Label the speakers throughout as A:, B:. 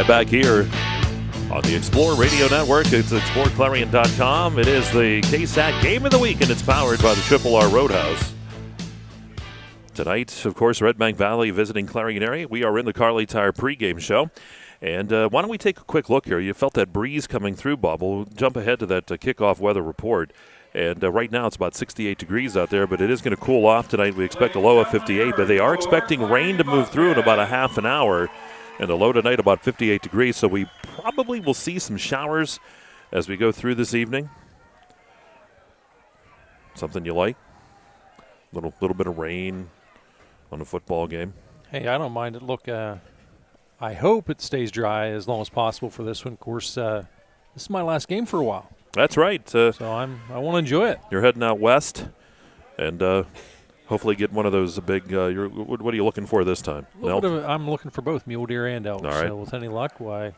A: Right back here on the Explore Radio Network. It's ExploreClarion.com. It is the KSAT Game of the Week, and it's powered by the Triple R Roadhouse. Tonight, of course, Redbank Valley visiting Clarion area. We are in the Carly Tire pregame show. And why don't we take a quick look here? You felt that breeze coming through, Bob. We'll jump ahead to that kickoff weather report. And right now it's about 68 degrees out there, but it is going to cool off tonight. We expect a low of 58, but they are expecting rain to move through in about a half an hour. And the low tonight about 58 degrees, so we probably will see some showers as we go through this evening. Something you like? Little bit of rain on a football game.
B: Hey, I don't mind it. Look, I hope it stays dry as long as possible for this one. Of course, this is my last game for a while.
A: That's right.
B: So I want to enjoy it.
A: You're heading out west, and hopefully get one of those big. What are you looking for this time?
B: I'm looking for both mule deer and elk.
A: All right.
B: So with any luck, why,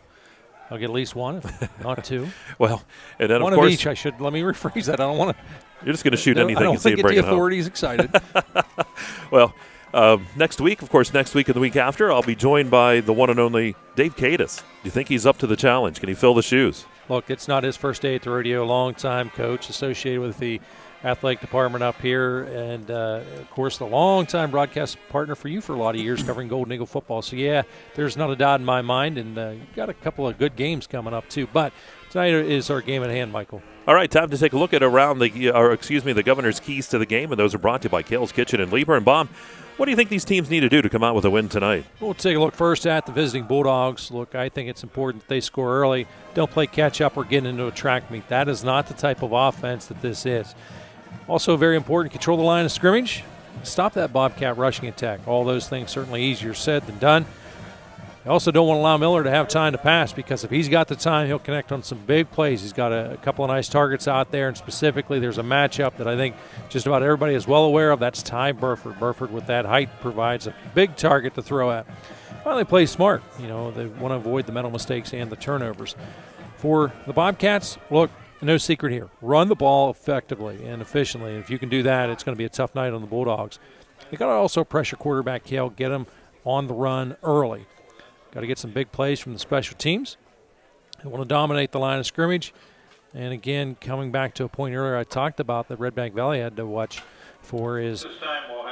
B: I'll get at least one, if not two.
A: Well, and then
B: one
A: of course,
B: each. Let me rephrase that. I don't want to.
A: You're just going to shoot anything and see
B: get
A: it bring
B: the
A: it home.
B: authorities excited.
A: Well, next week and the week after, I'll be joined by the one and only Dave Cadis. Do you think he's up to the challenge? Can he fill the shoes?
B: Look, it's not his first day at the rodeo. Long-time coach associated with the athletic department up here, and of course the long-time broadcast partner for you for a lot of years covering Golden Eagle football. So yeah, there's not a doubt in my mind, and you've got a couple of good games coming up too. But tonight is our game at hand, Michael. All
A: right, time to take a look at the Governor's Keys to the Game, and those are brought to you by Kale's Kitchen and Leaper. And Bob, what do you think these teams need to do to come out with a win tonight?
B: We'll take a look first at the visiting Bulldogs. Look, I think it's important that they score early. Don't play catch-up or get into a track meet. That is not the type of offense that this is. Also very important, control the line of scrimmage. Stop that Bobcat rushing attack. All those things certainly easier said than done. You also don't want to allow Miller to have time to pass, because if he's got the time, he'll connect on some big plays. He's got a couple of nice targets out there, and specifically there's a matchup that I think just about everybody is well aware of. That's Ty Burford. Burford with that height provides a big target to throw at. Finally, play smart. They want to avoid the mental mistakes and the turnovers. For the Bobcats, look, no secret here. Run the ball effectively and efficiently, and if you can do that, it's going to be a tough night on the Bulldogs. You got to also pressure quarterback Kale, get him on the run early. Got to get some big plays from the special teams. They want to dominate the line of scrimmage. And again, coming back to a point earlier I talked about that Redbank Valley had to watch for is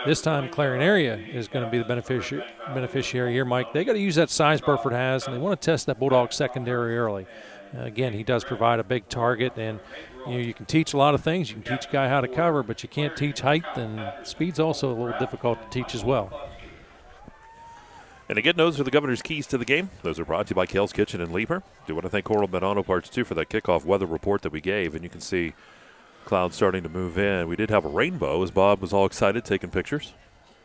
B: this time Clarion area is going to be the beneficiary here, Mike. They got to use that size Burford has, and they want to test that Bulldog secondary early. Again, he does provide a big target, and you can teach a lot of things. You can teach a guy how to cover, but you can't teach height, and speed's also a little difficult to teach as well.
A: And again, those are the Governor's Keys to the Game. Those are brought to you by Kale's Kitchen and Leaper. Do want to thank Coral Bend Auto Parts, too, for that kickoff weather report that we gave. And you can see clouds starting to move in. We did have a rainbow as Bob was all excited taking pictures.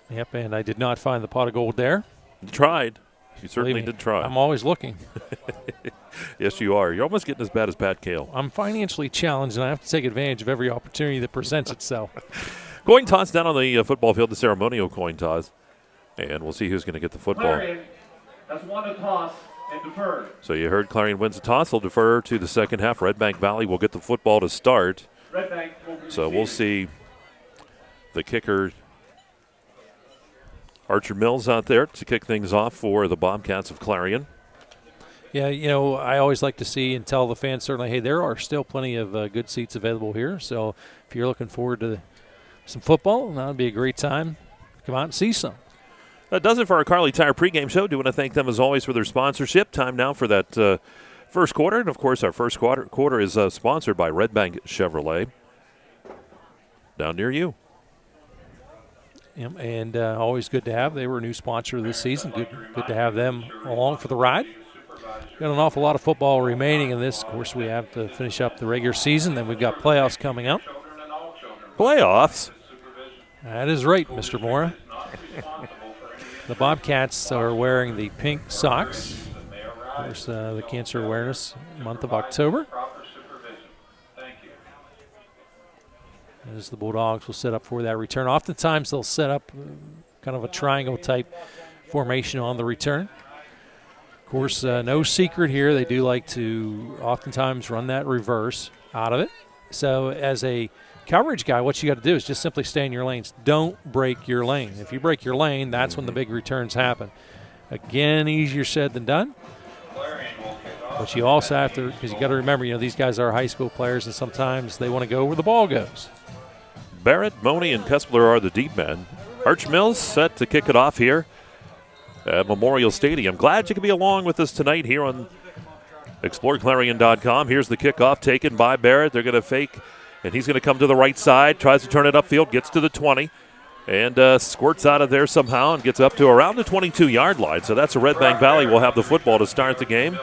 B: Yep, and I did not find the pot of gold there.
A: You tried. You certainly did try.
B: I'm always looking.
A: Yes, you are. You're almost getting as bad as Pat Kale.
B: I'm financially challenged, and I have to take advantage of every opportunity that presents itself.
A: Coin toss down on the football field, the ceremonial coin toss. And we'll see who's going to get the football.
C: Clarion has won a toss and deferred.
A: So you heard Clarion wins the toss. They'll defer to the second half. Redbank Valley will get the football to start. So we'll see the kicker, Archer Mills, out there to kick things off for the Bobcats of Clarion.
B: Yeah, I always like to see and tell the fans, certainly, hey, there are still plenty of good seats available here. So if you're looking forward to some football, that would be a great time. Come out and see some.
A: That does it for our Carly Tire pregame show. Do want to thank them, as always, for their sponsorship. Time now for that first quarter. And, of course, our first quarter is sponsored by Redbank Chevrolet down near you.
B: Yeah, and always good to have. They were a new sponsor this season. Good to have them along for the ride. Got an awful lot of football remaining in this. Of course, we have to finish up the regular season. Then we've got playoffs coming up.
A: Playoffs?
B: That is right, Mr. Mora. The Bobcats are wearing the pink socks. Of course, the Cancer Awareness month of October. As the Bulldogs will set up for that return. Oftentimes they'll set up kind of a triangle-type formation on the return. Of course, no secret here. They do like to oftentimes run that reverse out of it. So as a coverage guy, what you got to do is just simply stay in your lanes. Don't break your lane. If you break your lane, that's when the big returns happen. Again, easier said than done. But you also have to, because you got to remember, these guys are high school players, and sometimes they want to go where the ball goes.
A: Barrett, Money, and Kessler are the deep men. Arch Mills set to kick it off here at Memorial Stadium. Glad you could be along with us tonight here on ExploreClarion.com. Here's the kickoff taken by Barrett. They're going to fake, and he's going to come to the right side, tries to turn it upfield, gets to the 20, and squirts out of there somehow and gets up to around the 22-yard line. So that's a Redbank Valley will have the football to start the game.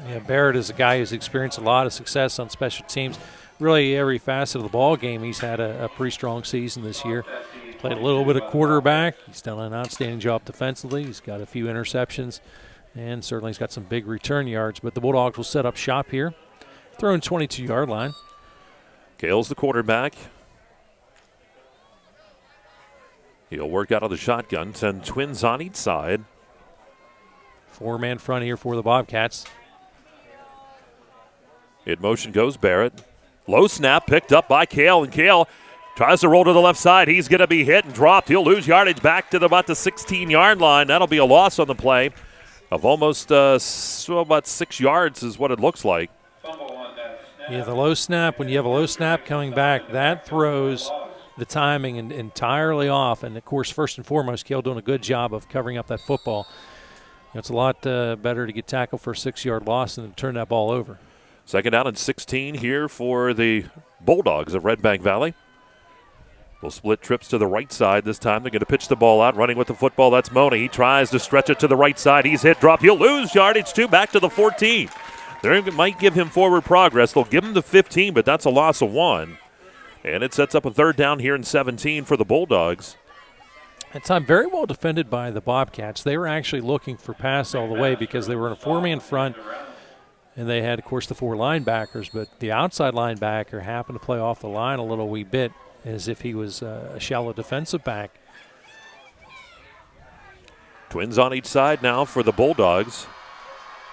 B: Yeah, Barrett is a guy who's experienced a lot of success on special teams. Really, every facet of the ball game, he's had a pretty strong season this year. He's played a little bit of quarterback. He's done an outstanding job defensively. He's got a few interceptions, and certainly he's got some big return yards. But the Bulldogs will set up shop here, throwing 22-yard line.
A: Gale's the quarterback. He'll work out of the shotgun, send twins on each side.
B: Four-man front here for the Bobcats.
A: In motion goes Barrett. Low snap picked up by Kale, and Kale tries to roll to the left side. He's going to be hit and dropped. He'll lose yardage back to about the 16-yard line. That'll be a loss on the play of almost about 6 yards is what it looks like.
B: Yeah, the low snap, when you have a low snap coming back, that throws the timing entirely off. And, of course, first and foremost, Kale doing a good job of covering up that football. It's a lot better to get tackled for a 6-yard loss than to turn that ball over.
A: Second down and 16 here for the Bulldogs of Redbank Valley. They'll split trips to the right side this time. They're going to pitch the ball out, running with the football. That's Mona. He tries to stretch it to the right side. He's hit, drop. He'll lose yardage, too, back to the 14. They might give him forward progress. They'll give him the 15, but that's a loss of 1. And it sets up a third down here in 17 for the Bulldogs.
B: That time very well defended by the Bobcats. They were actually looking for pass all the way because they were in a four-man front, and they had, of course, the 4 linebackers. But the outside linebacker happened to play off the line a little wee bit as if he was a shallow defensive back.
A: Twins on each side now for the Bulldogs.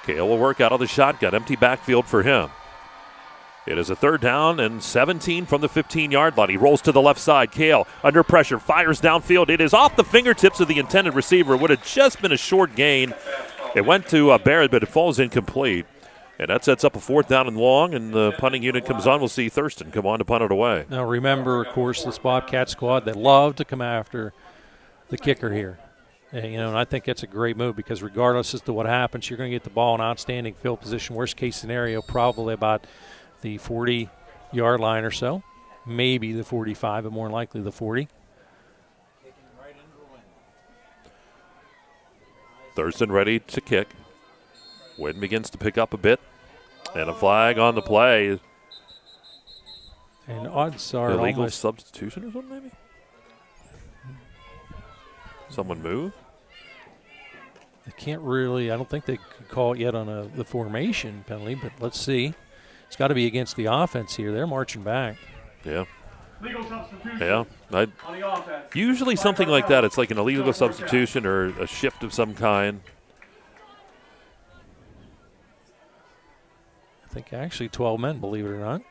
A: Kale will work out of the shotgun. Empty backfield for him. It is a third down and 17 from the 15-yard line. He rolls to the left side. Kale under pressure, fires downfield. It is off the fingertips of the intended receiver. It would have just been a short gain. It went to Barrett, but it falls incomplete. And that sets up a fourth down and long, and the punting unit comes on. We'll see Thurston come on to punt it away.
B: Now remember, of course, this Bobcat squad, they love to come after the kicker here. And I think that's a great move because regardless as to what happens, you're going to get the ball in outstanding field position. Worst case scenario, probably about the 40-yard line or so. Maybe the 45, but more likely the 40.
A: Thurston ready to kick. Wind begins to pick up a bit. And a flag on the play.
B: And odds are
A: illegal
B: almost
A: substitution or something, maybe? Someone move?
B: They can't really, I don't think they could call it yet on the formation penalty, but let's see. It's got to be against the offense here. They're marching back.
A: Yeah.
C: Legal substitution.
A: Yeah.
C: On the offense.
A: Usually something like that. It's like an illegal substitution or a shift of some kind.
B: I think actually 12 men, believe it or not.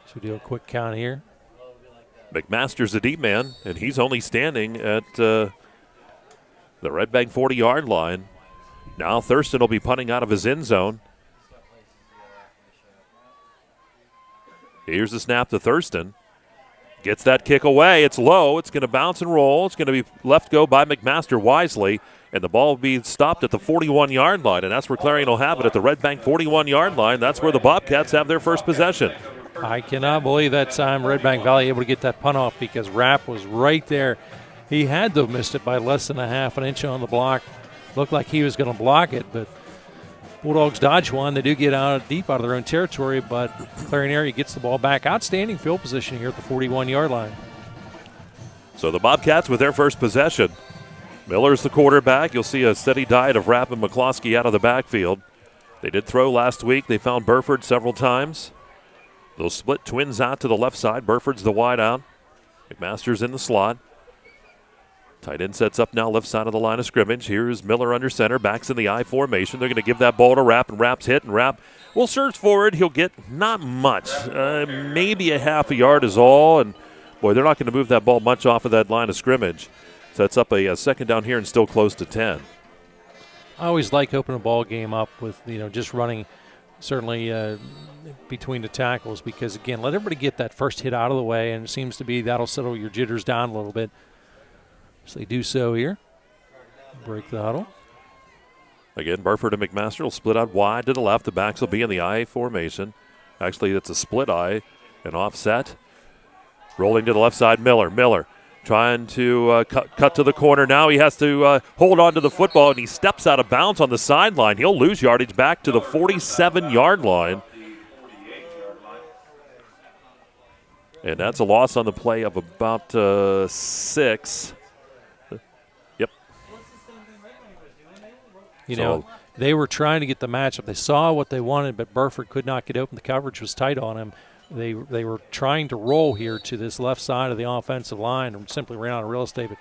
B: So we do a quick count here.
A: McMaster's the deep man, and he's only standing at the Redbank 40-yard line. Now Thurston will be punting out of his end zone. Here's the snap to Thurston. Gets that kick away. It's low. It's going to bounce and roll. It's going to be left go by McMaster wisely, and the ball will be stopped at the 41-yard line, and that's where Clarion will have it at the Redbank 41-yard line. That's where the Bobcats have their first possession.
B: I cannot believe that time Redbank Valley able to get that punt off because Rapp was right there. He had to have missed it by less than a half an inch on the block. Looked like he was going to block it, but Bulldogs dodge one. They do get deep out of their own territory, but Clarion area gets the ball back. Outstanding field position here at the 41-yard line.
A: So the Bobcats with their first possession. Miller's the quarterback. You'll see a steady diet of Rapp and McCloskey out of the backfield. They did throw last week. They found Burford several times. They'll split twins out to the left side. Burford's the wide out. McMaster's in the slot. Tight end sets up now left side of the line of scrimmage. Here's Miller under center. Backs in the I formation. They're going to give that ball to Rapp, and Rapp's hit, and Rapp will surge forward. He'll get not much. Maybe a half a yard is all. And, boy, they're not going to move that ball much off of that line of scrimmage. Sets up a second down here and still close to 10.
B: I always like opening a ball game up with, just running certainly between the tackles because, again, let everybody get that first hit out of the way, and it seems to be that'll settle your jitters down a little bit. So they do so here. Break the huddle.
A: Again, Burford and McMaster will split out wide to the left. The backs will be in the I formation. Actually, it's a split I, an offset. Rolling to the left side, Miller trying to cut to the corner now. He has to hold on to the football, and he steps out of bounds on the sideline. He'll lose yardage back to the 47-yard line. And that's a loss on the play of about 6. Yep.
B: They were trying to get the matchup. They saw what they wanted, but Burford could not get open. The coverage was tight on him. They were trying to roll here to this left side of the offensive line and simply ran out of real estate. But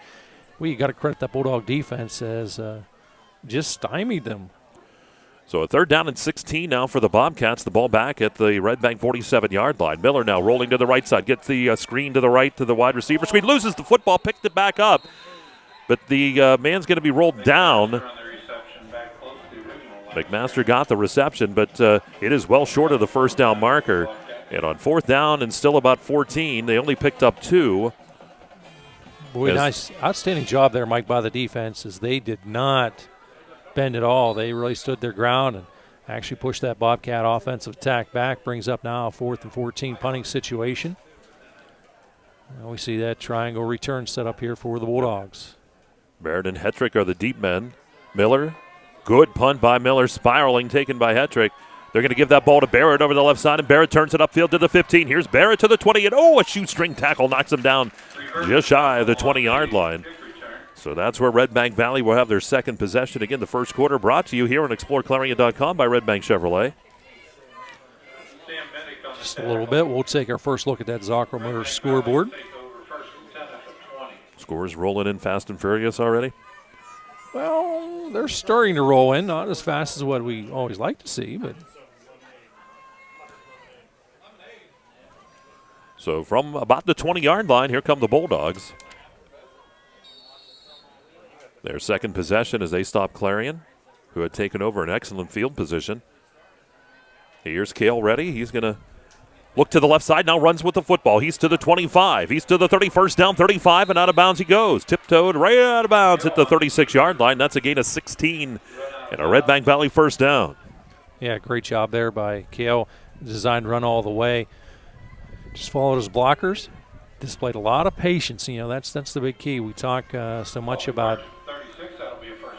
B: we got to credit that Bulldog defense as just stymied them.
A: So a 3rd down and 16 now for the Bobcats. The ball back at the Redbank 47-yard line. Miller now rolling to the right side. Gets the screen to the right to the wide receiver screen. Loses the football, picked it back up. But the man's going to be rolled down. McMaster got the reception, but it is well short of the first down marker. And on 4th down and still about 14, they only picked up 2.
B: Boy, nice, outstanding job there, Mike, by the defense, as they did not bend at all. They really stood their ground and actually pushed that Bobcat offensive attack back. Brings up now a 4th and 14 punting situation. Now we see that triangle return set up here for the Bulldogs.
A: Barrett and Hetrick are the deep men. Miller, good punt by Miller, spiraling, taken by Hetrick. They're going to give that ball to Barrett over the left side, and Barrett turns it upfield to the 15. Here's Barrett to the 20, and a shoestring tackle knocks him down just shy of the 20-yard line. So that's where Redbank Valley will have their second possession. Again, the first quarter brought to you here on ExploreClarion.com by Redbank Chevrolet.
B: Just a little bit. We'll take our first look at that Zocker Motors scoreboard.
A: Scores rolling in fast and furious already.
B: Well, they're starting to roll in, not as fast as what we always like to see, but...
A: So from about the 20-yard line, here come the Bulldogs. Their second possession as they stop Clarion, who had taken over an excellent field position. Here's Cale ready. He's going to look to the left side, now runs with the football. He's to the 25. He's to the 31st down, 35, and out of bounds he goes. Tiptoed right out of bounds at the 36-yard line. That's a gain of 16 and a Redbank Valley first down.
B: Yeah, great job there by Cale. Designed run all the way. Just followed his blockers. Displayed a lot of patience. That's the big key. We talk so much about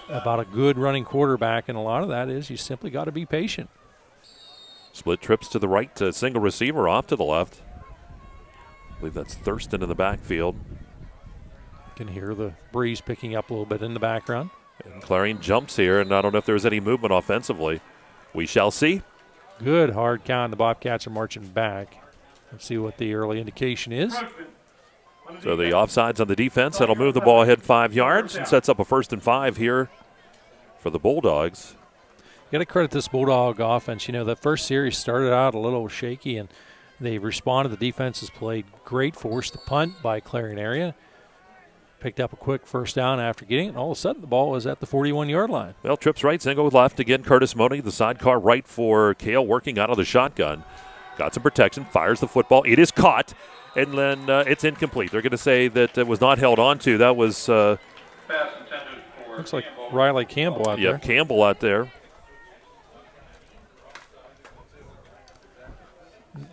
B: a good running quarterback, and a lot of that is you simply got to be patient.
A: Split trips to the right to single receiver off to the left. I believe that's Thurston in the backfield.
B: You can hear the breeze picking up a little bit in the background.
A: And Clarion jumps here, and I don't know if there's any movement offensively. We shall see.
B: Good hard count. The Bobcats are marching back. Let's see what the early indication is.
A: So the offsides on the defense. That'll move the ball ahead 5 yards and sets up a 1st and 5 here for the Bulldogs.
B: You got to credit this Bulldog offense. That first series started out a little shaky, and they responded. The defense has played great. Forced the punt by Clarion area. Picked up a quick first down after getting it, and all of a sudden the ball was at the 41-yard line.
A: Well, trips right, single left again. Curtis Money, the sidecar right for Cale, working out of the shotgun. Got some protection, fires the football. It is caught, and then it's incomplete. They're going to say that it was not held on to. That was...
B: looks like Riley Campbell out there.
A: Yeah, Campbell out there.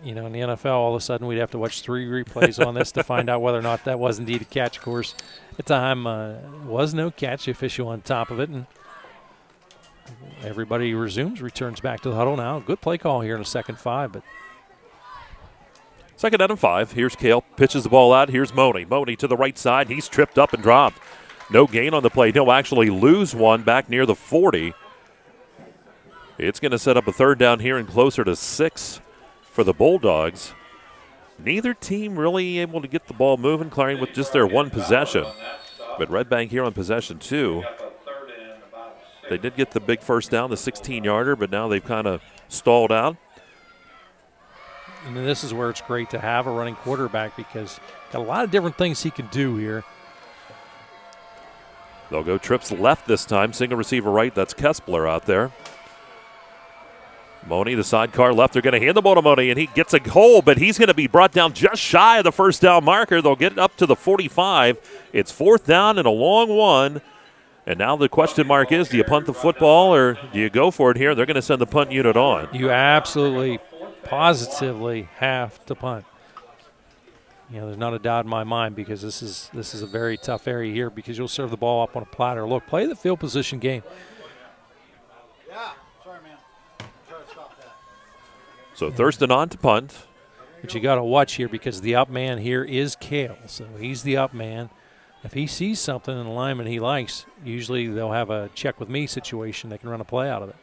B: In the NFL, all of a sudden we'd have to watch 3 replays on this to find out whether or not that was indeed a catch. Of course, at the time, was no catch. Official on top of it, and everybody returns back to the huddle now. Good play call here in the 2nd 5, but
A: 2nd down and 5. Here's Cale, pitches the ball out. Here's Money. Money to the right side. He's tripped up and dropped. No gain on the play. He'll actually lose one back near the 40. It's going to set up a 3rd down here and closer to 6 for the Bulldogs. Neither team really able to get the ball moving. Clarion with just their one possession. But Redbank here on possession 2. They did get the big first down, the 16-yarder, but now they've kind of stalled out.
B: And this is where it's great to have a running quarterback because got a lot of different things he can do here.
A: They'll go trips left this time. Single receiver right. That's Kespler out there. Money, the sidecar left. They're going to hand the ball to Money, and he gets a hole, but he's going to be brought down just shy of the first down marker. They'll get up to the 45. It's 4th down and a long one. And now the question mark is, do you punt the football or do you go for it here? They're going to send the punt unit on.
B: You absolutely, positively have to punt. There's not a doubt in my mind, because this is a very tough area here, because you'll serve the ball up on a platter. Look, play the field position game.
D: Yeah, sorry, man. Try to stop that.
A: So Thurston on to punt.
B: But you got to watch here, because the up man here is Kale. So he's the up man. If he sees something in the lineman he likes, usually they'll have a check with me situation. They can run a play out of it.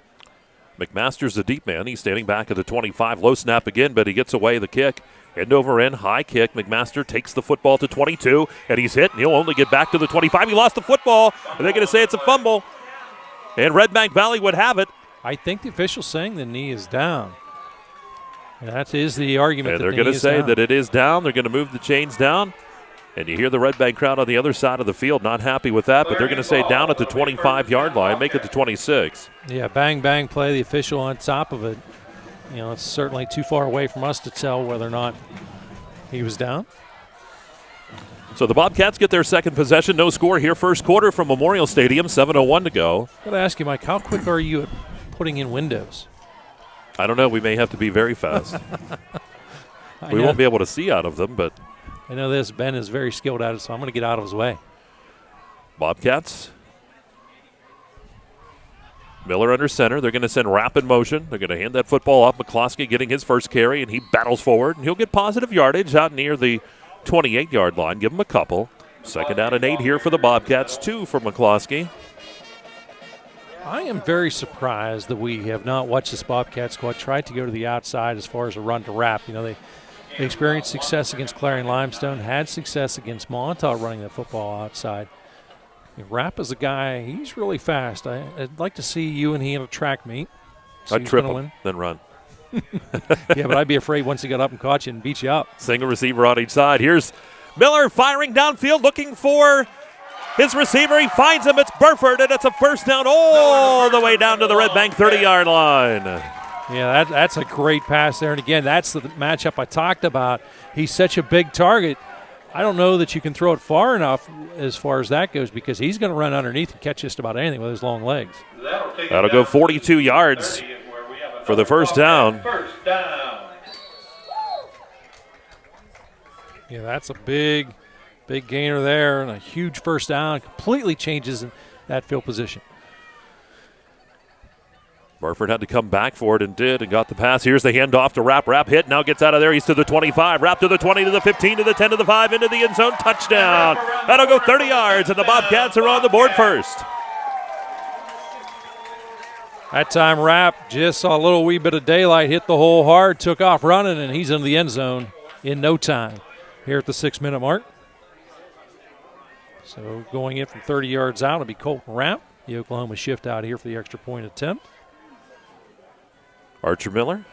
A: McMaster's the deep man. He's standing back at the 25. Low snap again, but he gets away the kick. End over end, high kick. McMaster takes the football to 22, and he's hit, and he'll only get back to the 25. He lost the football, and they're going to say it's a fumble. And Redbank Valley would have it.
B: I think the official's saying the knee is down. And that is the argument.
A: And they're going to say that it is down. They're going to move the chains down. And you hear the Redbank crowd on the other side of the field not happy with that, but they're going to say down at the 25-yard line, make it to 26.
B: Yeah, bang, bang play, the official on top of it. It's certainly too far away from us to tell whether or not he was down.
A: So the Bobcats get their second possession. No score here, first quarter from Memorial Stadium, 7:01 to go.
B: I've got to ask you, Mike, how quick are you at putting in windows?
A: I don't know. We may have to be very fast. We won't be able to see out of them, but
B: I know this. Ben is very skilled at it, so I'm going to get out of his way.
A: Bobcats. Miller under center. They're going to send Rapp in motion. They're going to hand that football off. McCloskey getting his first carry, and he battles forward, and he'll get positive yardage out near the 28-yard line. Give him a couple. 2nd down and 8 here for the Bobcats. 2 for McCloskey.
B: I am very surprised that we have not watched this Bobcat squad try to go to the outside as far as a run to Rapp. They experienced success against Clarion Limestone, had success against Montauk running that football outside. Rapp is a guy, he's really fast. I'd like to see you and he in a track meet.
A: I'd trip him, then run.
B: Yeah, but I'd be afraid once he got up and caught you and beat you up.
A: Single receiver on each side. Here's Miller firing downfield, looking for his receiver. He finds him. It's Burford, and it's a first down all the way down to the Redbank 30-yard line.
B: Yeah, that's a great pass there. And, again, that's the matchup I talked about. He's such a big target. I don't know that you can throw it far enough as far as that goes, because he's going to run underneath and catch just about anything with his long legs.
A: That'll go 42 yards for the first down.
B: Yeah, that's a big gainer there and a huge first down. Completely changes that field position.
A: Burford had to come back for it and did, and got the pass. Here's the handoff to Rapp. Rapp hit, now gets out of there. He's to the 25. Rapp to the 20, to the 15, to the 10, to the 5, into the end zone. Touchdown. That'll go 30 yards, and the Bobcats are on the board first.
B: That time Rapp just saw a little wee bit of daylight, hit the hole hard, took off running, and he's in the end zone in no time here at the 6-minute mark. So going in from 30 yards out, it'll be Colton Rapp. The Oklahoma shift out here for the extra point attempt.
A: Archer Miller.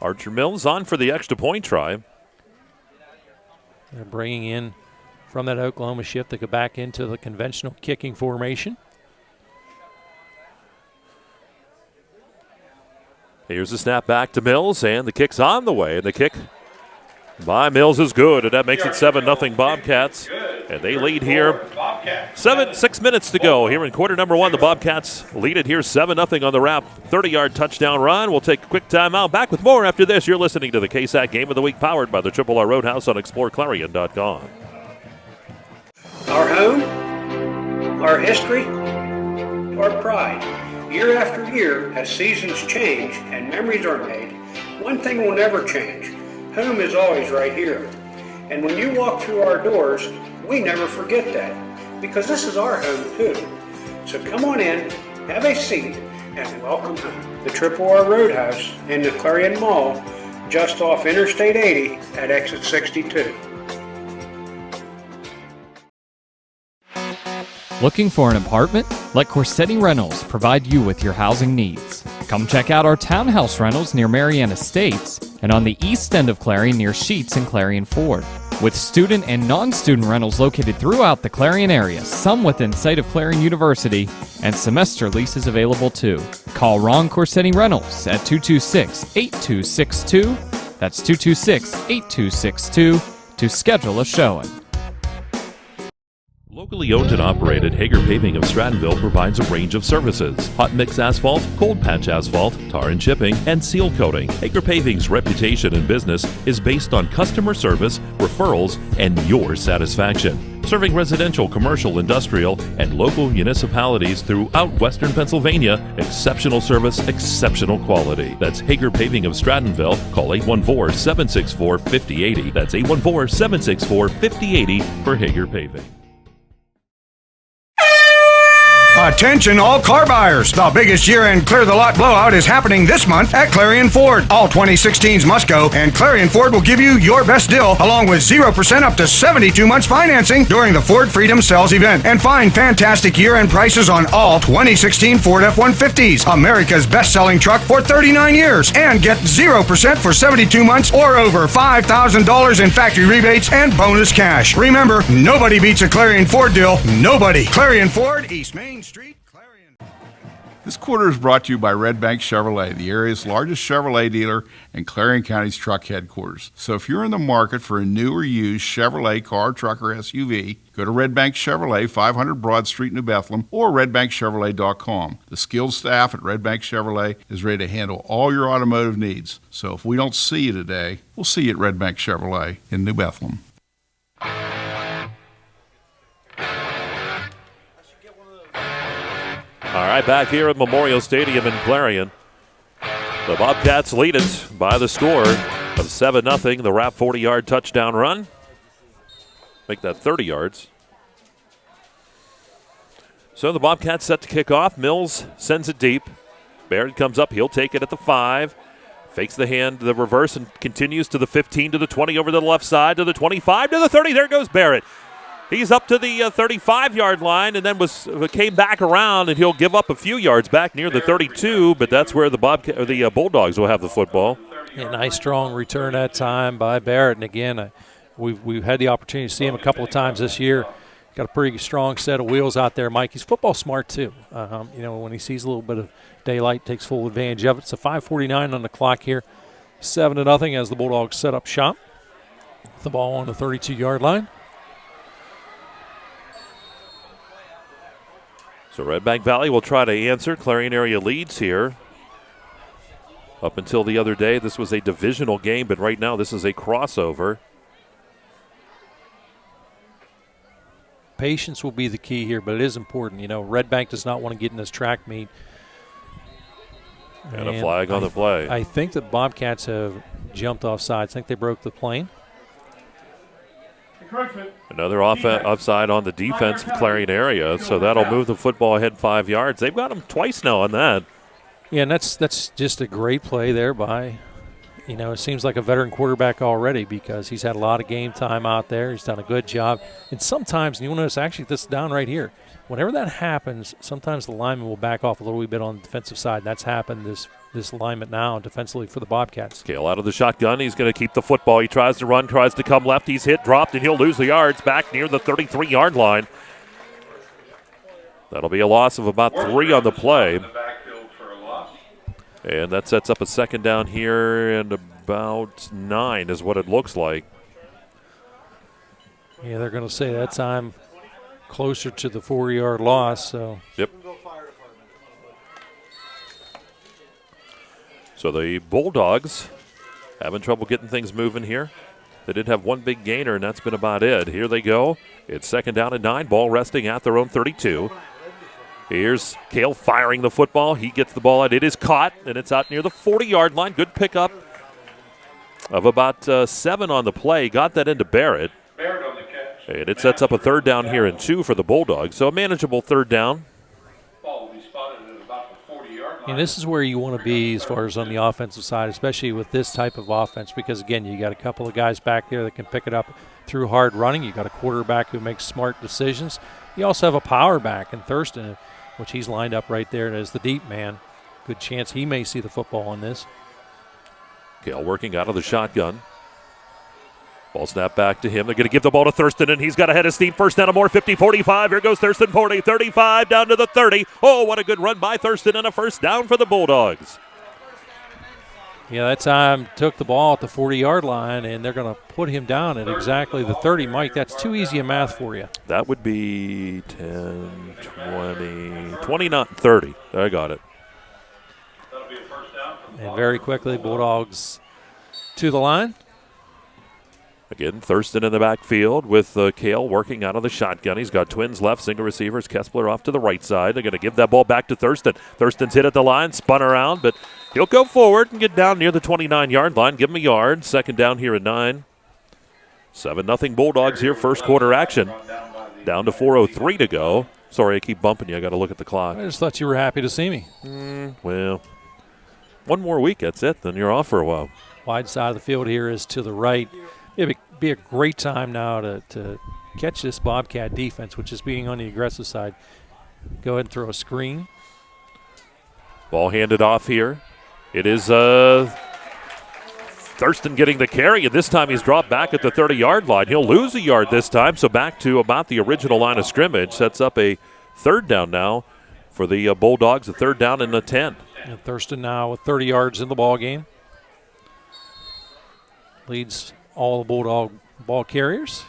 A: Archer Mills on for the extra point try.
B: They're bringing in from that Oklahoma shift to go back into the conventional kicking formation.
A: Here's the snap back to Mills, and the kick's on the way. And the kick by Mills is good, and that makes it 7-0 Bobcats. And they lead here. 6 minutes to go here in quarter number 1. The Bobcats lead it here 7-0 on the Rapp 30-yard touchdown run. We'll take a quick timeout. Back with more after this. You're listening to the KSAC Game of the Week, powered by the Triple R Roadhouse on ExploreClarion.com.
E: Our home, our history, our pride. Year after year, as seasons change and memories are made, one thing will never change. Home is always right here. And when you walk through our doors, we never forget that, because this is our home too. So come on in, have a seat, and welcome home. The Triple R Roadhouse in the Clarion Mall, just off Interstate 80 at exit 62.
F: Looking for an apartment? Let Corsetti Rentals provide you with your housing needs. Come check out our townhouse rentals near Marianna Estates and on the east end of Clarion near Sheets and Clarion Ford. With student and non-student rentals located throughout the Clarion area, some within sight of Clarion University, and semester leases available too. Call Ron Corsetti Rentals at 226-8262. That's 226-8262 to schedule a showing.
A: Locally owned and operated, Hager Paving of Strattonville provides a range of services: hot mix asphalt, cold patch asphalt, tar and chipping, and seal coating. Hager Paving's reputation in business is based on customer service, referrals, and your satisfaction. Serving residential, commercial, industrial, and local municipalities throughout Western Pennsylvania, exceptional service, exceptional quality. That's Hager Paving of Strattonville. Call 814-764-5080. That's 814-764-5080 for Hager Paving.
G: Attention all car buyers. The biggest year-end Clear the Lot blowout is happening this month at Clarion Ford. All 2016s must go, and Clarion Ford will give you your best deal along with 0% up to 72 months financing during the Ford Freedom Sales event. And find fantastic year-end prices on all 2016 Ford F-150s, America's best-selling truck for 39 years. And get 0% for 72 months or over $5,000 in factory rebates and bonus cash. Remember, nobody beats a Clarion Ford deal. Nobody. Clarion Ford, East Main Street, Clarion.
H: This quarter is brought to you by Redbank Chevrolet, the area's largest Chevrolet dealer and Clarion County's truck headquarters. So if you're in the market for a new or used Chevrolet car, truck, or SUV, go to Redbank Chevrolet, 500 Broad Street, New Bethlehem, or redbankchevrolet.com. The skilled staff at Redbank Chevrolet is ready to handle all your automotive needs. So if we don't see you today, we'll see you at Redbank Chevrolet in New Bethlehem.
A: All right, back here at Memorial Stadium in Clarion. The Bobcats lead it by the score of 7-0. The Rapp 40-yard touchdown run. Make that 30 yards. So the Bobcats set to kick off. Mills sends it deep. Barrett comes up. He'll take it at the 5. Fakes the hand, the reverse, and continues to the 15, to the 20, over to the left side, to the 25, to the 30. There goes Barrett. He's up to the 35-yard line, and then came back around, and he'll give up a few yards back near the 32. But that's where the Bulldogs will have the football.
B: A nice strong return that time by Barrett, and again, we've had the opportunity to see him a couple of times this year. Got a pretty strong set of wheels out there, Mike. He's football smart too. When he sees a little bit of daylight, takes full advantage of it. It's a 5:49 on the clock here, 7-0 as the Bulldogs set up shop. The ball on the 32-yard line.
A: So Redbank Valley will try to answer. Clarion area leads here. Up until the other day, this was a divisional game, but right now this is a crossover.
B: Patience will be the key here, but it is important. Redbank does not want to get in this track meet.
A: And a flag on the play.
B: I think the Bobcats have jumped off sides. I think they broke the plane.
A: Another offside on the defense of Clarion area, so that'll move the football ahead 5 yards. They've got them twice now on that.
B: Yeah, and that's just a great play there by, it seems like a veteran quarterback already because he's had a lot of game time out there. He's done a good job. And sometimes, and you'll notice actually this down right here, whenever that happens, sometimes the lineman will back off a little bit on the defensive side. That's happened this alignment now defensively for the Bobcats.
A: Scale out of the shotgun. He's going to keep the football. He tries to run, tries to come left. He's hit, dropped, and he'll lose the yards back near the 33-yard line. That'll be a loss of about 3 on the play. And that sets up a second down here, and about 9 is what it looks like.
B: Yeah, they're going to say that time closer to the 4-yard loss. So.
A: Yep. So the Bulldogs having trouble getting things moving here. They did have one big gainer, and that's been about it. Here they go. It's second down and 9. Ball resting at their own 32. Here's Cale firing the football. He gets the ball out. It is caught, and it's out near the 40-yard line. Good pickup of about 7 on the play. Got that into Barrett. And it sets up a third down here and 2 for the Bulldogs. So a manageable third down.
B: And this is where you want to be as far as on the offensive side, especially with this type of offense, because, again, you got a couple of guys back there that can pick it up through hard running. You got a quarterback who makes smart decisions. You also have a power back in Thurston, which he's lined up right there as the deep man. Good chance he may see the football on this.
A: Cale working out of the shotgun. Ball snap back to him. They're going to give the ball to Thurston, and he's got a head of steam. First down, more 50-45. Here goes Thurston, 40, 35, down to the 30. Oh, what a good run by Thurston, and a first down for the Bulldogs.
B: Yeah, that time took the ball at the 40-yard line, and they're going to put him down at exactly the 30. Mike, that's too easy a math for you.
A: That would be 10, 20, 29, 30. I got it.
B: And very quickly, Bulldogs to the line.
A: Again, Thurston in the backfield with Kale working out of the shotgun. He's got twins left, single receivers. Kessler off to the right side. They're going to give that ball back to Thurston. Thurston's hit at the line, spun around, but he'll go forward and get down near the 29-yard line. Give him a yard. Second down here at 9. 7-0 Bulldogs here, first quarter action. Down to 4:03 to go. Sorry, I keep bumping you. I got to look at the clock.
B: I just thought you were happy to see me.
A: Well, one more week, that's it. Then you're off for a while.
B: Wide side of the field here is to the right. It'd be a great time now to catch this Bobcat defense, which is being on the aggressive side. Go ahead and throw a screen.
A: Ball handed off here. It is Thurston getting the carry, and this time he's dropped back at the 30-yard line. He'll lose a yard this time, so back to about the original line of scrimmage. Sets up a third down now for the Bulldogs, a third down and a 10.
B: And Thurston now with 30 yards in the ball game. Leads all the Bulldog ball carriers.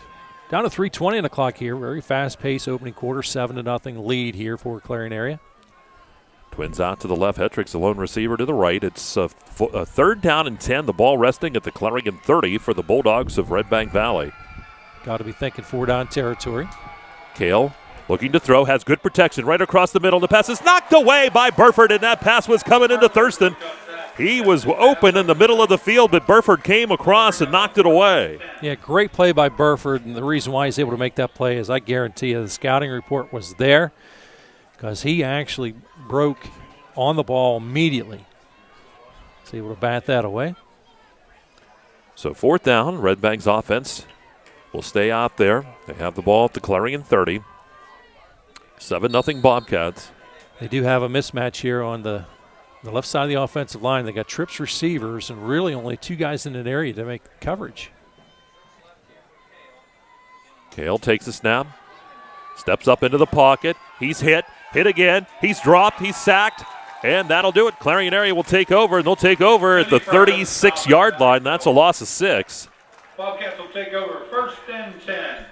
B: Down to 3:20 on the clock here. Very fast pace opening quarter, 7-0 lead here for Clarion area.
A: Twins out to the left. Hetrick's the lone receiver to the right. It's a third down and 10. The ball resting at the Clarion 30 for the Bulldogs of Redbank Valley.
B: Got to be thinking 4-down territory.
A: Kale looking to throw, has good protection right across the middle. The pass is knocked away by Burford, and that pass was coming into Thurston. He was open in the middle of the field, but Burford came across and knocked it away.
B: Yeah, great play by Burford, and the reason why he's able to make that play is I guarantee you the scouting report was there because he actually broke on the ball immediately. He's able to bat that away.
A: So fourth down, Redbank's offense will stay out there. They have the ball at the Clarion 30. 7-0 Bobcats.
B: They do have a mismatch here on the left side of the offensive line. They got trips receivers and really only two guys in an area to make coverage.
A: Kale takes a snap, steps up into the pocket. He's hit again. He's dropped, he's sacked, and that'll do it. Clarion area will take over, and they'll take over at the 36-yard line. That's a loss of 6.
C: Bobcats will take over first and 10.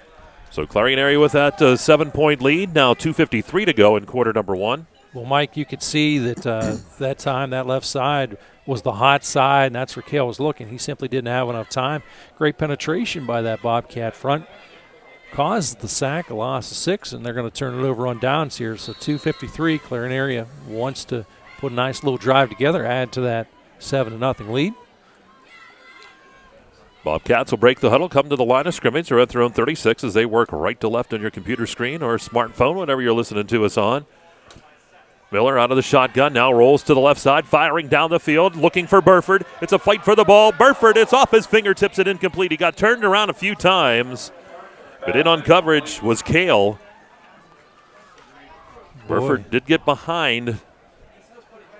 A: So Clarion area with that 7-point lead. Now 2:53 to go in quarter number 1.
B: Well, Mike, you could see that that time that left side was the hot side, and that's where Kale was looking. He simply didn't have enough time. Great penetration by that Bobcat front. Caused the sack, a loss of 6, and they're going to turn it over on downs here. So 2:53, Clarion area wants to put a nice little drive together, add to that 7-0 lead.
A: Bobcats will break the huddle, come to the line of scrimmage. They're at their own 36 as they work right to left on your computer screen or smartphone, whatever you're listening to us on. Miller out of the shotgun, now rolls to the left side, firing down the field, looking for Burford. It's a fight for the ball. Burford, it's off his fingertips and incomplete. He got turned around a few times, but in on coverage was Kale. Burford did get behind.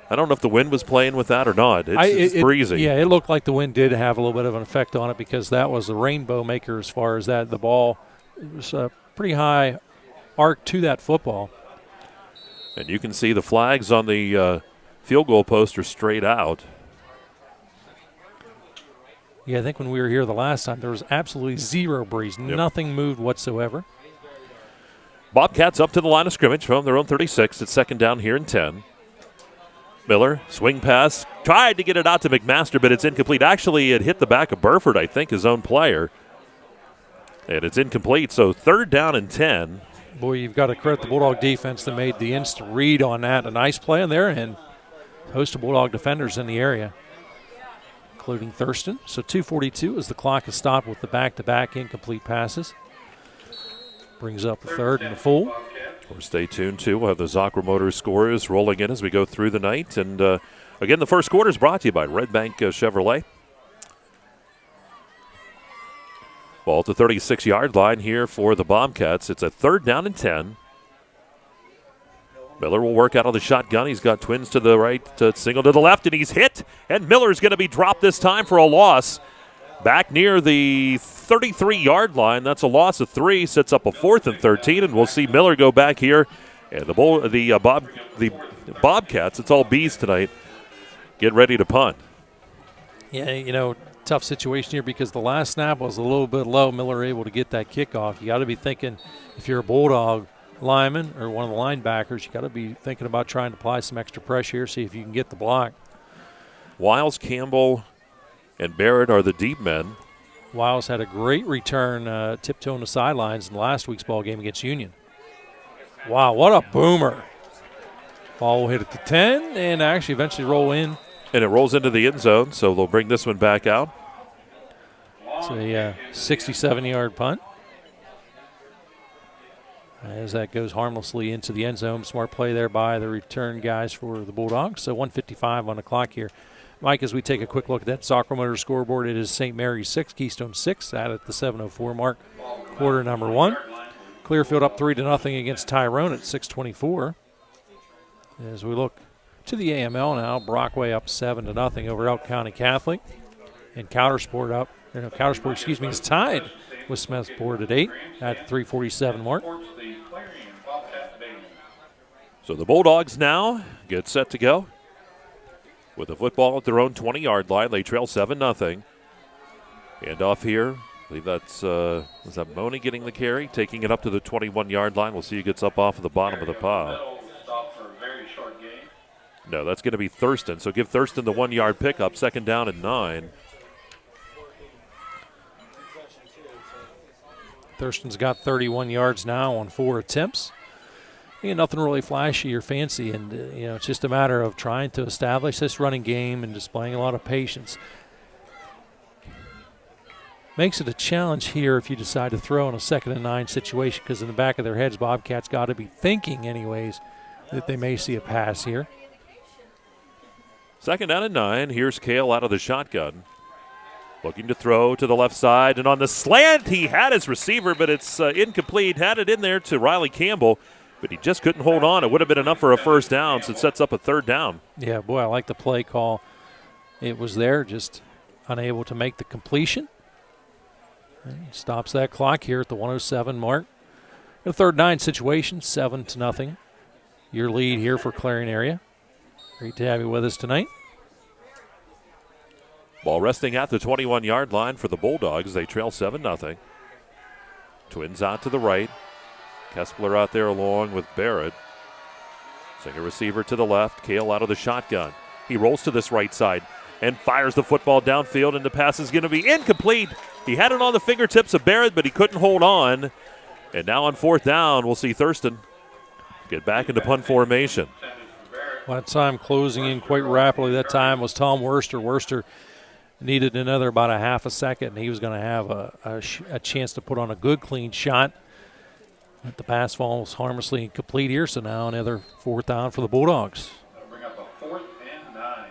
A: I don't know if the wind was playing with that or not. It's breezy.
B: Yeah, it looked like the wind did have a little bit of an effect on it because that was the rainbow maker as far as that. The ball, it was a pretty high arc to that football.
A: And you can see the flags on the field goal post are straight out.
B: Yeah, I think when we were here the last time, there was absolutely zero breeze.
A: Yep.
B: Nothing moved whatsoever.
A: Bobcats up to the line of scrimmage from their own 36. It's second down here in 10. Miller, swing pass, tried to get it out to McMaster, but it's incomplete. Actually, it hit the back of Burford, I think, his own player. And it's incomplete, so third down and 10.
B: Boy, you've got to credit the Bulldog defense that made the instant read on that. A nice play in there, and a host of Bulldog defenders in the area, including Thurston. So 2:42 as the clock is stopped with the back-to-back incomplete passes. Brings up the third and the full.
A: Or stay tuned, too. We'll have the Zocra Motors scores rolling in as we go through the night. And, again, the first quarter is brought to you by Redbank Chevrolet. Ball at the 36-yard line here for the Bobcats. It's a third down and 10. Miller will work out of the shotgun. He's got twins to the right, single to the left, and he's hit. And Miller's going to be dropped this time for a loss. back near the 33-yard line. That's a loss of 3, sets up a 4th and 13, and we'll see Miller go back here. And the Bobcats, it's all Bees tonight, get ready to punt.
B: Yeah, tough situation here because the last snap was a little bit low. Miller able to get that kickoff. You got to be thinking, if you're a Bulldog lineman or one of the linebackers, you got to be thinking about trying to apply some extra pressure here, see if you can get the block.
A: Wiles, Campbell, and Barrett are the deep men.
B: Wiles had a great return tiptoeing the sidelines in last week's ball game against Union. Wow, what a boomer. Ball will hit at the 10 and actually eventually roll in.
A: And it rolls into the end zone, so they'll bring this one back out.
B: It's a 67-yard punt. As that goes harmlessly into the end zone. Smart play there by the return guys for the Bulldogs. So 1:55 on the clock here. Mike, as we take a quick look at that Sacramento scoreboard, it is St. Mary's 6, Keystone 6, out at the 7:04 mark, quarter number 1. Clearfield up 3-0 against Tyrone at 6:24. As we look to the AML now, Brockway up 7-0 over Elk County Catholic. And Coudersport is tied with Smithport at 8 at 3:47 mark.
A: So the Bulldogs now get set to go. With the football at their own 20-yard line, they trail 7-0. And off here, I believe that's was that Money getting the carry, taking it up to the 21-yard line. We'll see who gets up off of the bottom of the pile. No, that's going to be Thurston. So give Thurston the 1-yard pickup, 2nd down and 9.
B: Thurston's got 31 yards now on 4 attempts. Nothing really flashy or fancy, and it's just a matter of trying to establish this running game and displaying a lot of patience. Makes it a challenge here if you decide to throw in a 2nd and 9 situation, because in the back of their heads, Bobcats got to be thinking anyways that they may see a pass here.
A: 2nd down and 9. Here's Kale out of the shotgun. Looking to throw to the left side, and on the slant, he had his receiver, but it's incomplete. Had it in there to Riley Campbell, but he just couldn't hold on. It would have been enough for a 1st down, so it sets up a 3rd down.
B: Yeah, boy, I like the play call. It was there, just unable to make the completion. And stops that clock here at the 1:07 mark. A 3rd 9 situation, 7-0. Your lead here for Clarion area. Great to have you with us tonight.
A: Ball resting at the 21-yard line for the Bulldogs. They trail 7-0. Twins out to the right. Kessler out there along with Barrett. Single receiver to the left. Kale out of the shotgun. He rolls to this right side and fires the football downfield, and the pass is going to be incomplete. He had it on the fingertips of Barrett, but he couldn't hold on. And now on 4th down, we'll see Thurston get back into punt formation.
B: That time closing in quite rapidly. That time was Tom Worster. Worster needed another about a half a second, and he was going to have a chance to put on a good, clean shot. But the pass falls harmlessly incomplete here, so now another 4th down for the Bulldogs.
C: That'll bring up a 4th and 9.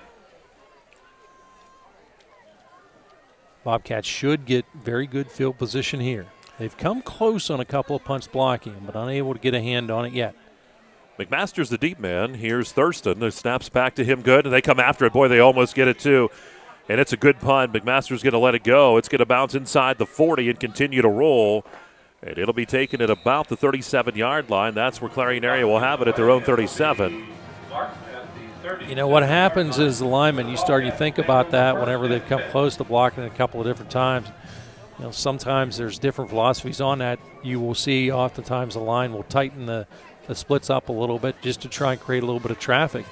B: Bobcats should get very good field position here. They've come close on a couple of punts blocking, but unable to get a hand on it yet.
A: McMaster's the deep man. Here's Thurston. The snaps back to him good, and they come after it. Boy, they almost get it too. And it's a good punt. McMaster's going to let it go. It's going to bounce inside the 40 and continue to roll. And it'll be taken at about the 37-yard line. That's where Clarion area will have it at their own 37.
B: What happens is the linemen, you think about that whenever they've come close to blocking it a couple of different times. Sometimes there's different philosophies on that. You will see oftentimes the line will tighten the splits up a little bit just to try and create a little bit of traffic.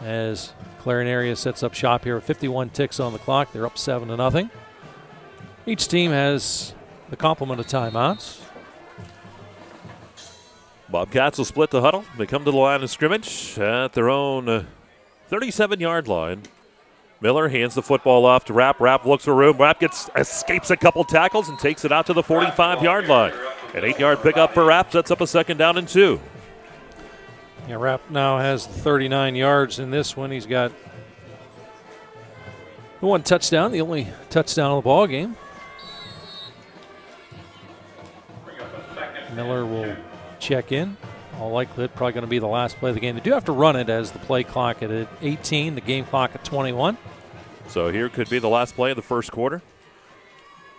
B: As Clarion area sets up shop here with 51 ticks on the clock, they're up 7-0. Each team has the complement of timeouts.
A: Bobcats will split the huddle. They come to the line of scrimmage at their own 37-yard line. Miller hands the football off to Rapp. Rapp looks for room. Rapp escapes a couple tackles and takes it out to the 45-yard line. An 8-yard pickup for Rapp sets up a 2nd down and 2.
B: Yeah, Rapp now has 39 yards in this one. He's got one touchdown, the only touchdown of the ball game. Miller will check in. All likelihood, probably going to be the last play of the game. They do have to run it as the play clock at 18, the game clock at 21.
A: So here could be the last play of the first quarter.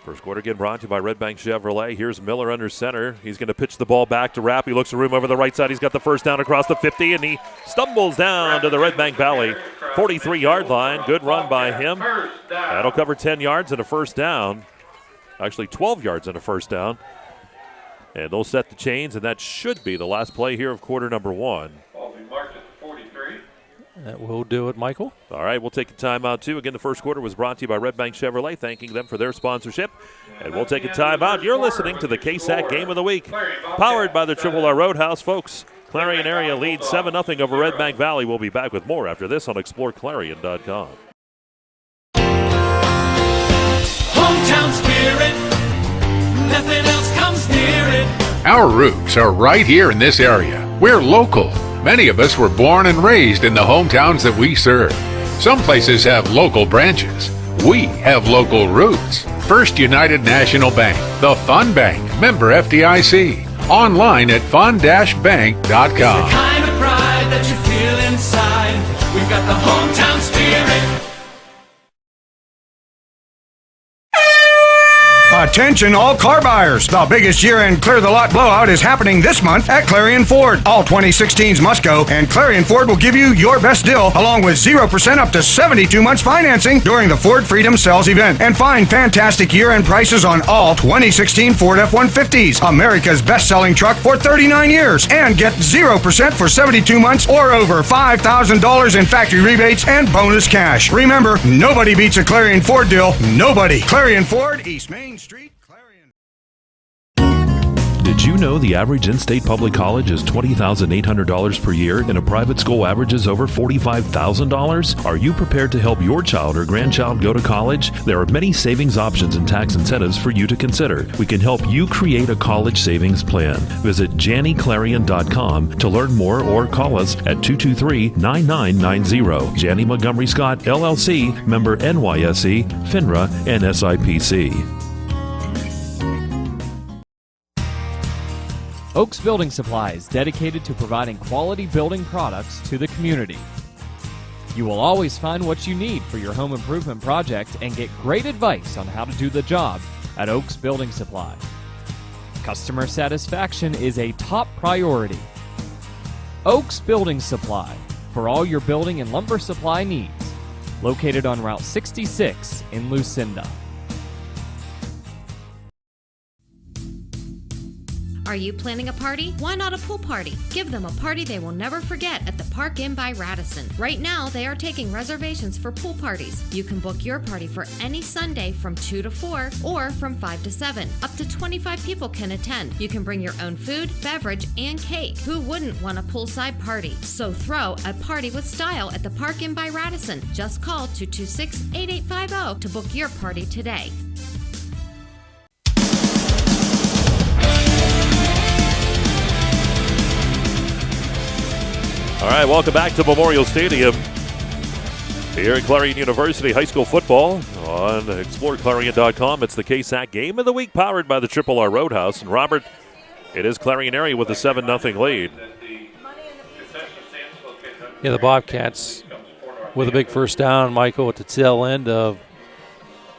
A: First quarter again brought to you by Redbank Chevrolet. Here's Miller under center. He's going to pitch the ball back to Rapp. He looks the room over the right side. He's got the first down across the 50, and he stumbles down to the Redbank Valley 43-yard line. Good run by him. That'll cover 10 yards and a first down. Actually, 12 yards and a first down. And they'll set the chains, and that should be the last play here of quarter number one.
C: Ball will be marked at the 43.
B: That will do it, Michael.
A: All right, we'll take a timeout, too. Again, the first quarter was brought to you by Redbank Chevrolet, thanking them for their sponsorship. And we'll take a timeout. You're listening to the KSAC Game of the Week, powered by the Triple R Roadhouse. Folks, Clarion area leads 7-0 over Redbank Valley. We'll be back with more after this on ExploreClarion.com.
I: Hometown spirit, nothing else comes near it.
J: Our roots are right here in this area. We're local. Many of us were born and raised in the hometowns that we serve. Some places have local branches. We have local roots. First United National Bank, the Fun Bank, member FDIC. Online at fun-bank.com.
I: It's the kind of pride that you feel inside. We've got the hometown spirit.
G: Attention all car buyers. The biggest year-end clear-the-lot blowout is happening this month at Clarion Ford. All 2016s must go, and Clarion Ford will give you your best deal along with 0% up to 72 months financing during the Ford Freedom Sales event. And find fantastic year-end prices on all 2016 Ford F-150s, America's best-selling truck for 39 years. And get 0% for 72 months or over $5,000 in factory rebates and bonus cash. Remember, nobody beats a Clarion Ford deal. Nobody. Clarion Ford, East Main Street, Clarion.
A: Did you know the average in-state public college is $20,800 per year and a private school averages over $45,000? Are you prepared to help your child or grandchild go to college? There are many savings options and tax incentives for you to consider. We can help you create a college savings plan. Visit JannyClarion.com to learn more or call us at 223-9990. Janney Montgomery Scott, LLC, member NYSE, FINRA, and SIPC.
F: Oaks Building Supply is dedicated to providing quality building products to the community. You will always find what you need for your home improvement project and get great advice on how to do the job at Oaks Building Supply. Customer satisfaction is a top priority. Oaks Building Supply for all your building and lumber supply needs. Located on Route 66 in Lucinda.
K: Are you planning a party? Why not a pool party? Give them a party they will never forget at the Park Inn by Radisson. Right now, they are taking reservations for pool parties. You can book your party for any Sunday from 2 to 4 or from 5 to 7. Up to 25 people can attend. You can bring your own food, beverage, and cake. Who wouldn't want a poolside party? So throw a party with style at the Park Inn by Radisson. Just call 226-8850 to book your party today.
A: All right, welcome back to Memorial Stadium here at Clarion University High School football on ExploreClarion.com. It's the KSAC Game of the Week powered by the Triple R Roadhouse. And Robert, it is Clarion area with a 7-0 lead.
B: Yeah, the Bobcats with a big first down, Michael, at the tail end of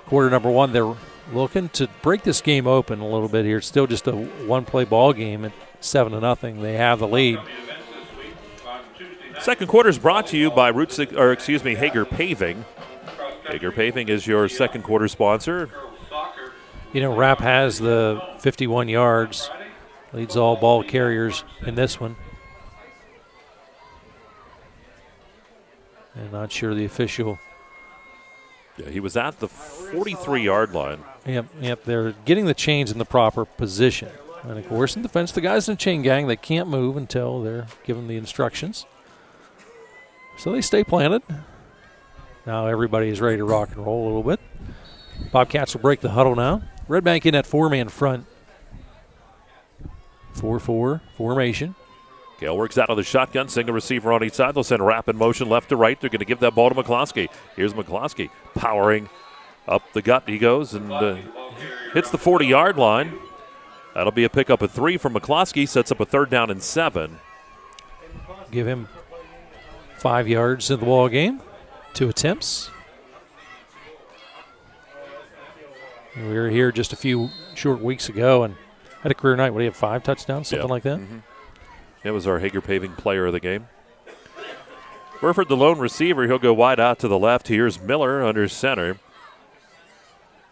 B: quarter number one. They're looking to break this game open a little bit here. It's still just a one-play ball game at 7-0. They have the lead.
A: Second quarter is brought to you by Hager Paving. Hager Paving is your second quarter sponsor.
B: You know, Rapp has the 51 yards, leads all ball carriers in this one. And not sure the official.
A: Yeah, he was at the 43-yard line.
B: Yep, they're getting the chains in the proper position. And, of course, in defense, the guys in the chain gang, they can't move until they're given the instructions. So they stay planted. Now everybody is ready to rock and roll a little bit. Bobcats will break the huddle now. Redbank in that four-man front. 4-4 formation.
A: Gale works out of the shotgun, single receiver on each side. They'll send Rapp in motion left to right. They're going to give that ball to McCloskey. Here's McCloskey powering up the gut. He goes and hits the 40-yard line. That'll be a pickup of 3 from McCloskey. Sets up a 3rd down and 7.
B: Give him 5 yards in the ball game. 2 attempts. We were here just a few short weeks ago and had a career night. What do you have, 5 touchdowns, something like that?
A: Mm-hmm. It was our Hager Paving player of the game. Burford, the lone receiver, he'll go wide out to the left. Here's Miller under center.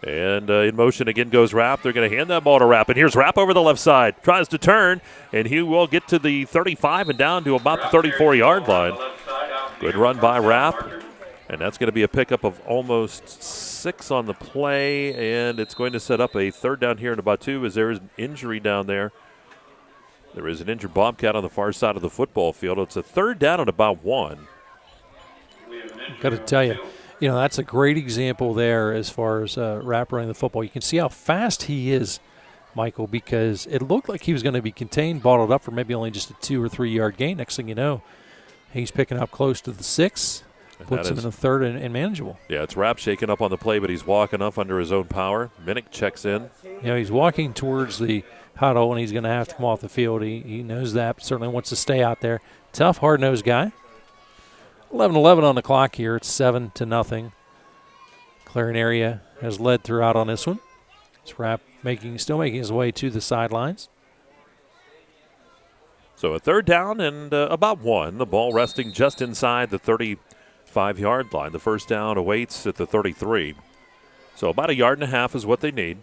A: And in motion again goes Rapp. They're going to hand that ball to Rapp. And here's Rapp over the left side. Tries to turn, and he will get to the 35 and down to about the 34-yard line. Good run by Rapp. And that's going to be a pickup of almost 6 on the play. And it's going to set up a third down here in about 2 as there is an injury down there. There is an injured Bobcat on the far side of the football field. It's a third down and about 1.
B: Got to tell you, that's a great example there as far as Rapp running the football. You can see how fast he is, Michael, because it looked like he was going to be contained, bottled up for maybe only just a 2 or 3 yard gain. Next thing you know, he's picking up close to the 6, puts him in the third and manageable.
A: Yeah, it's Rapp shaking up on the play, but he's walking up under his own power. Minnick checks in.
B: He's walking towards the huddle, and he's going to have to come off the field. He knows that, but certainly wants to stay out there. Tough, hard-nosed guy. 11-11 on the clock here. It's 7-0. Clarion area has led throughout on this one. It's Rapp still making his way to the sidelines.
A: So a third down and about 1. The ball resting just inside the 35-yard line. The first down awaits at the 33. So about 1.5 yards is what they need.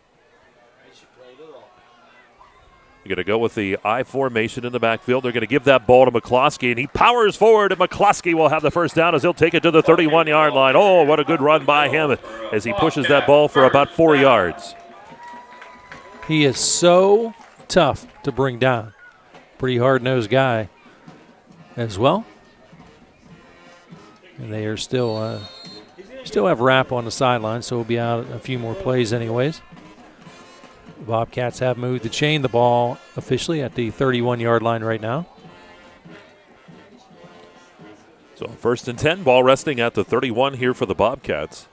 A: You're going to go with the I formation in the backfield. They're going to give that ball to McCloskey, and he powers forward, and McCloskey will have the first down as he'll take it to the 31-yard line. Oh, what a good run by him as he pushes that ball for about 4 yards.
B: He is so tough to bring down. Pretty hard-nosed guy as well. And they are still have Rapp on the sideline, so we'll be out a few more plays anyways. The Bobcats have moved the chain. The ball officially at the 31-yard line right now.
A: So 1st and 10, ball resting at the 31 here for the Bobcats.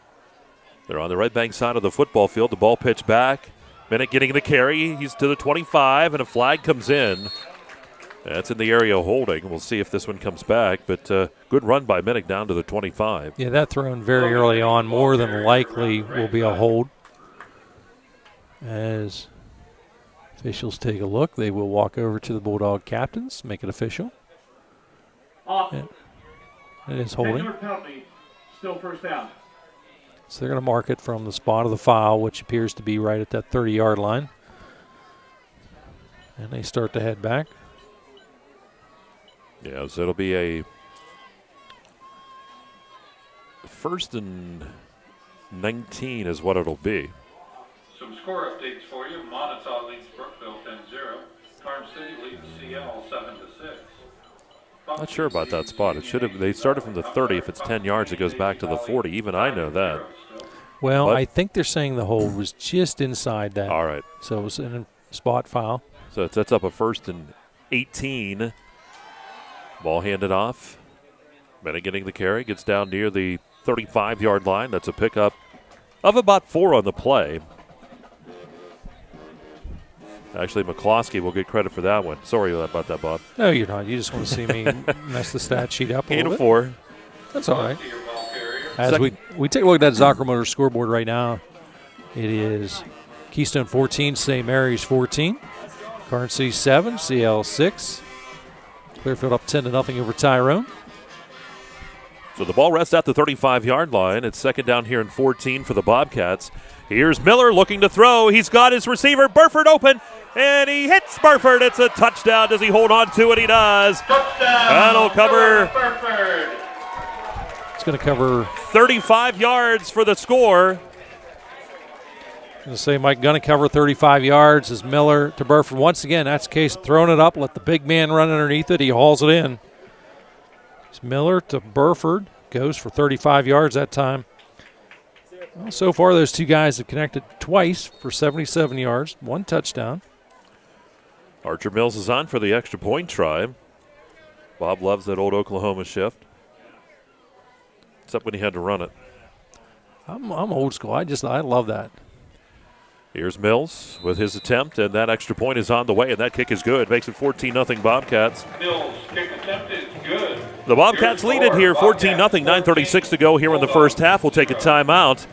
A: They're on the Redbank side of the football field. The ball pitched back. Minnick getting the carry. He's to the 25, and a flag comes in. That's in the area of holding. We'll see if this one comes back, but good run by Minnick down to the 25.
B: Yeah, that thrown very early on more than likely will be a hold. As officials take a look, they will walk over to the Bulldog captains, make it official. It is holding.
C: Still first down.
B: So they're going to mark it from the spot of the foul, which appears to be right at that 30-yard line. And they start to head back.
A: Yeah, so it'll be a 1st and 19 is what it'll be.
C: Some score updates for you. Montauk leads Brookville 10-0. Farm City leads CL 7-6.
A: Not sure about that spot. It should have. They started from the 30. If it's 10 yards, it goes back to the 40. Even I know that.
B: Well, I think they're saying the hold was just inside that.
A: All right.
B: So it was in a spot foul.
A: So it sets up a 1st and 18. Ball handed off. Bennett getting the carry. Gets down near the 35-yard line. That's a pickup of about 4 on the play. Actually, McCloskey will get credit for that one. Sorry about that, Bob.
B: No, you're not. You just want to see me mess the stat sheet up a little bit.
A: 4.
B: That's all right. As we take a look at that Zocker Motors scoreboard right now, it is Keystone 14, St. Mary's 14, Currency 7, CL 6. Clearfield up 10-0 over Tyrone.
A: So the ball rests at the 35-yard line. It's 2nd down here and 14 for the Bobcats. Here's Miller looking to throw. He's got his receiver, Burford, open, and he hits Burford. It's a touchdown. Does he hold on to it? He does.
C: Touchdown.
A: That'll cover.
C: Burford.
B: It's going to cover
A: 35 yards for the score.
B: I'm going to say Mike going to cover 35 yards as Miller to Burford. Once again, that's the case. Throwing it up, let the big man run underneath it. He hauls it in. It's Miller to Burford. Goes for 35 yards that time. Well, so far, those two guys have connected twice for 77 yards, 1 touchdown.
A: Archer Mills is on for the extra point try. Bob loves that old Oklahoma shift. Except when he had to run it.
B: I'm old school. I love that.
A: Here's Mills with his attempt, and that extra point is on the way, and that kick is good. Makes it 14-0 Bobcats.
C: Mills' kick attempt is good.
A: The Bobcats lead it here, 14-0, 9:36 to go here in the first half. We'll take a timeout.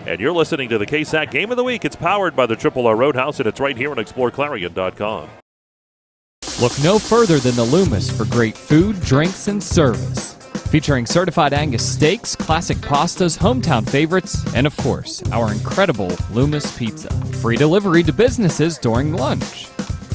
A: And you're listening to the KSAC Game of the Week. It's powered by the Triple R Roadhouse, and it's right here on ExploreClarion.com.
F: Look no further than the Loomis for great food, drinks, and service. Featuring certified Angus steaks, classic pastas, hometown favorites, and of course, our incredible Loomis Pizza. Free delivery to businesses during lunch.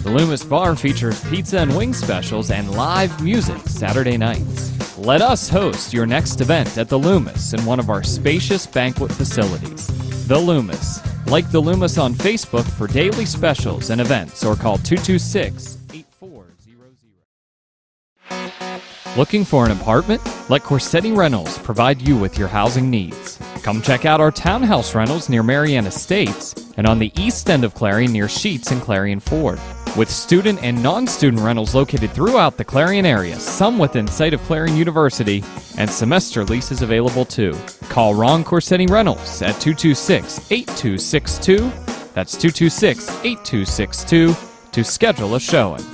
F: The Loomis Bar features pizza and wing specials and live music Saturday nights. Let us host your next event at the Loomis in one of our spacious banquet facilities. The Loomis. Like the Loomis on Facebook for daily specials and events, or call 226-8400. Looking for an apartment? Let Corsetti Rentals provide you with your housing needs. Come check out our townhouse rentals near Marianne Estates and on the east end of Clarion near Sheets and Clarion Ford. With student and non-student rentals located throughout the Clarion area, some within sight of Clarion University, and semester leases available too. Call Ron Corsetti Rentals at 226-8262. That's 226-8262 to schedule a showing.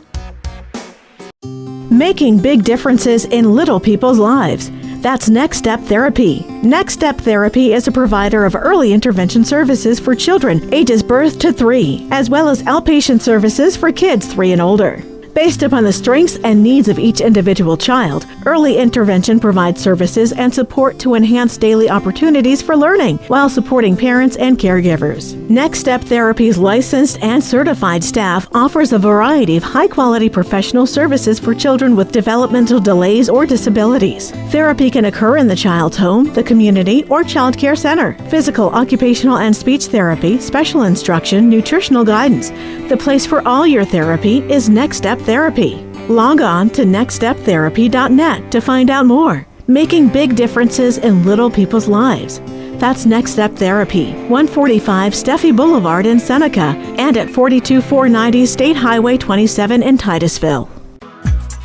L: Making big differences in little people's lives. That's Next Step Therapy. Next Step Therapy is a provider of early intervention services for children ages birth to 3, as well as outpatient services for kids 3 and older. Based upon the strengths and needs of each individual child, early intervention provides services and support to enhance daily opportunities for learning while supporting parents and caregivers. Next Step Therapy's licensed and certified staff offers a variety of high-quality professional services for children with developmental delays or disabilities. Therapy can occur in the child's home, the community, or child care center. Physical, occupational, and speech therapy, special instruction, nutritional guidance. The place for all your therapy is Next Step Therapy. Log on to nextsteptherapy.net to find out more. Making big differences in little people's lives. That's Next Step Therapy, 145 Steffi Boulevard in Seneca, and at 42490 State Highway 27 in Titusville.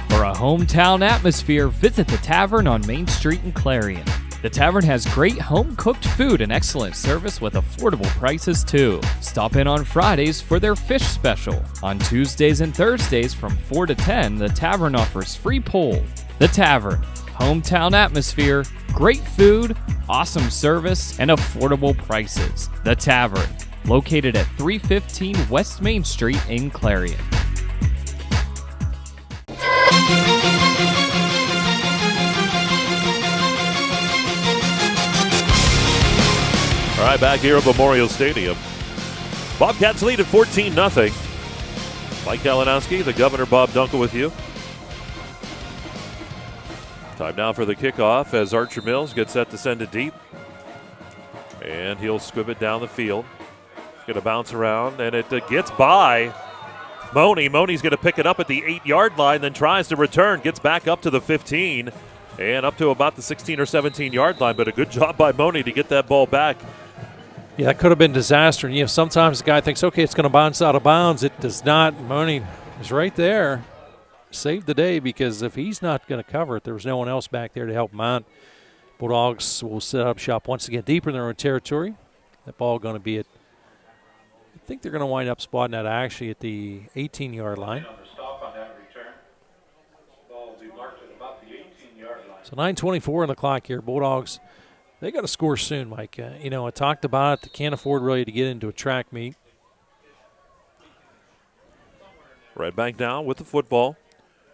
F: For a hometown atmosphere, visit the Tavern on Main Street in Clarion. The Tavern has great home-cooked food and excellent service with affordable prices, too. Stop in on Fridays for their fish special. On Tuesdays and Thursdays from 4 to 10, the Tavern offers free pool. The Tavern. Hometown atmosphere, great food, awesome service, and affordable prices. The Tavern. Located at 315 West Main Street in Clarion.
A: All right, back here at Memorial Stadium. Bobcats lead at 14-0. Mike Kalinowski, the Governor Bob Dunkel with you. Time now for the kickoff as Archer Mills gets set to send it deep. And he'll squib it down the field. Going to bounce around, and it gets by Money. Money's going to pick it up at the 8-yard line, then tries to return, gets back up to the 15, and up to about the 16 or 17-yard line. But a good job by Money to get that ball back.
B: Yeah, that could have been disaster. You know, sometimes the guy thinks, okay, it's going to bounce out of bounds. It does not. Money is right there. Saved the day, because if he's not going to cover it, there was no one else back there to help him out. Bulldogs will set up shop once again deeper in their own territory. That ball going to be at, I think they're going to wind up spotting that actually at the 18-yard line. So 9:24 on the clock here. Bulldogs, they got to score soon, Mike. You know, I talked about it. They can't afford really to get into a track meet.
A: Redbank now with the football.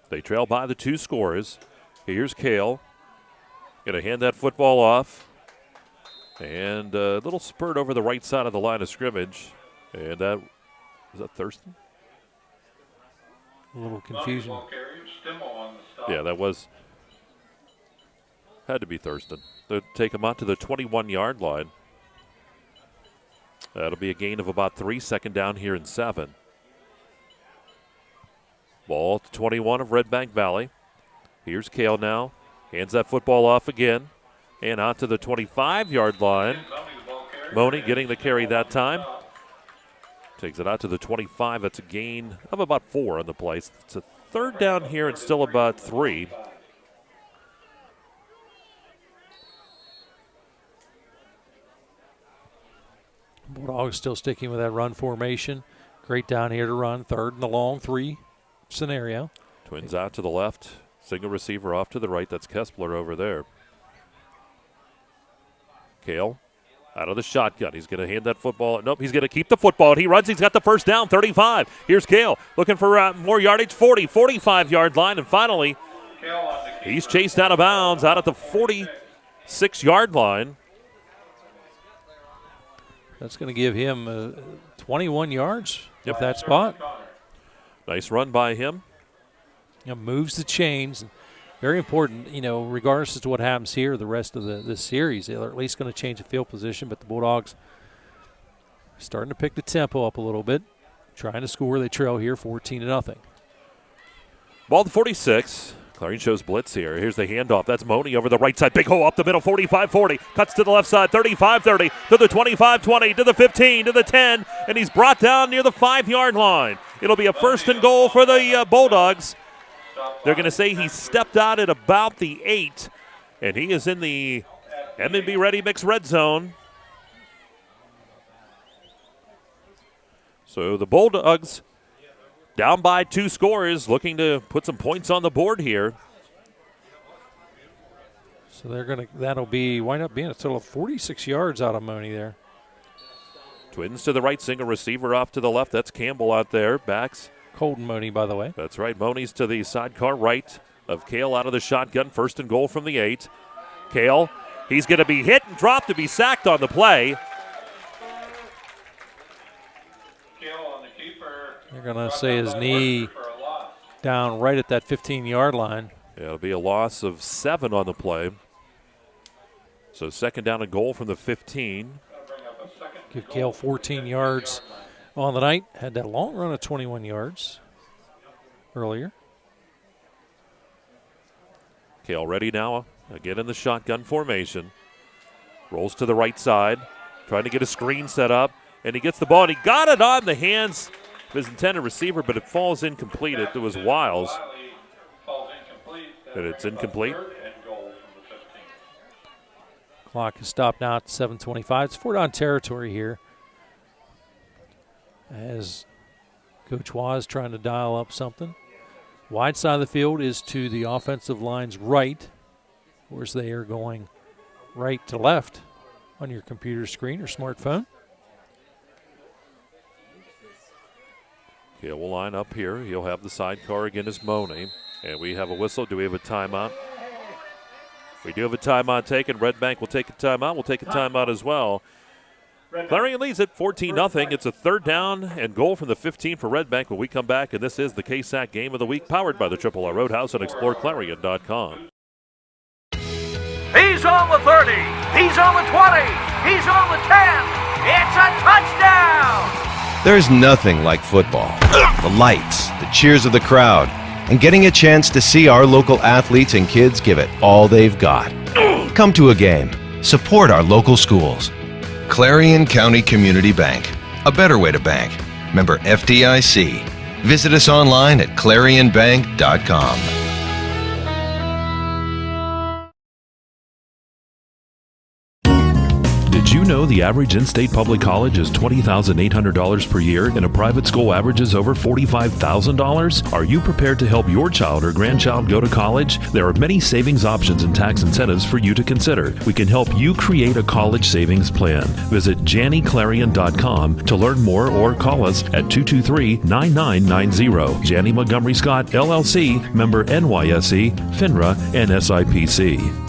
A: They trail by the 2 scorers. Here's Kale. Going to hand that football off. And a little spurt over the right side of the line of scrimmage. And that, is that Thurston?
B: A little confusion.
A: Yeah, that was, had to be Thurston. They'll take him out to the 21-yard line. That'll be a gain of about 3, second down here in 7. Ball to 21 of Redbank Valley. Here's Kale now. Hands that football off again. And out to the 25-yard line. Money getting the carry that time. Takes it out to the 25. That's a gain of about 4 on the play. It's a third down here and still about 3.
B: Bulldogs still sticking with that run formation. Great down here to run. Third and the long 3 scenario.
A: Twins out to the left. Single receiver off to the right. That's Kessler over there. Kale Out of the shotgun. He's going to hand that football. Nope, he's going to keep the football. And he runs. He's got the first down, 35. Here's Kale looking for more yardage, 40, 45-yard line. And finally, he's chased out of bounds out at the 46-yard line.
B: That's going to give him 21 yards at that spot.
A: Nice run by him.
B: Moves the chains. Very important, regardless as to what happens here, the rest of this series, they're at least going to change the field position, but the Bulldogs are starting to pick the tempo up a little bit, trying to score. They trail here 14-0.
A: Ball to 46. Clarion shows blitz here. Here's the handoff. That's Money over the right side. Big hole up the middle, 45-40. Cuts to the left side, 35-30, to the 25-20, to the 15, to the 10, and he's brought down near the 5-yard line. It'll be a first and goal for the Bulldogs. They're going to say he stepped out at about the 8, and he is in the M&B Ready Mix red zone. So the Bulldogs down by 2 scores, looking to put some points on the board here.
B: So that'll wind up being a total of 46 yards out of Money there.
A: Twins to the right, single receiver off to the left. That's Campbell out there. Backs.
B: Colton Money, by the way.
A: That's right. Money's to the sidecar right of Kale out of the shotgun. First and goal from the 8. Kale, he's going to be hit and dropped to be sacked on the play.
B: They're going to say his knee down right at that 15-yard line.
A: Yeah, it'll be a loss of 7 on the play. So second down and goal from the 15.
B: Give Kale 14 yards on the night. Had that long run of 21 yards earlier.
A: Kale ready now, again in the shotgun formation. Rolls to the right side, trying to get a screen set up, and he gets the ball, and he got it on the hands of his intended receiver, but it falls incomplete. It was Wiles, and it's incomplete.
B: Clock is stopped now at 7:25. It's 4-down territory here, as Coach Waz trying to dial up something. Wide side of the field is to the offensive line's right. Of course, they are going right to left on your computer screen or smartphone.
A: Kale will line up here. He'll have the sidecar again as Money. And we have a whistle. Do we have a timeout? We do have a timeout taken. Redbank will take a timeout. We'll take a timeout as well. Clarion leads it 14-0. It's a third down and goal from the 15 for Redbank when we come back, and this is the KSAC Game of the Week, powered by the Triple R Roadhouse and ExploreClarion.com.
M: He's on the 30. He's on the 20. He's on the 10. It's a touchdown.
N: There's nothing like football. The lights, the cheers of the crowd, and getting a chance to see our local athletes and kids give it all they've got. Come to a game. Support our local schools. Clarion County Community Bank. A better way to bank. Member FDIC. Visit us online at clarionbank.com.
O: Did you know the average in-state public college is $20,800 per year and a private school averages over $45,000? Are you prepared to help your child or grandchild go to college? There are many savings options and tax incentives for you to consider. We can help you create a college savings plan. Visit JannyClarion.com to learn more or call us at 223-9990. Janney Montgomery Scott, LLC, member NYSE, FINRA, and SIPC.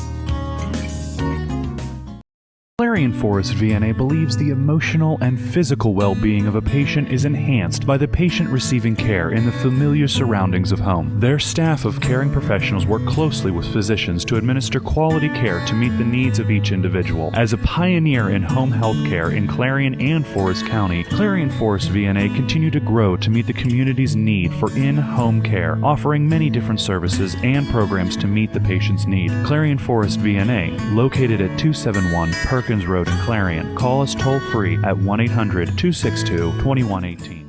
P: Clarion Forest VNA believes the emotional and physical well-being of a patient is enhanced by the patient receiving care in the familiar surroundings of home. Their staff of caring professionals work closely with physicians to administer quality care to meet the needs of each individual. As a pioneer in home health care in Clarion and Forest County, Clarion Forest VNA continue to grow to meet the community's need for in-home care, offering many different services and programs to meet the patient's need. Clarion Forest VNA, located at 271 Perkins Road in Clarion. Call us toll-free at 1-800-262-2118.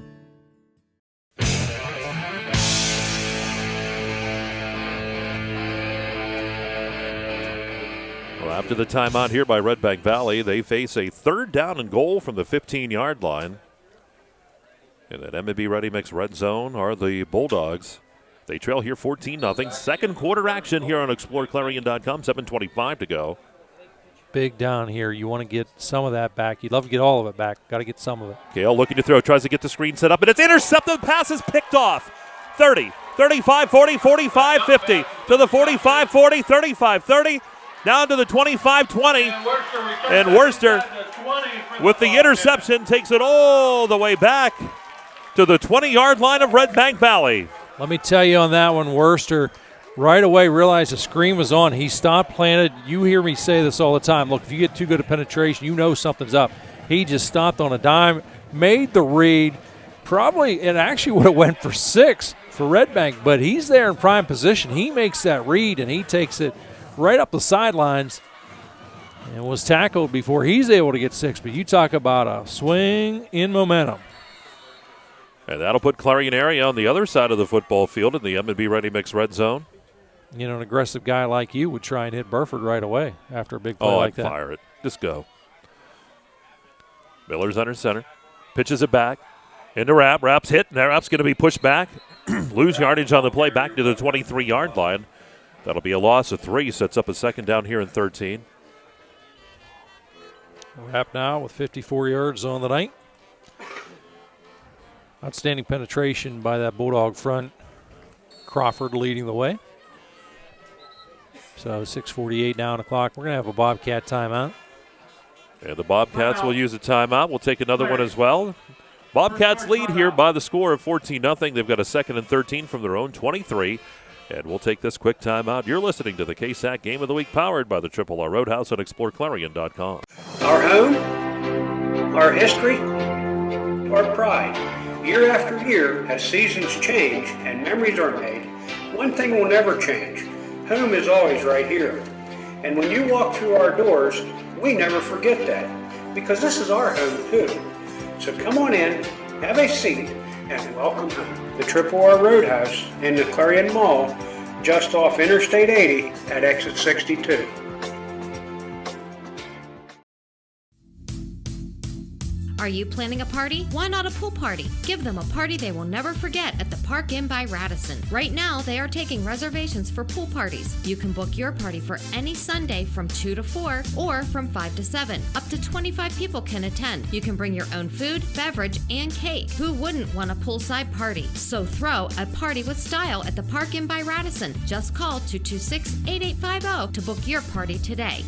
A: Well, after the timeout here by Redbank Valley, they face a third down and goal from the 15-yard line. And at M&B Ready Mix red zone are the Bulldogs. They trail here 14-0. Second quarter action here on ExploreClarion.com. 7:25 to go.
B: big down here. You want to get some of that back. You'd love to get all of it back. Got to get some of it.
A: Gale looking to throw, tries to get the screen set up, and it's intercepted. The pass is picked off. 30, 35, 40, 45, 50, to the 45, 40, 35, 30, down to the 25, 20. And Worcester, with the interception, takes it all the way back to the 20-yard line of Redbank Valley.
B: Let me tell you on that one, Worcester right away realized the screen was on. He stopped, planted. You hear me say this all the time. Look, if you get too good a penetration, you know something's up. He just stopped on a dime, made the read. Probably it actually would have went for 6 for Redbank, but he's there in prime position. He makes that read, and he takes it right up the sidelines and was tackled before he's able to get 6. But you talk about a swing in momentum.
A: And that'll put Clarion area on the other side of the football field in the M&B Ready Mix red zone.
B: You know, an aggressive guy like you would try and hit Burford right away after a big play like that.
A: Oh, I'd fire it. Just go. Miller's under center. Pitches it back. Into Rapp. Rapp's hit. Now Rapp's going to be pushed back. Lose yardage on the play back to the 23-yard line. That'll be a loss of 3. Sets up a second down here in 13.
B: Rapp now with 54 yards on the night. Outstanding penetration by that Bulldog front. Crawford leading the way. So 6:48 now on the clock. We're going to have a Bobcat timeout.
A: And the Bobcats will use a timeout. We'll take another one as well. Bobcats lead here by the score of 14-0. They've got a second and 13 from their own 23. And we'll take this quick timeout. You're listening to the KSAC Game of the Week, powered by the Triple R Roadhouse at ExploreClarion.com.
E: Our home, our history, our pride. Year after year, as seasons change and memories are made, one thing will never change. Home is always right here. And when you walk through our doors, we never forget that, because this is our home too. So come on in, have a seat, and welcome home. The Triple R Roadhouse in the Clarion Mall, just off Interstate 80 at exit 62.
K: Are you planning a party? Why not a pool party? Give them a party they will never forget at the Park Inn by Radisson. Right now, they are taking reservations for pool parties. You can book your party for any Sunday from 2 to 4 or from 5 to 7. Up to 25 people can attend. You can bring your own food, beverage, and cake. Who wouldn't want a poolside party? So throw a party with style at the Park Inn by Radisson. Just call 226-8850 to book your party today.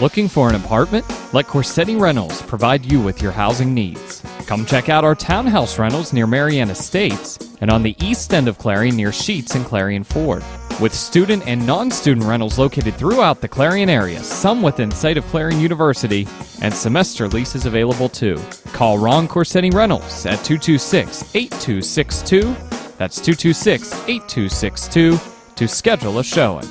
F: Looking for an apartment? Let Corsetti Rentals provide you with your housing needs. Come check out our townhouse rentals near Marianna Estates and on the east end of Clarion near Sheets and Clarion Ford. With student and non-student rentals located throughout the Clarion area, some within sight of Clarion University, and semester leases available too. Call Ron Corsetti Rentals at 226-8262. That's 226-8262 to schedule a showing.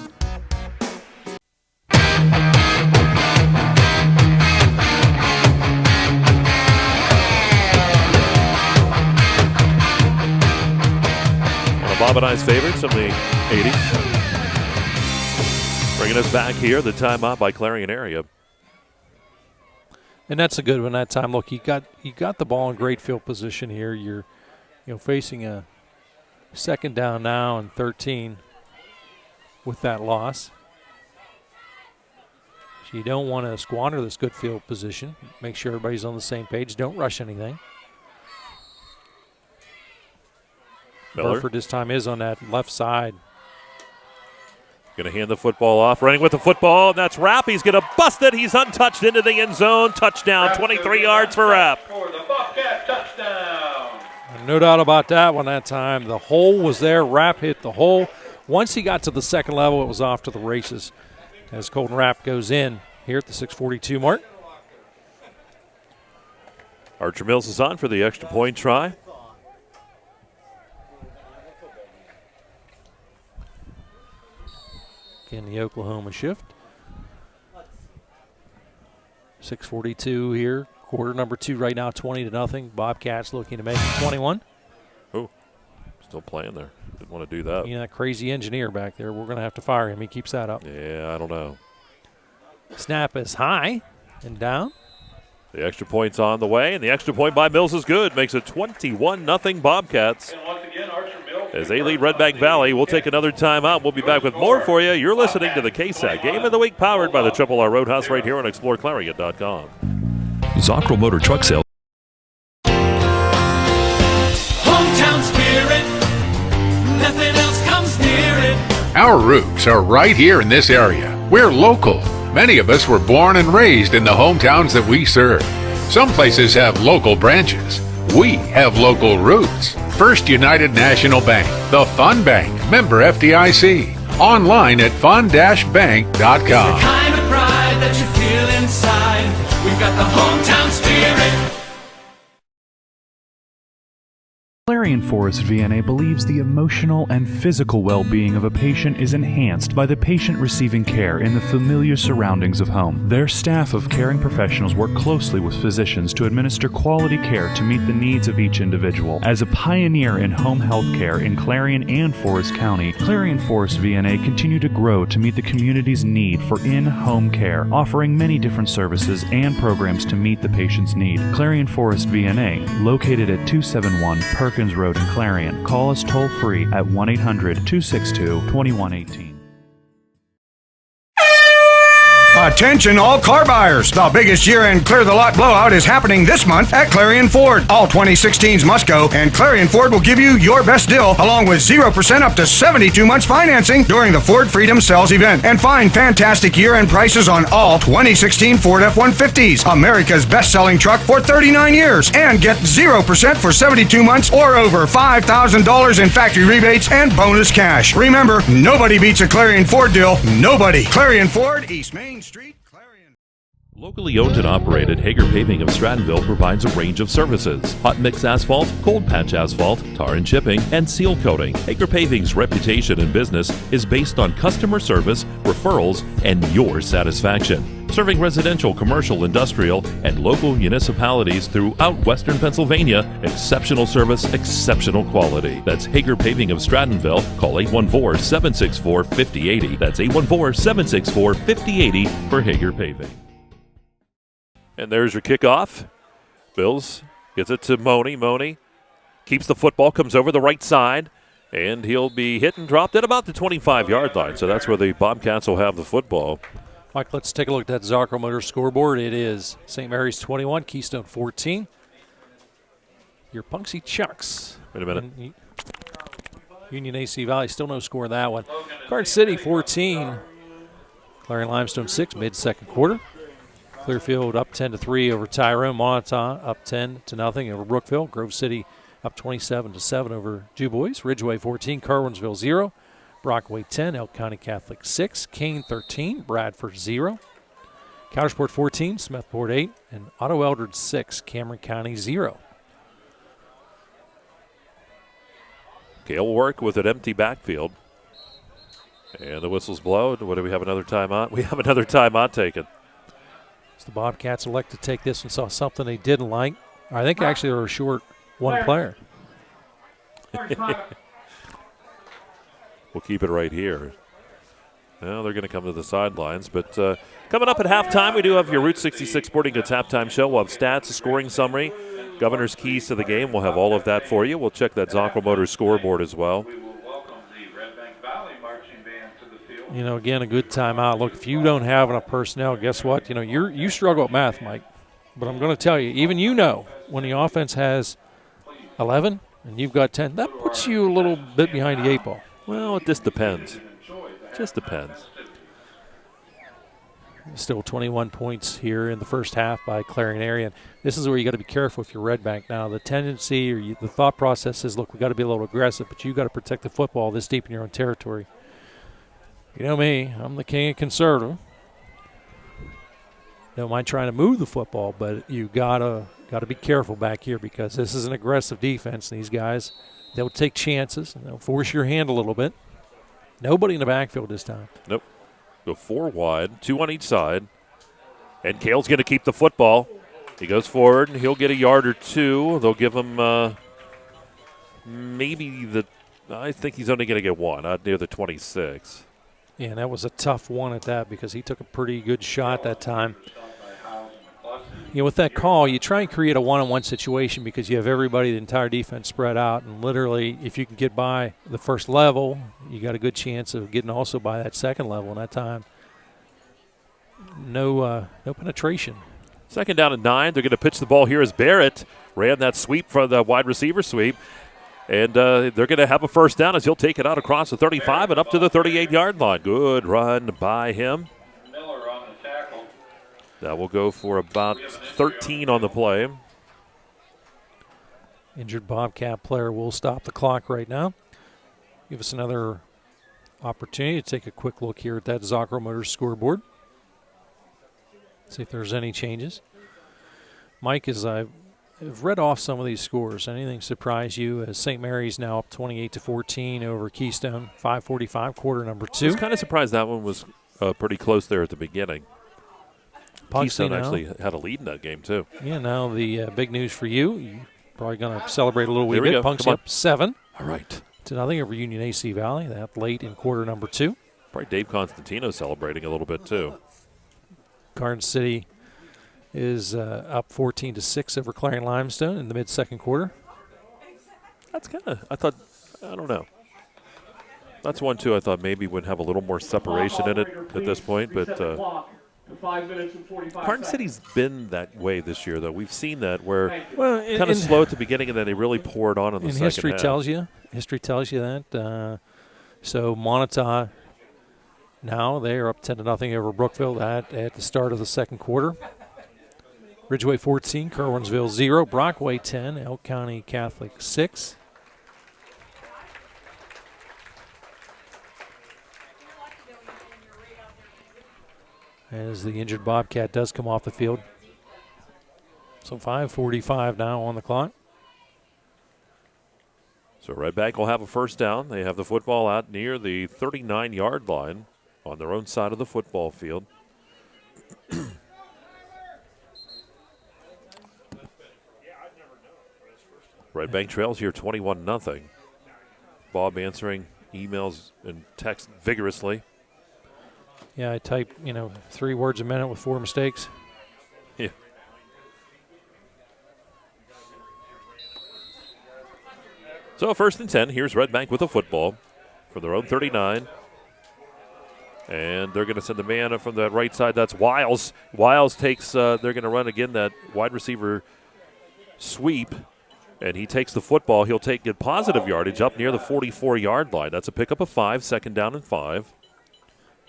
A: Bob and I's favorites of the 80s. Bringing us back here, the timeout by Clarion area.
B: And that's a good one that time. Look, you got the ball in great field position here. You're facing a second down now and 13 with that loss. So you don't want to squander this good field position. Make sure everybody's on the same page. Don't rush anything.
A: Miller.
B: Burford this time is on that left side.
A: Going to hand the football off. Running with the football, and that's Rapp. He's going to bust it. He's untouched into the end zone. Touchdown, 23 yards for Rapp.
C: For the Bobcat touchdown.
B: No doubt about that one that time. The hole was there. Rapp hit the hole. Once he got to the second level, it was off to the races as Colton Rapp goes in here at the 6:42 mark.
A: Archer Mills is on for the extra point try.
B: In the Oklahoma shift. 6:42 here. Quarter number 2 right now, 20-0. Bobcats looking to make it 21.
A: Oh, still playing there. Didn't want to do that.
B: You know, that crazy engineer back there. We're going to have to fire him. He keeps that up.
A: Yeah, I don't know.
B: Snap is high and down.
A: The extra point's on the way, and the extra point by Mills is good. Makes it 21-0 Bobcats.
C: And once again, Archer Mills
A: as they lead Redbank Valley. We'll take another time out. We'll be back with more for you. You're listening to the KSAC Game of the Week, powered by the Triple R Roadhouse right here on ExploreClarion.com.
O: Zockrell Motor Truck Sales.
I: Hometown spirit, nothing else comes near it.
J: Our roots are right here in this area. We're local. Many of us were born and raised in the hometowns that we serve. Some places have local branches. We have local roots. First United National Bank, the Fun Bank, member FDIC. Online at fun-bank.com.
I: It's the kind of pride that you feel inside. We've got the hometown spirit.
P: Clarion Forest VNA believes the emotional and physical well-being of a patient is enhanced by the patient receiving care in the familiar surroundings of home. Their staff of caring professionals work closely with physicians to administer quality care to meet the needs of each individual. As a pioneer in home health care in Clarion and Forest County, Clarion Forest VNA continue to grow to meet the community's need for in-home care, offering many different services and programs to meet the patient's need. Clarion Forest VNA, located at 271 Perkins Road in Clarion. Call us toll-free at 1-800-262-2118.
G: Attention all car buyers. The biggest year-end clear-the-lot blowout is happening this month at Clarion Ford. All 2016s must go, and Clarion Ford will give you your best deal along with 0% up to 72 months financing during the Ford Freedom Sales event. And find fantastic year-end prices on all 2016 Ford F-150s, America's best-selling truck for 39 years. And get 0% for 72 months or over $5,000 in factory rebates and bonus cash. Remember, nobody beats a Clarion Ford deal. Nobody. Clarion Ford, East Main Street, Clarion.
O: Locally owned and operated, Hager Paving of Strattonville provides a range of services: hot mix asphalt, cold patch asphalt, tar and chipping, and seal coating. Hager Paving's reputation in business is based on customer service, referrals, and your satisfaction. Serving residential, commercial, industrial, and local municipalities throughout Western Pennsylvania, exceptional service, exceptional quality. That's Hager Paving of Strattonville. Call 814-764-5080. That's 814-764-5080 for Hager Paving.
A: And there's your kickoff. Bills gets it to Money. Money keeps the football, comes over the right side, and he'll be hit and dropped at about the 25-yard line. So that's where the Bobcats will have the football.
B: Mike, let's take a look at that Zockrell Motor scoreboard. It is St. Mary's 21, Keystone 14. Your Punxsutawney Chucks.
A: Wait a minute.
B: Union AC Valley, still no score in that one. Garden City 14. Clarion Limestone 6, mid-second quarter. Clearfield up 10-3 over Tyrone. Montauk up 10-0 over Brookville. Grove City up 27-7 over Dubois. Ridgeway 14, Carwinsville 0. Brockway 10, Elk County Catholic 6, Kane 13, Bradford 0. Coudersport 14, Smethport 8, and Otto Eldred 6, Cameron County 0.
A: Gale work with an empty backfield. And the whistles blow. What do we have, another timeout? We have another timeout taken.
B: So the Bobcats elect to take this and saw something they didn't like. I think actually they were short one player.
A: We'll keep it right here. Well, they're going to come to the sidelines. But coming up at halftime, we do have your Route 66 Sporting Goods halftime show. We'll have stats, a scoring summary, governor's keys to the game. We'll have all of that for you. We'll check that Zockrell Motors scoreboard as well.
C: We will welcome the Redbank Valley Marching Band to the field.
B: You know, again, a good timeout. Look, if you don't have enough personnel, guess what? You know, you struggle with math, Mike. But I'm going to tell you, even you know, when the offense has 11 and you've got 10, that puts you a little bit behind the 8 ball.
A: Well, it just depends. Just depends.
B: Still 21 points here in the first half by Clarion area. This is where you got to be careful with your Redbank. Now, the tendency or the thought process is, look, we got to be a little aggressive, but you got to protect the football this deep in your own territory. You know me, I'm the king of conservative. Don't mind trying to move the football, but you gotta be careful back here because this is an aggressive defense. And these guys, they'll take chances and they'll force your hand a little bit. Nobody in the backfield this time.
A: Nope. Go 4 wide, 2 on each side. And Cale's going to keep the football. He goes forward, and he'll get a yard or 2. They'll give him I think he's only going to get 1, out near the 26.
B: Yeah, and that was a tough one at that because he took a pretty good shot that time. with that call, you try and create a one-on-one situation because you have everybody, the entire defense spread out, and literally, if you can get by the first level, you got a good chance of getting also by that second level. And that time, no penetration.
A: Second down and 9. They're going to pitch the ball here as Barrett ran that sweep for the wide receiver sweep. And they're going to have a first down as he'll take it out across the 35 and up to the 38-yard line. Good run by him.
C: Miller on the tackle.
A: That will go for about 13 on the play.
B: Injured Bobcat player will stop the clock right now. Give us another opportunity to take a quick look here at that Zocker Motors scoreboard. See if there's any changes. Mike, as I've read off some of these scores, anything surprise you as St. Mary's now up 28-14 over Keystone, 5:45, quarter number 2?
A: I was kind of surprised that one was pretty close there at the beginning. Keystone actually had a lead in that game, too.
B: Yeah, now the big news for you, you're probably going to celebrate a little wee bit.
A: Go.
B: Punks up 7.
A: All right.
B: To nothing over Union AC Valley, that late in quarter number 2.
A: Probably Dave Constantino celebrating a little bit, too.
B: Garden City is up 14-6 over Clarion Limestone in the mid-second quarter.
A: That's kind of, I don't know. That's one, too, I thought maybe would have a little more separation in it at this point. But
Q: 5 minutes and 45
A: Garden City's been that way this year, though. We've seen that where
B: Well,
A: kind of slow at the beginning and then they really pour it on in the second
B: history
A: half.
B: History tells you that. So Montauk now they are up 10-0 over Brookville at the start of the second quarter. Ridgeway 14, Kerwinsville 0, Brockway 10, Elk County Catholic 6. As the injured Bobcat does come off the field. So 5:45 now on the clock.
A: So Redbank will have a first down. They have the football out near the 39-yard line on their own side of the football field. Redbank trails here 21-0. Bob answering emails and text vigorously.
B: Yeah, I type, 3 words a minute with 4 mistakes.
A: Yeah. So first and 10. Here's Redbank with a football for their own 39. And they're going to send the man from the right side. That's Wiles. Wiles takes, they're going to run again that wide receiver sweep. And he takes the football. He'll get positive yardage up near the 44-yard line. That's a pickup of 5, second down and 5.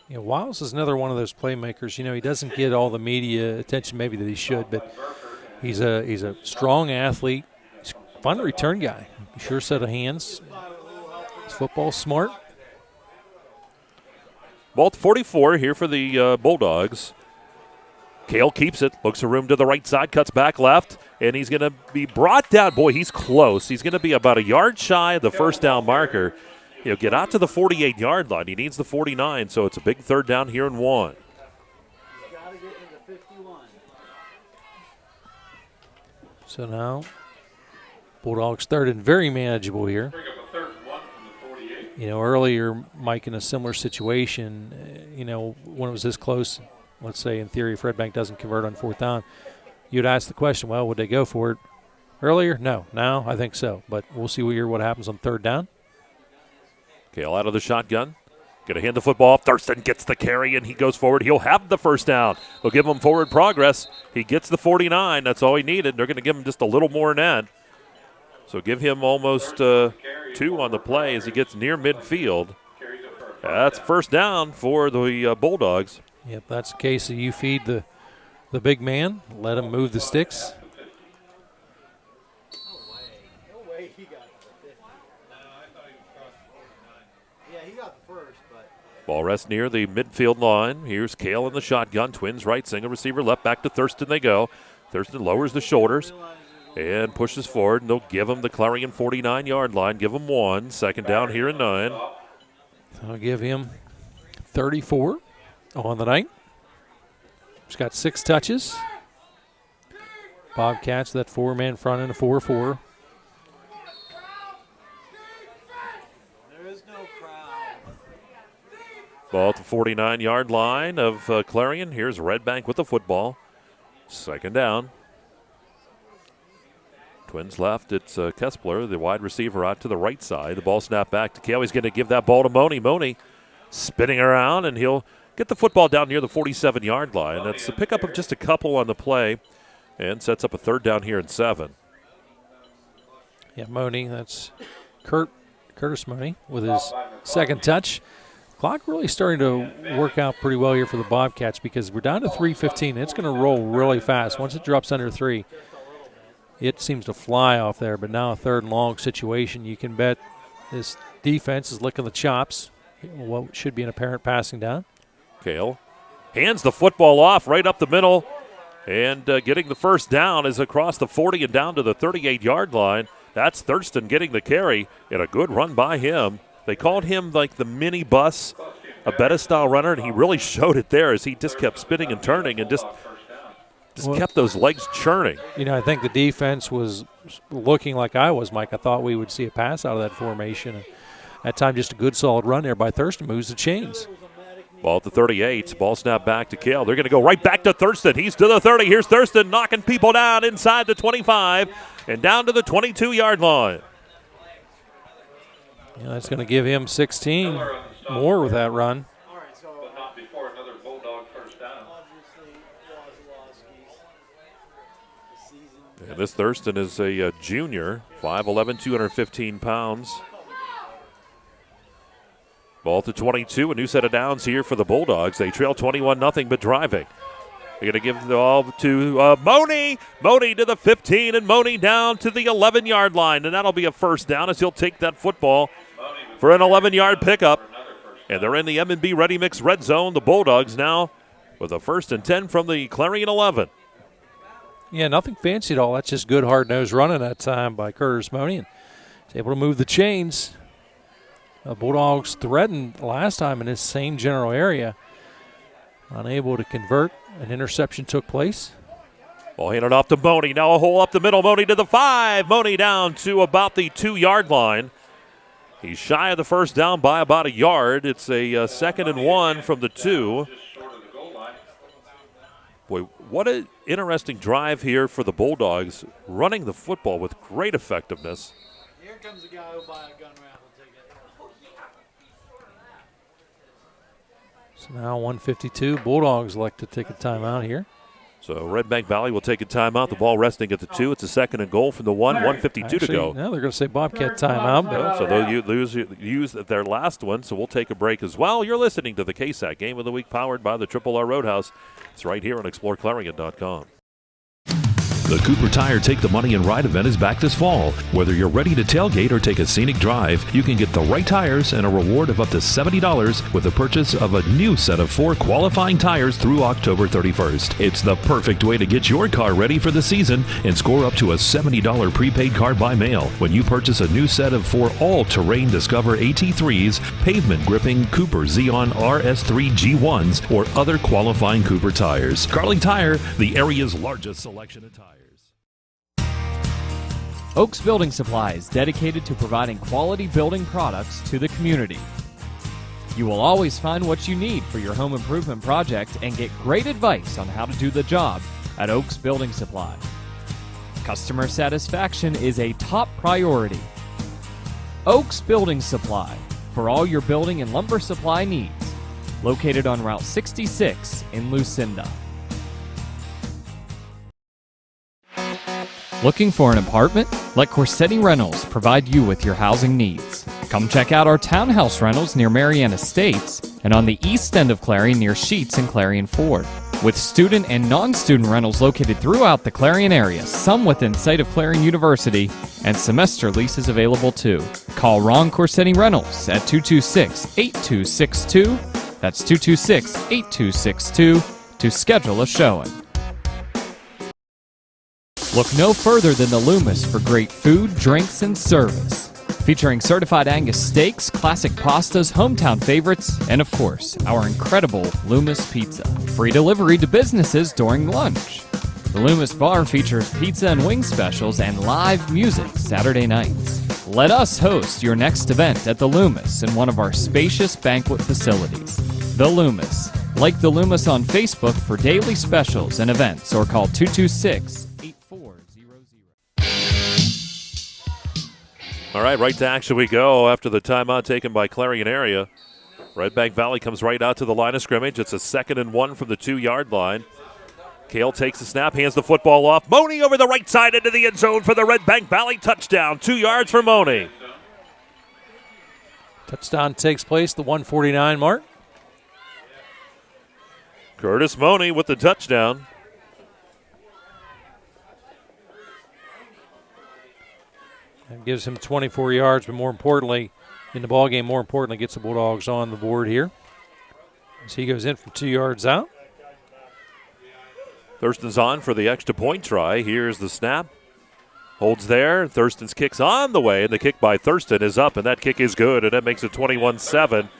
B: Yeah, Wiles is another one of those playmakers. He doesn't get all the media attention maybe that he should, but he's a strong athlete. He's a fun return guy. Sure set of hands. His football's smart.
A: Ball 44 here for the Bulldogs. Kale keeps it, looks a room to the right side, cuts back left, and he's going to be brought down. Boy, he's close. He's going to be about a yard shy of the first down marker. He'll get out to the 48-yard line. He needs the 49, so it's a big third down here and 1.
B: So now, Bulldogs third and very manageable here. Earlier, Mike, in a similar situation, when it was this close, let's say in theory if Redbank doesn't convert on fourth down, you'd ask the question, well, would they go for it earlier? No. Now, I think so. But we'll see what happens on third down.
A: Kale out of the shotgun. Going to hand the football off. Thurston gets the carry, and he goes forward. He'll have the first down. They'll give him forward progress. He gets the 49. That's all he needed. They're going to give him just a little more than that. So give him almost 2 on the play as he gets near midfield. That's first down for the Bulldogs.
B: Yep, that's the case that you feed the big man, let him move the sticks.
D: No way he got the 50. No, I thought he crossed the 49. Yeah, he got the first, but.
A: Ball rests near the midfield line. Here's Kale in the shotgun. Twins right, single receiver left, back to Thurston they go. Thurston lowers the shoulders and pushes forward, and they'll give him the Clarion 49-yard line. Give him 1. Second down here and 9.
B: I'll give him 34 on the night. He's got 6 touches. Bobcats, that 4-man front in a 4-4.
D: There is no crowd.
A: Ball at the 49-yard line of Clarion. Here's Redbank with the football. Second down. Twins left. It's Kespler, the wide receiver, out to the right side. The ball snapped back to Kale. He's going to give that ball to Money. Money spinning around, and he'll get the football down near the 47-yard line. That's a pickup of just a couple on the play and sets up a third down here and 7.
B: Yeah, Money, that's Curtis Money with his second touch. Clock really starting to work out pretty well here for the Bobcats because we're down to 3:15. It's going to roll really fast. Once it drops under 3, it seems to fly off there. But now a third and long situation. You can bet this defense is licking the chops. What should be an apparent passing down.
A: Kale hands the football off right up the middle, and getting the first down is across the 40 and down to the 38-yard line. That's Thurston getting the carry, and a good run by him. They called him like the mini bus, a Betta-style runner, and he really showed it there as he just kept spinning and turning and just kept those legs churning.
B: You know, I think the defense was looking like I was, Mike. I thought we would see a pass out of that formation. And that time, just a good, solid run there by Thurston. Moves the chains.
A: Ball at the 38. Ball snap back to Kale. They're going to go right back to Thurston. He's to the 30. Here's Thurston knocking people down inside the 25 and down to the 22-yard line.
B: Yeah, that's going to give him 16 more with that run.
C: But not before another Bulldog first down.
A: And this Thurston is a junior, 5'11", 215 pounds. Ball to 22, a new set of downs here for the Bulldogs. They trail 21-0, but driving. They're going to give the ball to Money. Money to the 15, and Money down to the 11-yard line. And that'll be a first down as he'll take that football for an 11-yard pickup. And they're in the M&B Ready Mix red zone. The Bulldogs now with a 1st and 10 from the Clarion 11.
B: Yeah, nothing fancy at all. That's just good hard-nosed running that time by Curtis Money. And he's able to move the chains. Bulldogs threatened last time in this same general area. Unable to convert. An interception took place.
A: Ball handed off to Money. Now a hole up the middle. Money to the 5. Money down to about the 2-yard line. He's shy of the first down by about a yard. It's a 2nd and 1 from the 2. Boy, what an interesting drive here for the Bulldogs, running the football with great effectiveness.
D: Here comes a guy who'll buy a gun raffle ticket.
B: So now 152. Bulldogs like to take a timeout here.
A: So Redbank Valley will take a timeout. The ball resting at the 2. It's a 2nd and goal from the 1. 1:52 to go.
B: Now they're going to say Bobcat timeout. But
A: so they'll use their last one, so we'll take a break as well. You're listening to the KSAC Game of the Week powered by the Triple R Roadhouse. It's right here on ExploreClarion.com.
O: The Cooper Tire Take the Money and Ride event is back this fall. Whether you're ready to tailgate or take a scenic drive, you can get the right tires and a reward of up to $70 with the purchase of a new set of 4 qualifying tires through October 31st. It's the perfect way to get your car ready for the season and score up to a $70 prepaid card by mail when you purchase a new set of 4 all-terrain Discover AT3s, pavement-gripping Cooper Xeon RS3 G1s, or other qualifying Cooper tires. Carling Tire, the area's largest selection of tires.
F: Oaks Building Supplies, dedicated to providing quality building products to the community. You will always find what you need for your home improvement project and get great advice on how to do the job at Oaks Building Supply. Customer satisfaction is a top priority. Oaks Building Supply, for all your building and lumber supply needs. Located on Route 66 in Lucinda. Looking for an apartment? Let Corsetti Rentals provide you with your housing needs. Come check out our townhouse rentals near Marianna Estates and on the east end of Clarion near Sheets and Clarion Ford. With student and non-student rentals located throughout the Clarion area, some within sight of Clarion University, and semester leases available too. Call Ron Corsetti Rentals at 226-8262. That's 226-8262 to schedule a showing. Look no further than the Loomis for great food, drinks, and service. Featuring certified Angus steaks, classic pastas, hometown favorites, and of course, our incredible Loomis Pizza. Free delivery to businesses during lunch. The Loomis Bar features pizza and wing specials and live music Saturday nights. Let us host your next event at the Loomis in one of our spacious banquet facilities. The Loomis, Like the Loomis on Facebook for daily specials and events or call 226-8400.
A: All right to action we go after the timeout taken by Clarion area. Redbank Valley comes right out to the line of scrimmage. It's a 2nd and 1 from the 2-yard line. Kale takes the snap, hands the football off. Money over the right side into the end zone for the Redbank Valley touchdown. 2 yards for Money.
B: Touchdown takes place, the 149 mark.
A: Curtis Money with the touchdown.
B: That gives him 24 yards, but more importantly, in the ballgame, gets the Bulldogs on the board here. As he goes in from 2 yards out.
A: Thurston's on for the extra point try. Here's the snap. Holds there. Thurston's kick's on the way, and the kick by Thurston is up, and that kick is good, and that makes it 21-7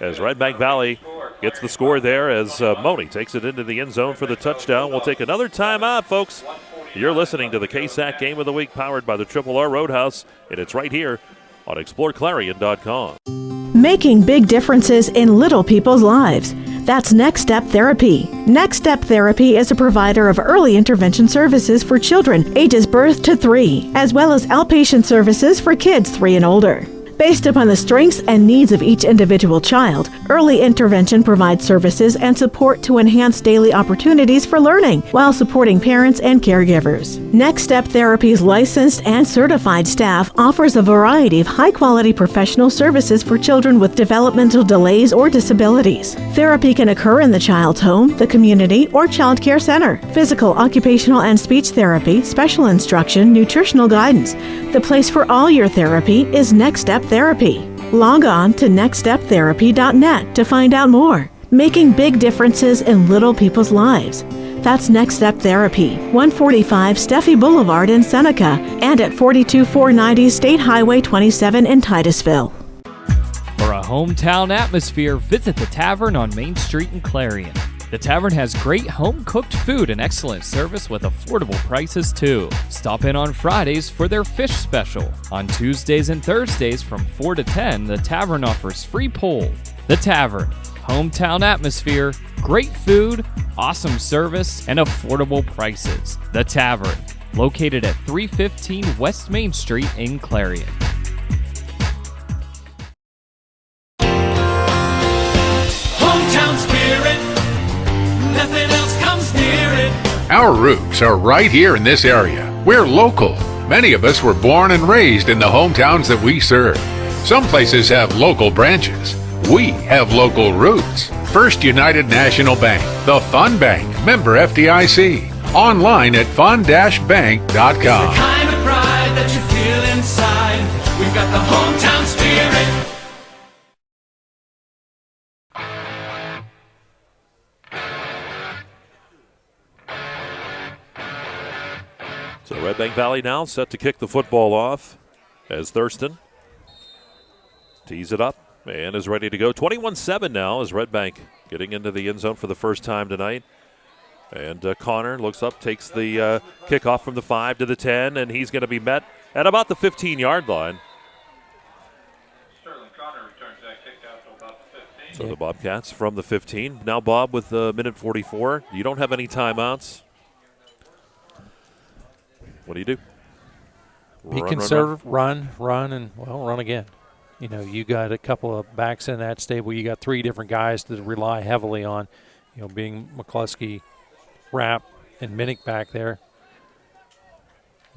A: as Redbank Valley gets the score there as Money takes it into the end zone for the touchdown. We'll take another timeout, folks. You're listening to the KSAC Game of the Week powered by the Triple R Roadhouse, and it's right here on ExploreClarion.com.
L: Making big differences in little people's lives. That's Next Step Therapy. Next Step Therapy is a provider of early intervention services for children ages birth to 3, as well as outpatient services for kids 3 and older. Based upon the strengths and needs of each individual child, early intervention provides services and support to enhance daily opportunities for learning while supporting parents and caregivers. Next Step Therapy's licensed and certified staff offers a variety of high-quality professional services for children with developmental delays or disabilities. Therapy can occur in the child's home, the community, or child care center. Physical, occupational, and speech therapy, special instruction, nutritional guidance. The place for all your therapy is Next Step Therapy. Log on to nextsteptherapy.net to find out more. Making big differences in little people's lives. That's Next Step Therapy, 145 Steffi Boulevard in Seneca and at 42490 State Highway 27 in Titusville.
F: For a hometown atmosphere, visit the Tavern on Main Street in Clarion. The Tavern has great home-cooked food and excellent service with affordable prices, too. Stop in on Fridays for their fish special. On Tuesdays and Thursdays from 4 to 10, the Tavern offers free pool. The Tavern, hometown atmosphere, great food, awesome service, and affordable prices. The Tavern, located at 315 West Main Street in Clarion.
I: Hometown spirit, nothing else comes near it.
J: Our roots are right here in this area. We're local. Many of us were born and raised in the hometowns that we serve. Some places have local branches. We have local roots. First United National Bank, the Fun Bank, member FDIC. Online at fun-bank.com.
I: The kind of pride that you feel inside. We've got the hometown spirit.
A: So Redbank Valley now set to kick the football off as Thurston tees it up and is ready to go. 21-7 now as Redbank getting into the end zone for the first time tonight. And Connor looks up, takes the kickoff from the 5 to the 10, and he's going to be met at about the 15-yard line.
C: Sterling Connor returns that kick out to about the 15.
A: So the Bobcats from the 15. Now Bob with minute 44. You don't have any timeouts. What do you do?
B: Be conservative, run, and, well, run again. You know, you got a couple of backs in that stable. You got 3 different guys to rely heavily on, you know, being McCluskey, Rapp, and Minnick back there.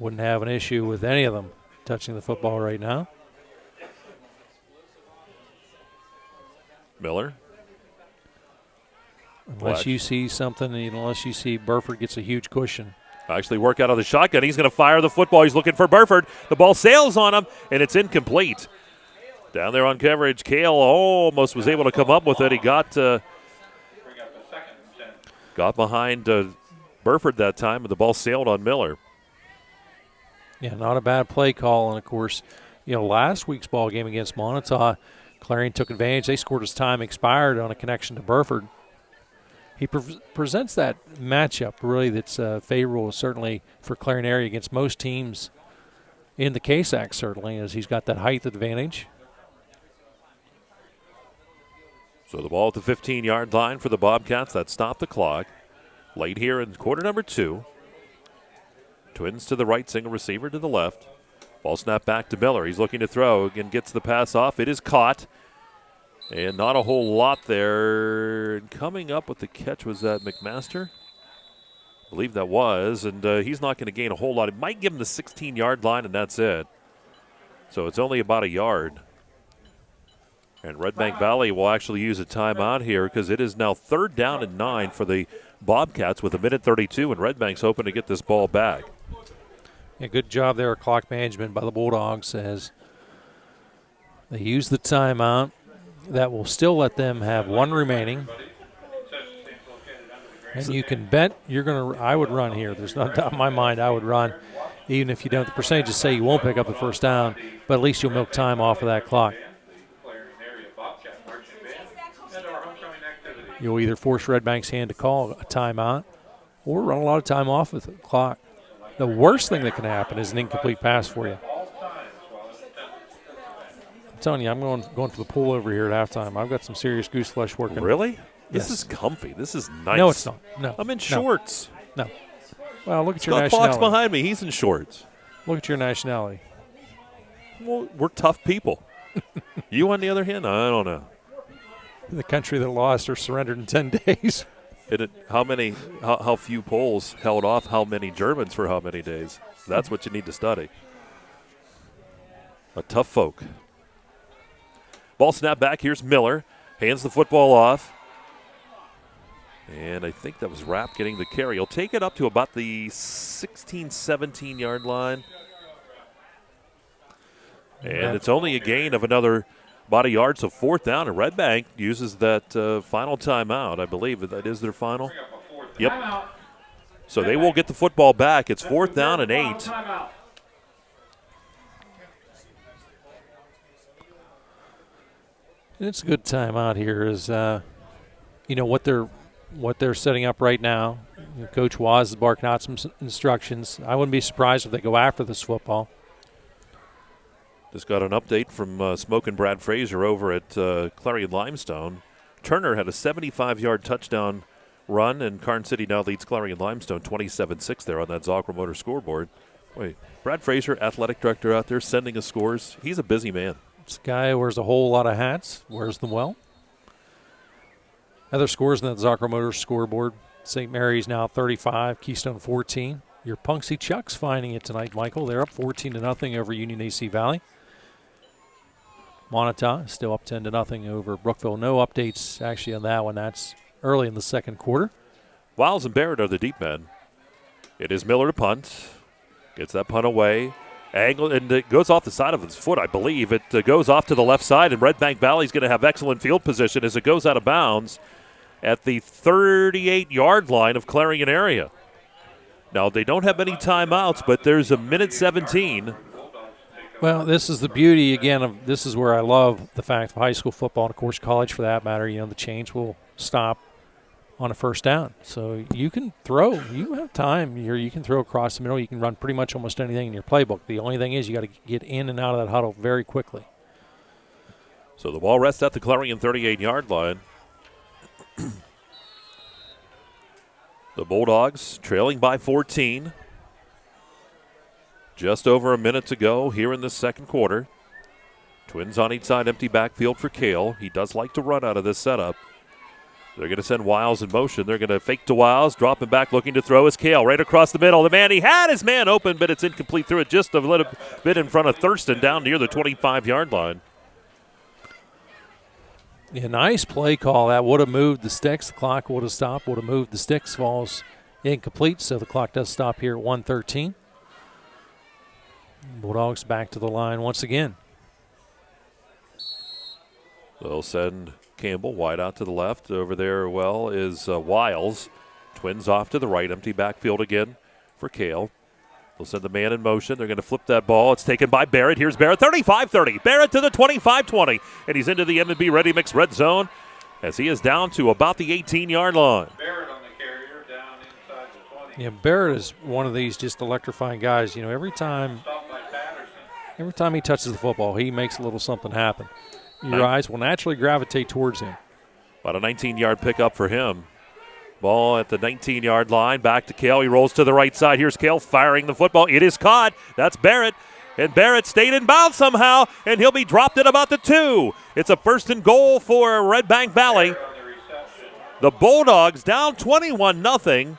B: Wouldn't have an issue with any of them touching the football right now.
A: Miller.
B: Unless you see something, unless you see Burford gets a huge cushion.
A: Actually work out of the shotgun. He's going to fire the football. He's looking for Burford. The ball sails on him, and it's incomplete. Down there on coverage, Kale almost was able to come up with it. He got behind Burford that time, but the ball sailed on Miller.
B: Yeah, not a bad play call. And, of course, you know, last week's ball game against Montauk, Clarion took advantage. They scored as time expired on a connection to Burford. He presents that matchup really that's favorable certainly for Clarion area against most teams in the KSAC certainly, as he's got that height advantage.
A: So the ball at the 15-yard line for the Bobcats. That stopped the clock. Late here in quarter number 2. Twins to the right, single receiver to the left. Ball snapped back to Miller. He's looking to throw. Again, gets the pass off. It is caught. And not a whole lot there. And coming up with the catch was that McMaster. I believe that was. And he's not going to gain a whole lot. It might give him the 16-yard line, and that's it. So it's only about a yard. And Redbank Valley will actually use a timeout here because it is now 3rd down and 9 for the Bobcats with 1:32, and Redbank's hoping to get this ball back.
B: Yeah, good job there, clock management by the Bulldogs as they use the timeout. That will still let them have 1 remaining. And you can bet I would run here. There's no doubt in my mind I would run. Even if you don't, the percentages say you won't pick up the first down, but at least you'll milk time off of that clock. You'll either force Redbank's hand to call a timeout or run a lot of time off with the clock. The worst thing that can happen is an incomplete pass for you. I'm telling you, I'm going for the pool over here at halftime. I've got some serious goose flesh working.
A: Really?
B: Yes.
A: This is comfy. This is nice.
B: No, it's not. No.
A: I'm in shorts.
B: No. Well, look at your
A: Scott
B: nationality.
A: Fox behind me. He's in shorts.
B: Look at your nationality.
A: Well, we're tough people. You, on the other hand, I don't know.
B: The country that lost or surrendered in 10 days.
A: How few Poles held off how many Germans for how many days? That's what you need to study. A tough folk. Ball snap back. Here's Miller. Hands the football off. And I think that was Rapp getting the carry. He'll take it up to about the 16, 17-yard line. And it's only a gain of another about a yard, so 4th down, and Redbank uses that final timeout. I believe that is their final. Yep. So they will get the football back. It's 4th down and 8.
B: And it's a good timeout here is, what they're setting up right now. Coach Waz is barking out some instructions. I wouldn't be surprised if they go after this football.
A: Just got an update from Smokin' Brad Fraser over at Clarion Limestone. Turner had a 75-yard touchdown run, and Karn City now leads Clarion Limestone 27-6 there on that Zocra Motor scoreboard. Wait, Brad Fraser, athletic director out there, sending us scores. He's a busy man.
B: This guy wears a whole lot of hats, wears them well. Other scores in that Zocra Motor scoreboard. St. Mary's now 35, Keystone 14. Your Punxsutawney Chucks finding it tonight, Michael. They're up 14-0 over Union AC Valley. Montauk still up 10-0 over Brookville. No updates actually on that one. That's early in the second quarter.
A: Wiles and Barrett are the deep men. It is Miller to punt. Gets that punt away. Angle, and it goes off the side of his foot, I believe. It goes off to the left side, and Redbank Valley's going to have excellent field position as it goes out of bounds at the 38-yard line of Clarion area. Now, they don't have any timeouts, but there's a 1:17.
B: Well, this is the beauty, again, of this is where I love the fact of high school football, and, of course, college for that matter. The change will stop on a first down. So you can throw. You have time. You can throw across the middle. You can run pretty much almost anything in your playbook. The only thing is you got to get in and out of that huddle very quickly.
A: So the ball rests at the Clarion 38-yard line. The Bulldogs trailing by 14. Just over a minute to go here in the second quarter. Twins on each side, empty backfield for Kale. He does like to run out of this setup. They're going to send Wiles in motion. They're going to fake to Wiles, drop him back, looking to throw his Kale right across the middle. The man, he had his man open, but it's incomplete. Threw it just a little bit in front of Thurston down near the 25-yard line.
B: Yeah, nice play call. That would have moved the sticks. The clock would have stopped, would have moved the sticks. Falls incomplete, so the clock does stop here at 1:13. Bulldogs back to the line once again.
A: They'll send Campbell wide out to the left. Over there, is Wiles. Twins off to the right. Empty backfield again for Kale. They'll send the man in motion. They're going to flip that ball. It's taken by Barrett. Here's Barrett, 35-30. Barrett to the 25-20. And he's into the M&B Ready Mix red zone as he is down to about the 18-yard line.
C: Barrett on the carrier down inside the 20.
B: Yeah, Barrett is one of these just electrifying guys. Every time he touches the football, he makes a little something happen. Your eyes will naturally gravitate towards him.
A: About a 19-yard pickup for him. Ball at the 19-yard line. Back to Kale. He rolls to the right side. Here's Kale firing the football. It is caught. That's Barrett. And Barrett stayed in bounds somehow, and he'll be dropped at about the 2. It's a 1st and goal for Redbank Valley. The Bulldogs down 21-0.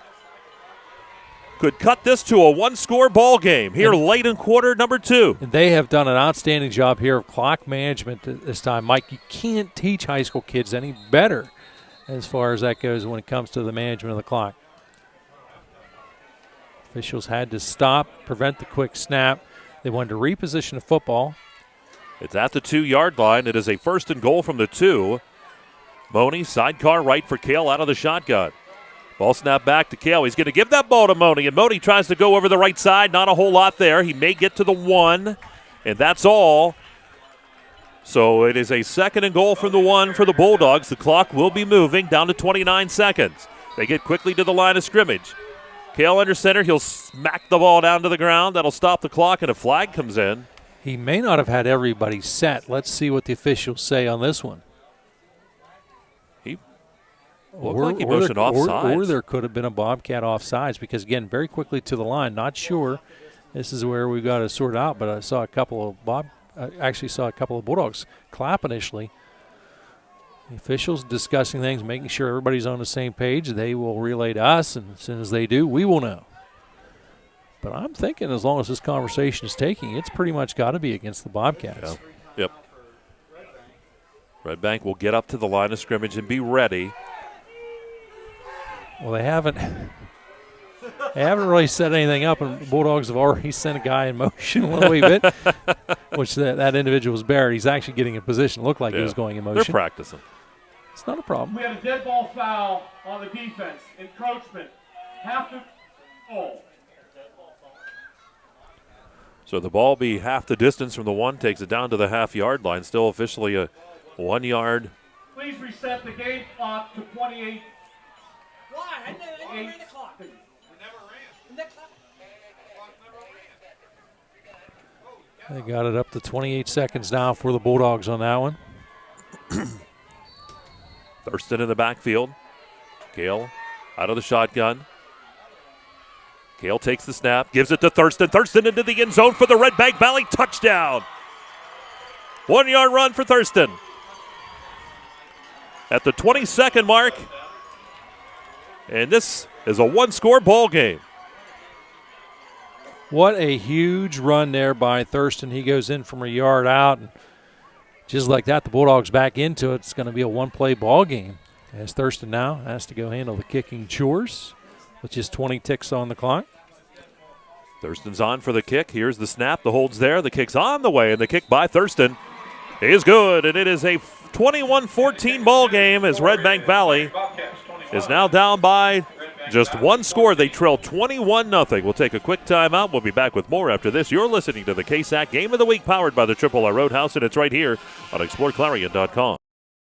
A: Could cut this to a one-score ball game here late in quarter number 2.
B: And they have done an outstanding job here of clock management this time. Mike, you can't teach high school kids any better as far as that goes when it comes to the management of the clock. Officials had to stop, prevent the quick snap. They wanted to reposition the football.
A: It's at the 2-yard line. It is a 1st and goal from the 2. Money, sidecar right for Kale out of the shotgun. Ball snap back to Kale. He's going to give that ball to Money, and Money tries to go over the right side. Not a whole lot there. He may get to the 1, and that's all. So it is a 2nd and goal from the 1 for the Bulldogs. The clock will be moving down to 29 seconds. They get quickly to the line of scrimmage. Kale under center. He'll smack the ball down to the ground. That'll stop the clock, and a flag comes in.
B: He may not have had everybody set. Let's see what the officials say on this one.
A: He looked like he motioned offsides.
B: Or there could have been a Bobcat offsides because, again, very quickly to the line. Not sure. This is where we've got to sort out, but I saw a couple of Bulldogs clap initially. The officials discussing things, making sure everybody's on the same page. They will relay to us, and as soon as they do, we will know. But I'm thinking as long as this conversation is taking, it's pretty much got to be against the Bobcats.
A: Yeah. Yep. Redbank will get up to the line of scrimmage and be ready.
B: Well, they haven't really set anything up, and the Bulldogs have already sent a guy in motion a little wee bit, which that individual was Barrett. He's actually getting in position. It looked like he was going in motion.
A: They're practicing.
B: It's not a problem.
Q: We had a dead ball foul on the defense. Encroachment. Half to goal.
A: So the ball be half the distance from the 1, takes it down to the half-yard line. Still officially a 1-yard.
Q: Please reset the game clock to 28.
D: Why? I never ran the clock. We never ran.
B: They got it up to 28 seconds now for the Bulldogs on that one.
A: Thurston in the backfield. Gale out of the shotgun. Gale takes the snap, gives it to Thurston. Thurston into the end zone for the Redbank Valley touchdown. 1-yard run for Thurston. At the 22nd mark. And this is a one-score ball game.
B: What a huge run there by Thurston. He goes in from a yard out. And just like that, the Bulldogs back into it. It's going to be a one-play ball game. As Thurston now has to go handle the kicking chores with just 20 ticks on the clock.
A: Thurston's on for the kick. Here's the snap. The hold's there. The kick's on the way, and the kick by Thurston is good. And it is a 21-14 ball game as Redbank Valley is now down by just one score. They trail 21-0. We'll take a quick timeout. We'll be back with more after this. You're listening to the KSAC Game of the Week powered by the Triple R Roadhouse, and it's right here on ExploreClarion.com.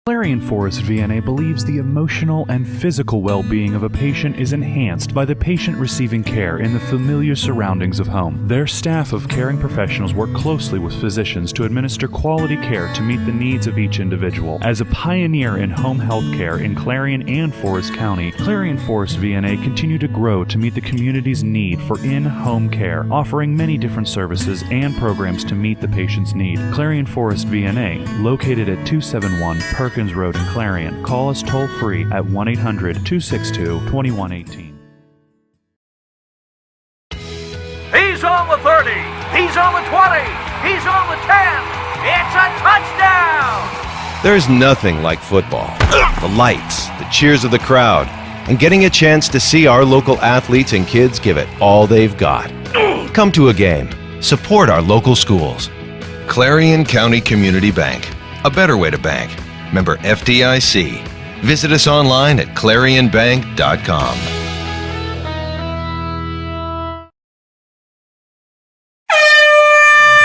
P: Clarion Forest VNA believes the emotional and physical well-being of a patient is enhanced by the patient receiving care in the familiar surroundings of home. Their staff of caring professionals work closely with physicians to administer quality care to meet the needs of each individual. As a pioneer in home health care in Clarion and Forest County, Clarion Forest VNA continue to grow to meet the community's need for in-home care, offering many different services and programs to meet the patient's need. Clarion Forest VNA, located at 271 Perkins Road in Clarion. Call us toll-free at 1-800-262-2118.
M: He's on the 30. He's on the 20. He's on the 10. It's a touchdown.
N: There's nothing like football. The lights, the cheers of the crowd, and getting a chance to see our local athletes and kids give it all they've got. Come to a game. Support our local schools. Clarion County Community Bank. A better way to bank. Member FDIC. Visit us online at clarionbank.com.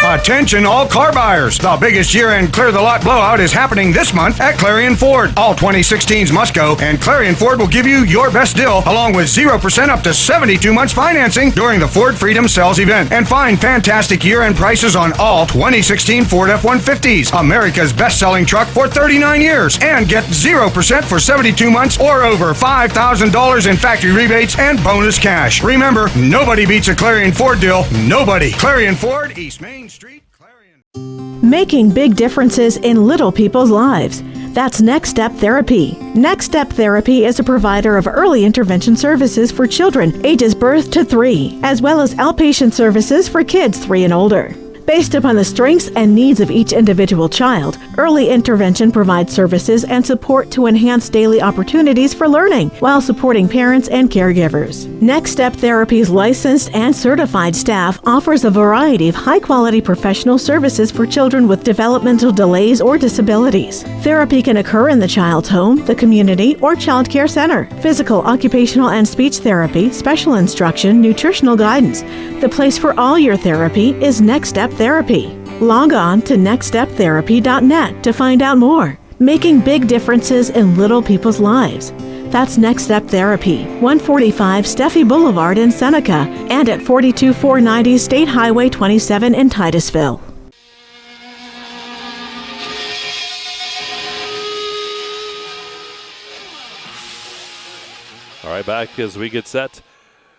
G: Attention all car buyers. The biggest year-end clear-the-lot blowout is happening this month at Clarion Ford. All 2016s must go, and Clarion Ford will give you your best deal along with 0% up to 72 months financing during the Ford Freedom Sales event. And find fantastic year-end prices on all 2016 Ford F-150s, America's best-selling truck for 39 years. And get 0% for 72 months or over $5,000 in factory rebates and bonus cash. Remember, nobody beats a Clarion Ford deal. Nobody. Clarion Ford, East Main Street, Clarion.
L: Making big differences in little people's lives. That's Next Step Therapy. Next Step Therapy is a provider of early intervention services for children ages birth to 3, as well as outpatient services for kids 3 and older. Based upon the strengths and needs of each individual child, early intervention provides services and support to enhance daily opportunities for learning while supporting parents and caregivers. Next Step Therapy's licensed and certified staff offers a variety of high-quality professional services for children with developmental delays or disabilities. Therapy can occur in the child's home, the community, or child care center. Physical, occupational, and speech therapy, special instruction, nutritional guidance. The place for all your therapy is Next Step Therapy. Log on to nextsteptherapy.net to find out more. Making big differences in little people's lives. That's Next Step Therapy, 145 Steffi Boulevard in Seneca, and at 42490 State Highway 27 in Titusville.
A: All right, back as we get set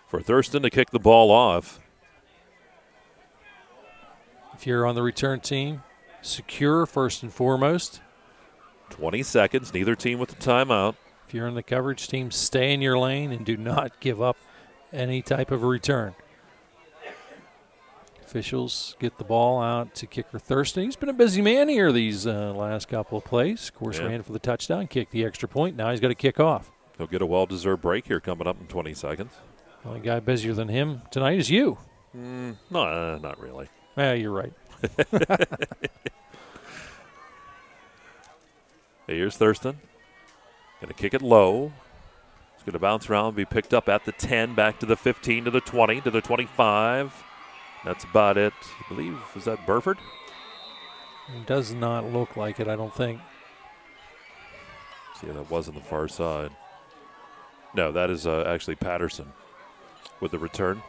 A: for Thurston to kick the ball off.
B: If you're on the return team, secure first and foremost.
A: 20 seconds, neither team with the timeout.
B: If you're in the coverage team, stay in your lane and do not give up any type of a return. Officials get the ball out to kicker Thurston. He's been a busy man here these last couple of plays. Of course, ran for the touchdown, kicked the extra point. Now he's got to kick off.
A: He'll get a well-deserved break here coming up in 20 seconds.
B: The only guy busier than him tonight is you.
A: No, not really.
B: Yeah, you're right.
A: Here's Thurston. Going to kick it low. It's going to bounce around and be picked up at the 10, back to the 15, to the 20, to the 25. That's about it. I believe, is that Burford?
B: It does not look like it, I don't think.
A: See, that was on the far side. No, that is actually Patterson with the return.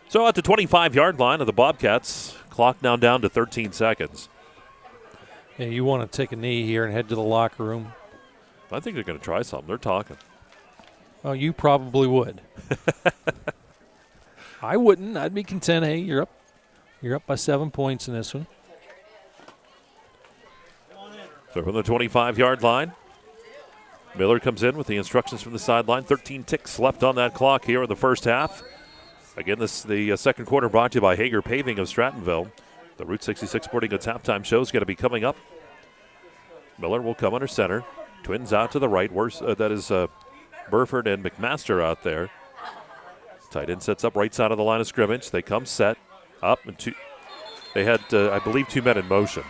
A: So at the 25-yard line of the Bobcats, clock now down to 13 seconds.
B: Yeah, you want to take a knee here and head to the locker room.
A: I think they're going to try something. They're talking.
B: Oh, you probably would. I wouldn't. I'd be content. Hey, you're up. You're up by 7 points in this one.
A: So from the 25-yard line, Miller comes in with the instructions from the sideline. 13 ticks left on that clock here in the first half. Again, the second quarter brought to you by Hager Paving of Strattonville. The Route 66 Sporting Goods halftime show is going to be coming up. Miller will come under center. Twins out to the right. That is Burford and McMaster out there. Tight end sets up right side of the line of scrimmage. They come set up. And they had, I believe, 2 men in motion.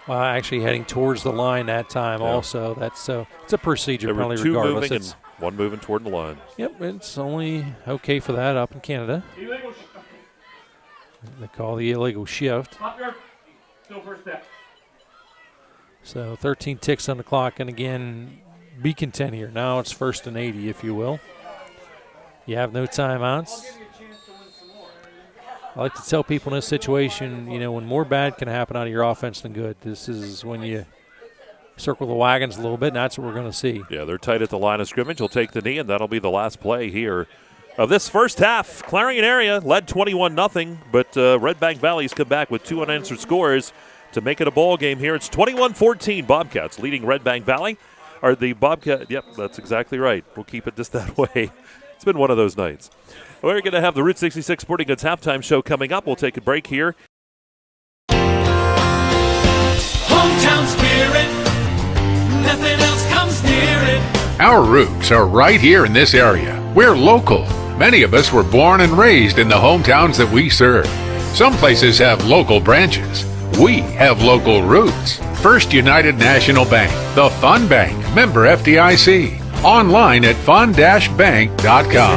B: Well, actually heading towards the line that time also. That's it's a procedure penalty regardless.
A: Moving and one moving toward the line.
B: Yep, it's only okay for that up in Canada. They call the illegal shift.
Q: Still first step.
B: So 13 ticks on the clock, and again, be content here. Now it's 1st and 80, if you will. You have no timeouts. I like to tell people in this situation, when more bad can happen out of your offense than good. This is when you circle the wagons a little bit, and that's what we're going to see.
A: Yeah, they're tight at the line of scrimmage. He'll take the knee, and that'll be the last play here of this first half. Clarion area led 21-0, but Redbank Valley's come back with 2 unanswered scores to make it a ball game here. It's 21-14, Bobcats leading Redbank Valley. Or the Bobcat, yep, that's exactly right. We'll keep it just that way. It's been one of those nights. We're going to have the Route 66 Sporting Goods halftime show coming up. We'll take a break here.
I: Hometown spirit, nothing else comes near it.
J: Our roots are right here in this area. We're local. Many of us were born and raised in the hometowns that we serve. Some places have local branches. We have local roots. First United National Bank, the Fun Bank, member FDIC. Online at fun-bank.com.
I: It's the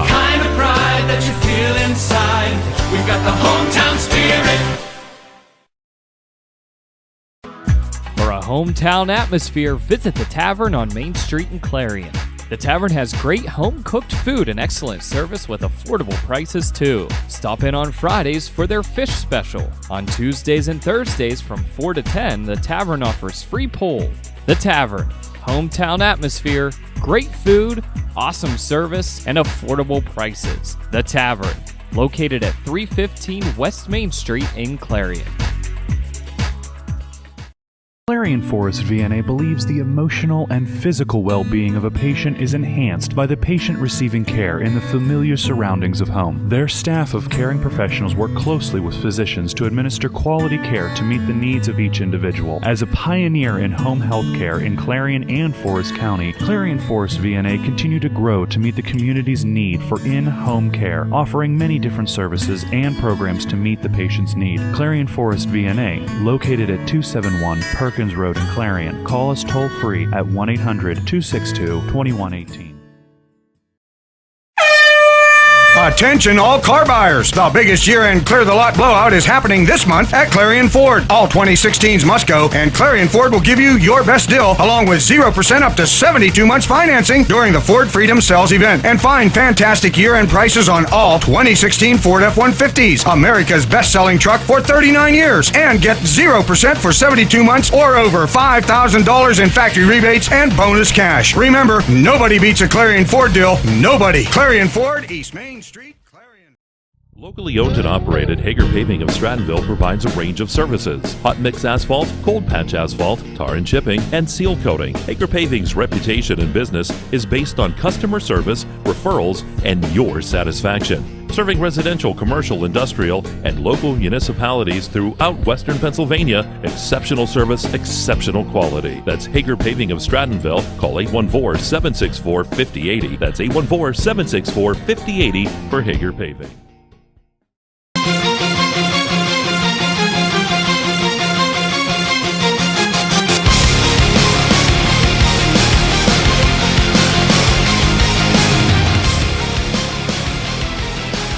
I: kind of pride that you feel inside. We've got the hometown spirit.
F: hometown atmosphere, visit the Tavern on Main Street in Clarion. The Tavern has great home-cooked food and excellent service with affordable prices, too. Stop in on Fridays for their fish special. On Tuesdays and Thursdays from 4 to 10, the Tavern offers free pool. The Tavern, hometown atmosphere, great food, awesome service, and affordable prices. The Tavern, located at 315 West Main Street in Clarion.
P: Clarion Forest VNA believes the emotional and physical well-being of a patient is enhanced by the patient receiving care in the familiar surroundings of home. Their staff of caring professionals work closely with physicians to administer quality care to meet the needs of each individual. As a pioneer in home health care in Clarion and Forest County, Clarion Forest VNA continue to grow to meet the community's need for in-home care, offering many different services and programs to meet the patient's need. Clarion Forest VNA, located at 271 Perkins Road in Clarion. Call us toll-free at 1-800-262-2118.
G: Attention all car buyers! The biggest year-end clear-the-lot blowout is happening this month at Clarion Ford. All 2016s must go, and Clarion Ford will give you your best deal, along with 0% up to 72 months financing during the Ford Freedom Sales event. And find fantastic year-end prices on all 2016 Ford F-150s, America's best-selling truck for 39 years. And get 0% for 72 months or over $5,000 in factory rebates and bonus cash. Remember, nobody beats a Clarion Ford deal. Nobody. Clarion Ford, East Main Street.
O: Locally owned and operated, Hager Paving of Strattonville provides a range of services: hot mix asphalt, cold patch asphalt, tar and chipping, and seal coating. Hager Paving's reputation in business is based on customer service, referrals, and your satisfaction. Serving residential, commercial, industrial, and local municipalities throughout Western Pennsylvania, exceptional service, exceptional quality. That's Hager Paving of Strattonville. Call 814-764-5080. That's 814-764-5080 for Hager Paving.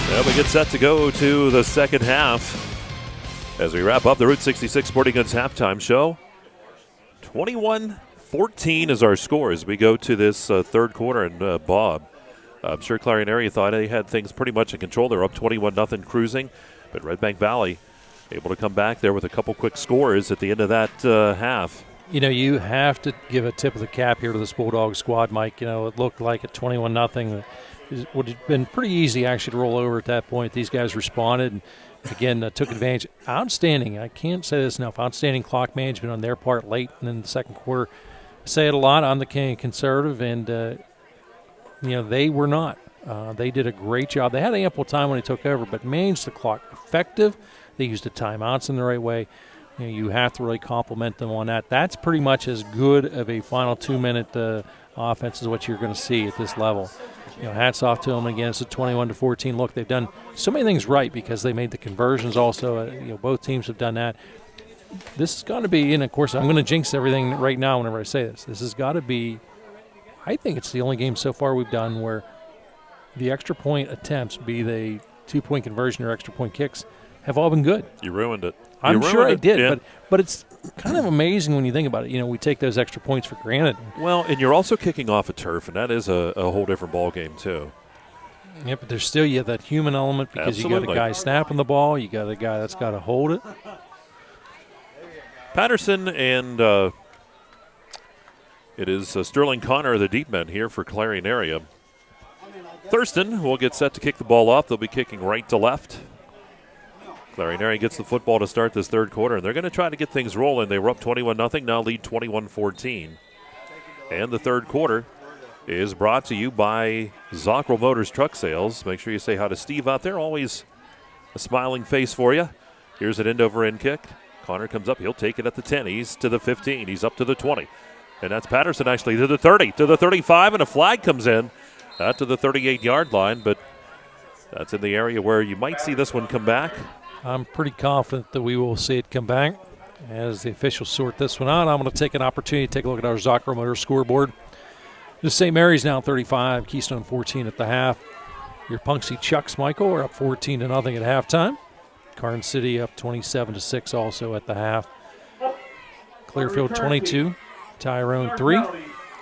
A: Well, we get set to go to the second half as we wrap up the Route 66 Sporting Goods halftime show. 21-14 is our score as we go to this third quarter. And Bob, I'm sure Clarion area thought they had things pretty much in control. They're up 21-0 cruising, but Redbank Valley able to come back there with a couple quick scores at the end of that half.
B: You know, you have to give a tip of the cap here to this Bulldog squad, Mike. You know, it looked like at 21-0. It would have been pretty easy actually to roll over at that point. These guys responded and, again, took advantage. Outstanding, I can't say this enough, outstanding clock management on their part late and in the second quarter. I say it a lot. I'm the conservative, and, they were not. They did a great job. They had ample time when they took over, but managed the clock effective. They used the timeouts in the right way. You have to really compliment them on that. That's pretty much as good of a final 2-minute offense as what you're going to see at this level. Hats off to them. Again, it's a 21-14 look. They've done so many things right because they made the conversions also. Both teams have done that. This has got to be, and of course, I'm going to jinx everything right now whenever I say this. This has got to be, I think it's the only game so far we've done where the extra point attempts, be they 2-point conversion or extra point kicks, have all been good.
A: You ruined it.
B: I'm sure I did, but it's kind of amazing when you think about it. We take those extra points for granted.
A: Well, and you're also kicking off a turf, and that is a whole different ball game too.
B: Yeah, but there's still that human element because you got a guy snapping the ball, you got a guy that's got to hold it.
A: Patterson and it is Sterling Connor, the deep men here for Clarion area. Thurston will get set to kick the ball off. They'll be kicking right to left. Clarion area gets the football to start this third quarter, and they're going to try to get things rolling. They were up 21-0, now lead 21-14. And the third quarter is brought to you by Zockrell Motors Truck Sales. Make sure you say hi to Steve out there. Always a smiling face for you. Here's an end-over-end kick. Connor comes up. He'll take it at the 10. He's to the 15. He's up to the 20. And that's Patterson actually to the 30, to the 35, and a flag comes in. Not to the 38-yard line, but that's in the area where you might see this one come back.
B: I'm pretty confident that we will see it come back. As the officials sort this one out, I'm going to take an opportunity to take a look at our Zockrell Motors scoreboard. The St. Mary's now 35, Keystone 14 at the half. Your Punxsutawney Chucks, Michael, are up 14-0 at halftime. Carn City up 27-6 also at the half. Clearfield 22, Tyrone 3.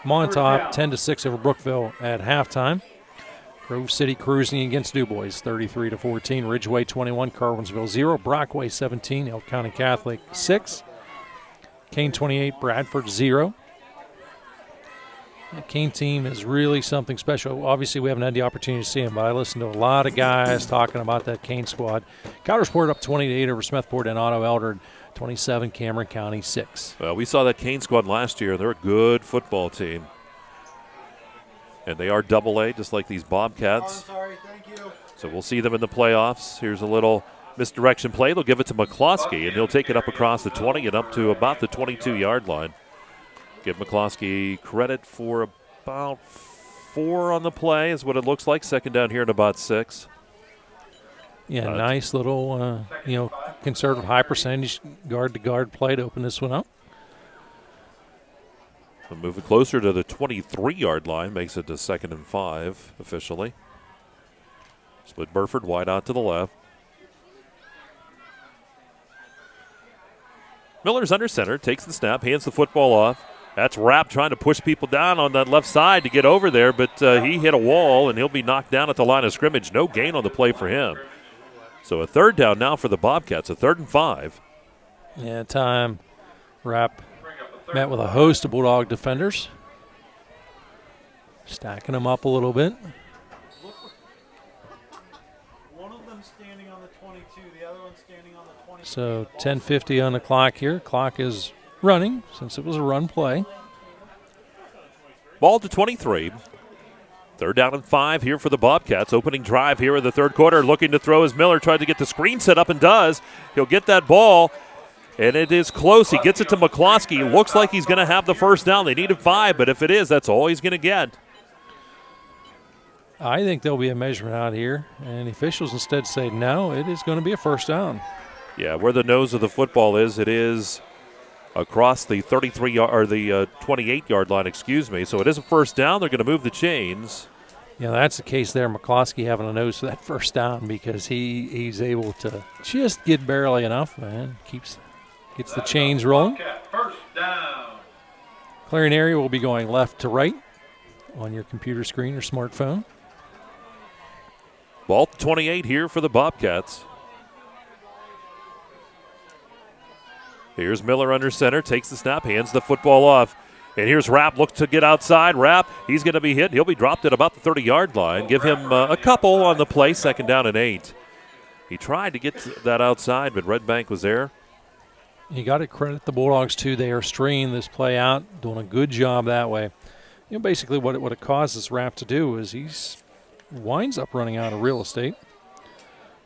B: Montauk 10-6 over Brookville at halftime. Grove City cruising against Du Bois 33-14. Ridgeway 21, Carwinsville 0. Brockway 17, Elk County Catholic 6. Kane 28, Bradford 0. The Kane team is really something special. Obviously, we haven't had the opportunity to see him, but I listened to a lot of guys talking about that Kane squad. Coudersport up 28 over Smethport, and Otto Elder 27, Cameron County 6.
A: Well, we saw that Kane squad last year. They're a good football team. And they are double-A, just like these Bobcats.
D: Oh, sorry, thank you.
A: So we'll see them in the playoffs. Here's a little misdirection play. They'll give it to McCloskey, and he'll take it up across the 20 and up to about the 22-yard line. Give McCloskey credit for about 4 on the play is what it looks like. Second down here at about 6.
B: Yeah, nice little, conservative high percentage guard-to-guard play to open this one up.
A: So moving closer to the 23-yard line makes it to 2nd and 5 officially. Split Burford wide out to the left. Miller's under center, takes the snap, hands the football off. That's Rapp trying to push people down on that left side to get over there, but he hit a wall, and he'll be knocked down at the line of scrimmage. No gain on the play for him. So a third down now for the Bobcats, a 3rd and 5.
B: Yeah, time. Rapp met with a host of Bulldog defenders. Stacking them up a little bit.
D: One of them standing on the 22, the other one standing on the 20.
B: So 10:50 on the clock here. Clock is running since it was a run play.
A: Ball to 23. 3rd down and 5 here for the Bobcats. Opening drive here in the 3rd quarter. Looking to throw as Miller tried to get the screen set up and does. He'll get that ball, and it is close. He gets it to McCloskey. Looks like he's going to have the first down. They needed 5, but if it is, that's all he's going to get.
B: I think there'll be a measurement out here, and the officials instead say no, it is going to be a first down.
A: Yeah, where the nose of the football is, it is across the 28-yard line, excuse me. So it is a first down. They're going to move the chains.
B: Yeah, that's the case there. McCloskey having a nose for that first down because he's able to just get barely enough, man. Gets the chains rolling.
C: First down.
B: Clarion area will be going left to right on your computer screen or smartphone.
A: Ball 28 here for the Bobcats. Here's Miller under center, takes the snap, hands the football off. And here's Rapp, looks to get outside. Rapp, he's going to be hit. He'll be dropped at about the 30-yard line. Give him a couple on the play, 2nd down and 8. He tried to get that outside, but Redbank was there.
B: You got to credit the Bulldogs, too. They are stringing this play out, doing a good job that way. You know, basically what it causes Rapp to do is he winds up running out of real estate.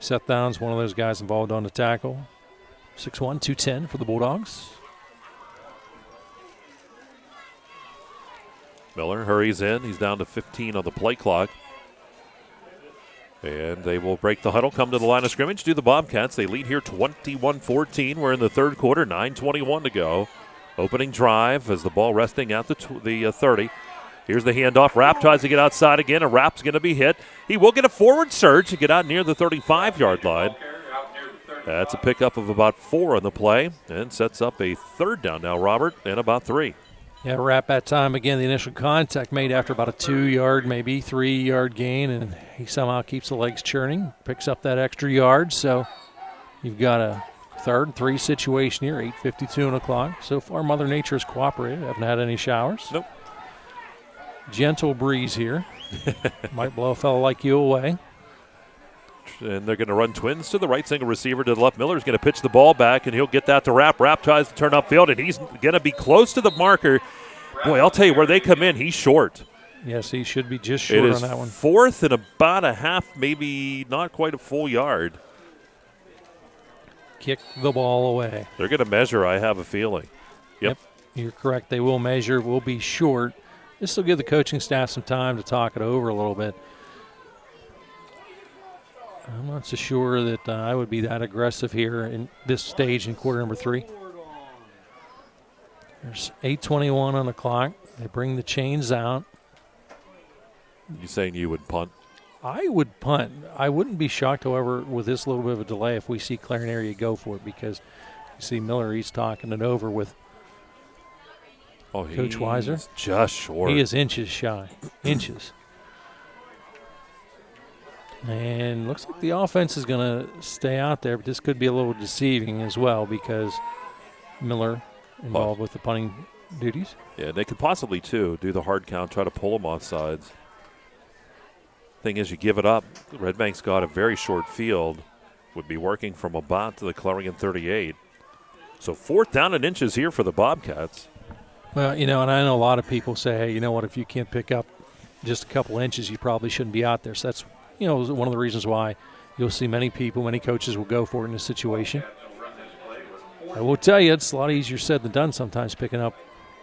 B: Seth Downs, one of those guys involved on the tackle. 6'1", 210 for the Bulldogs.
A: Miller hurries in. He's down to 15 on the play clock. And they will break the huddle, come to the line of scrimmage, do the Bobcats. They lead here 21-14. We're in the 3rd quarter, 9:21 to go. Opening drive as the ball resting at the 30. Here's the handoff. Rapp tries to get outside again, and Rapp's going to be hit. He will get a forward surge to get out near the 35-yard line. That's a pickup of about 4 on the play and sets up a 3rd down now, Robert, and about 3.
B: Yeah, Rapp that time. Again, the initial contact made after about a 2-yard, maybe 3-yard gain, and he somehow keeps the legs churning, picks up that extra yard. So you've got a 3rd and 3 situation here, 8:52 on the clock. So far, Mother Nature has cooperated. Haven't had any showers.
A: Nope.
B: Gentle breeze here. Might blow a fellow like you away.
A: And they're going to run twins to the right, single receiver to the left. Miller's going to pitch the ball back, and he'll get that to Rapp. Rapp tries to turn upfield, and he's going to be close to the marker. Boy, I'll tell you, where they come in, he's short.
B: Yes, he should be just short on that one.
A: 4th and about a half, maybe not quite a full yard.
B: Kick the ball away.
A: They're going to measure, I have a feeling. Yep.
B: You're correct. They will measure, will be short. This will give the coaching staff some time to talk it over a little bit. I'm not so sure that I would be that aggressive here in this stage in quarter number 3. There's 8:21 on the clock. They bring the chains out.
A: You saying you would punt?
B: I would punt. I wouldn't be shocked, however, with this little bit of a delay if we see Clarion area go for it, because you see Miller, he's talking it over with
A: Oh,
B: Coach Weiser.
A: Just short.
B: He is inches shy. Inches. And looks like the offense is going to stay out there, but this could be a little deceiving as well because Miller involved with the punting duties.
A: Yeah, they could possibly, too, do the hard count, try to pull them off sides. Thing is, you give it up. Redbank's got a very short field. Would be working from about to the Clarion 38. So 4th down and inches here for the Bobcats.
B: Well, and I know a lot of people say, hey, you know what, if you can't pick up just a couple inches, you probably shouldn't be out there. So that's, one of the reasons why you'll see many coaches will go for it in this situation. I will tell you, it's a lot easier said than done sometimes picking up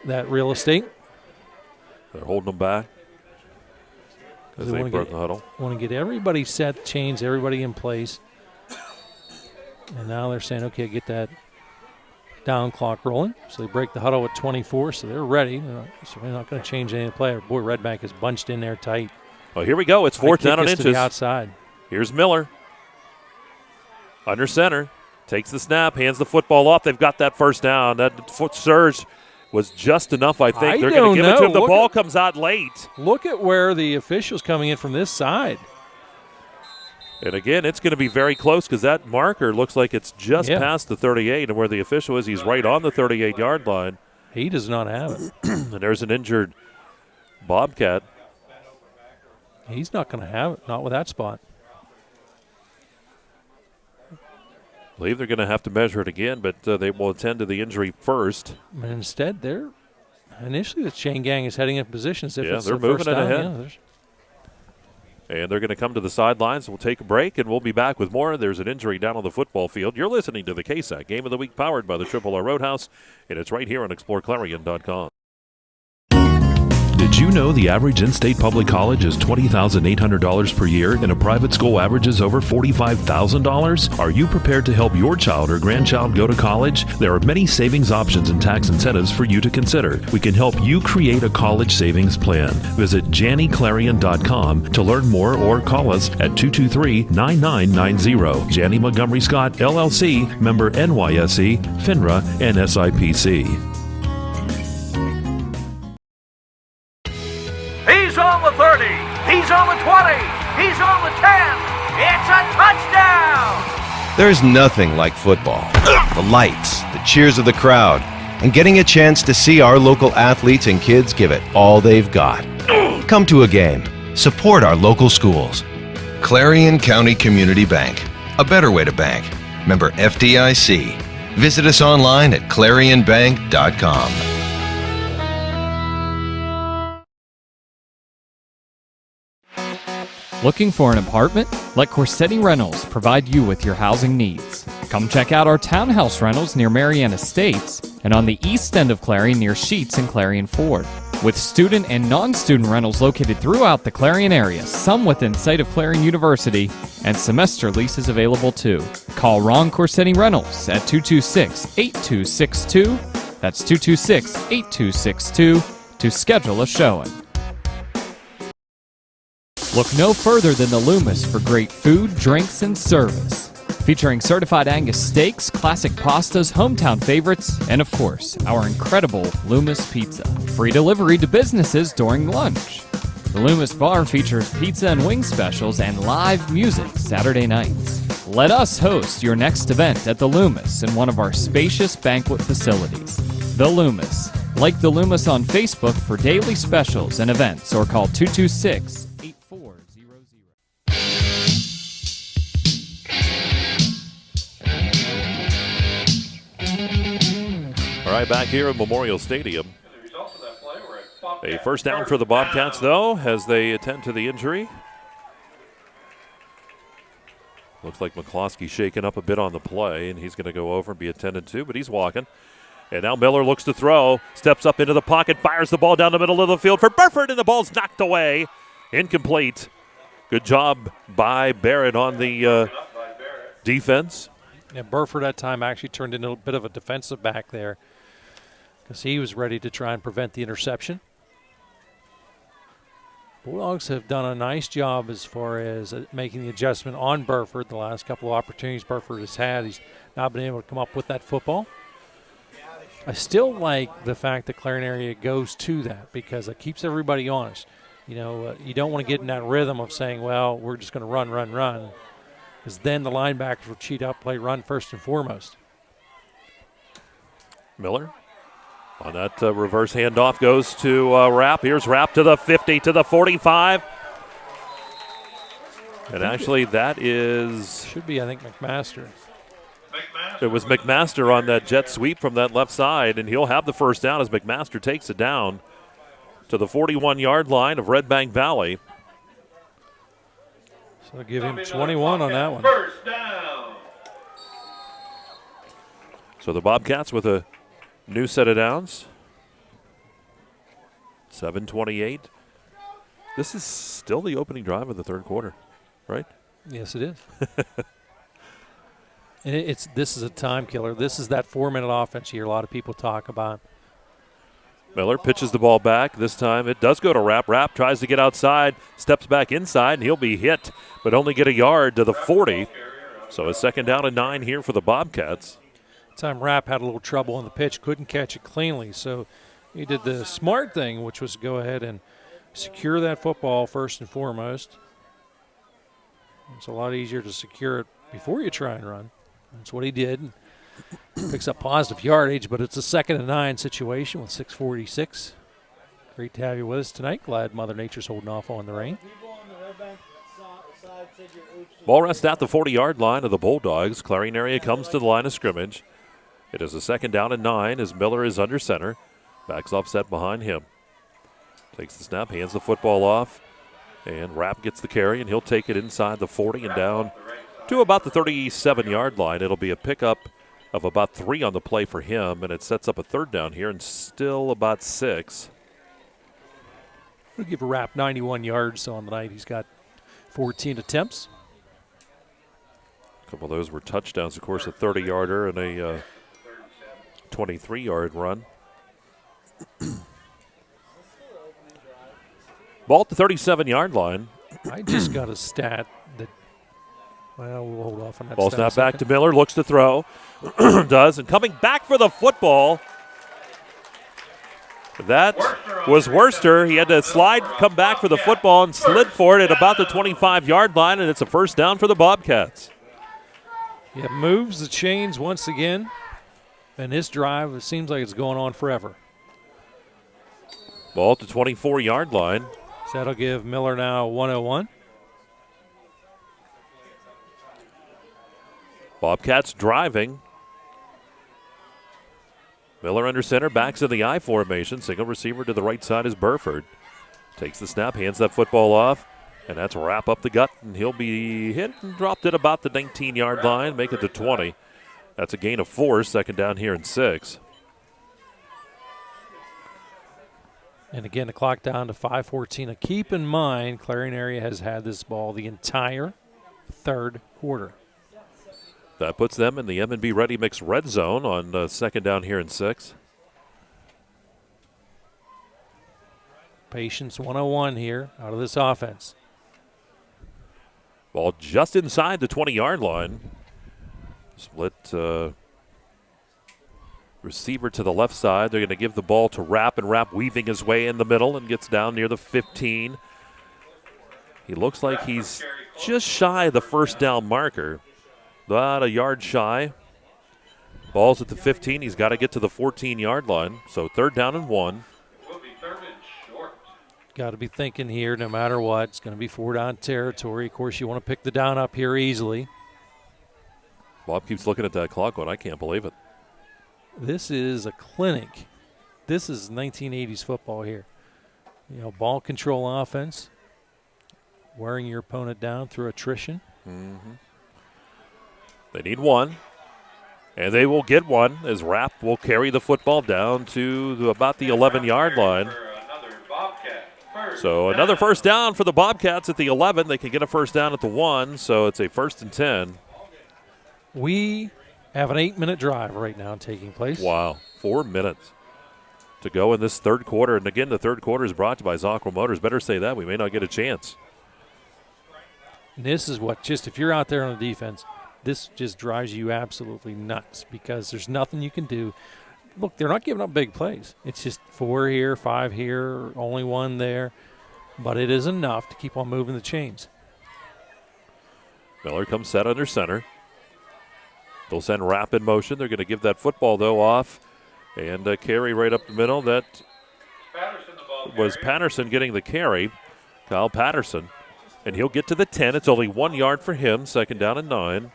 B: that real estate.
A: They're holding them back as they broke the huddle.
B: Want to get everybody set, chains, everybody in place. And now they're saying, okay, get that down clock rolling. So they break the huddle at 24, so they're ready. So they're not going to change any of the play. Boy, Redbank is bunched in there tight.
A: Well, here we go. It's 4th down and inches.
B: To the outside.
A: Here's Miller. Under center. Takes the snap, hands the football off. They've got that first down. That foot surge was just enough, I think. They're going to give it to him. The ball comes out late.
B: Look at where the official's coming in from this side.
A: And again, it's going to be very close because that marker looks like it's just past the 38, and where the official is, he's right on the 38-yard line.
B: He does not have it.
A: And there's an injured Bobcat.
B: He's not going to have it, not with that spot.
A: I believe they're going to have to measure it again, but they will attend to the injury first.
B: But instead, initially the chain gang is heading in positions. If it's
A: they're
B: the
A: moving
B: first
A: it
B: down,
A: ahead. And they're going to come to the sidelines. We'll take a break, and we'll be back with more. There's an injury down on the football field. You're listening to the KSAC Game of the Week, powered by the Triple R Roadhouse, and it's right here on ExploreClarion.com.
O: Did you know the average in-state public college is $20,800 per year and a private school averages over $45,000? Are you prepared to help your child or grandchild go to college? There are many savings options and tax incentives for you to consider. We can help you create a college savings plan. Visit JannyClarion.com to learn more or call us at 223-9990. Janney Montgomery Scott, LLC, member NYSE, FINRA, and SIPC.
M: He's on the 30. He's on the 20. He's on the 10. It's a touchdown.
N: There's nothing like football. The lights, the cheers of the crowd, and getting a chance to see our local athletes and kids give it all they've got. Come to a game. Support our local schools. Clarion County Community Bank. A better way to bank. Member FDIC. Visit us online at clarionbank.com.
F: Looking for an apartment? Let Corsetti Rentals provide you with your housing needs. Come check out our townhouse rentals near Marianne Estates and on the east end of Clarion near Sheets and Clarion Ford. With student and non-student rentals located throughout the Clarion area, some within sight of Clarion University, and semester leases available too. Call Ron Corsetti Rentals at 226-8262. That's 226-8262 to schedule a showing. Look no further than the Loomis for great food, drinks, and service. Featuring certified Angus steaks, classic pastas, hometown favorites, and of course, our incredible Loomis Pizza. Free delivery to businesses during lunch. The Loomis Bar features pizza and wing specials and live music Saturday nights. Let us host your next event at the Loomis in one of our spacious banquet facilities. The Loomis. Like the Loomis on Facebook for daily specials and events, or call 226-8400.
A: All right, back here at Memorial Stadium. A first down for the Bobcats, though, as they attend to the injury. Looks like McCloskey shaking up a bit on the play, and he's going to go over and be attended to, but he's walking. And now Miller looks to throw, steps up into the pocket, fires the ball down the middle of the field for Burford, and the ball's knocked away. Incomplete. Good job by Barrett on the defense.
B: Yeah, Burford that time actually turned into a bit of a defensive back there because he was ready to try and prevent the interception. Bulldogs have done a nice job as far as making the adjustment on Burford. The last couple of opportunities Burford has had, he's not been able to come up with that football. I still like the fact that Clarion area goes to that because it keeps everybody honest. You know, you don't want to get in that rhythm of saying, well, we're just going to run, because then the linebackers will cheat up, play run first and foremost.
A: Miller on that reverse handoff goes to Rapp. Here's Rapp to the 50, to the 45. And actually that is...
B: Should be, I think, McMaster.
A: It was McMaster on that jet sweep from that left side, and he'll have the first down as McMaster takes it down to the 41-yard line of Redbank Valley.
B: So give him 21 on that one.
C: First down.
A: So the Bobcats with a new set of downs. 7:28. This is still the opening drive of the third quarter, right?
B: Yes, it is. And this is a time killer. This is that 4-minute offense you hear a lot of people talk about.
A: Miller pitches the ball back. This time it does go to Rapp. Rapp tries to get outside, steps back inside, and he'll be hit, but only get a yard to the 40. So a second down and 9 here for the Bobcats.
B: Time Rapp had a little trouble on the pitch, couldn't catch it cleanly. So he did the smart thing, which was go ahead and secure that football first and foremost. It's a lot easier to secure it before you try and run. That's what he did. Picks up positive yardage, but it's a 2nd and 9 situation with 6:46. Great to have you with us tonight. Glad Mother Nature's holding off on the rain.
A: Ball rests at the 40-yard line of the Bulldogs. Clarion area comes to the line of scrimmage. It is a second down and 9 as Miller is under center. Backs offset behind him. Takes the snap, hands the football off, and Rapp gets the carry, and he'll take it inside the 40 and down to about the 37-yard line. It'll be a pickup of about 3 on the play for him, and it sets up a third down here and still about 6.
B: We'll give Rapp 91 yards on the night. He's got 14 attempts.
A: A couple of those were touchdowns, of course, a 30-yarder and a 23-yard run. Ball at the 37-yard line.
B: I just got a stat that, well, we'll hold off on that.
A: Ball snap back to Miller, looks to throw. Does, and coming back for the football. That was Worcester. He had to slide, come back for the football, and slid for it at about the 25-yard line, and it's a first down for the Bobcats.
B: Yeah, moves the chains once again, and this drive, it seems like it's going on forever.
A: Ball at the 24-yard line.
B: So that'll give Miller now 101.
A: Bobcats driving. Miller under center, backs in the I formation. Single receiver to the right side is Burford. Takes the snap, hands that football off, and that's Rapp up the gut, and he'll be hit and dropped at about the 19-yard line, make it to 20. That's a gain of 4, second down here and 6.
B: And again, the clock down to 5:14. Now keep in mind, Clarion area has had this ball the entire third quarter.
A: That puts them in the M&B Ready Mix red zone on second down here and 6.
B: Patience 101 here out of this offense.
A: Ball just inside the 20-yard line. Split receiver to the left side. They're going to give the ball to Rapp, and Rapp weaving his way in the middle and gets down near the 15. He looks like he's just shy of the first down marker. About a yard shy. Ball's at the 15. He's got to get to the 14-yard line. So third down and 1.
B: Got to be thinking here, no matter what, it's going to be 4-down territory. Of course, you want to pick the down up here easily.
A: Bob keeps looking at that clock going, I can't believe it.
B: This is a clinic. This is 1980s football here. You know, ball control offense, wearing your opponent down through attrition.
A: Mm-hmm. They need 1, and they will get 1 as Rapp will carry the football down to about the 11-yard line. So another first down for the Bobcats at the 11. They can get a first down at the 1, so it's a 1st and 10.
B: We have an 8-minute drive right now taking place.
A: Wow, 4 minutes to go in this third quarter. And again, the third quarter is brought to you by Zockel Motors. Better say that. We may not get a chance.
B: And this is what, just if you're out there on the defense, this just drives you absolutely nuts because there's nothing you can do. look, they're not giving up big plays. It's just 4 here, 5 here, only 1 there. But it is enough to keep on moving the chains.
A: Miller comes set under center. They'll send rapid motion. They're going to give that football, though, off. And carry right up the middle. That was Patterson getting the carry. Kyle Patterson. And he'll get to the 10. It's only 1 yard for him. 2nd down and 9.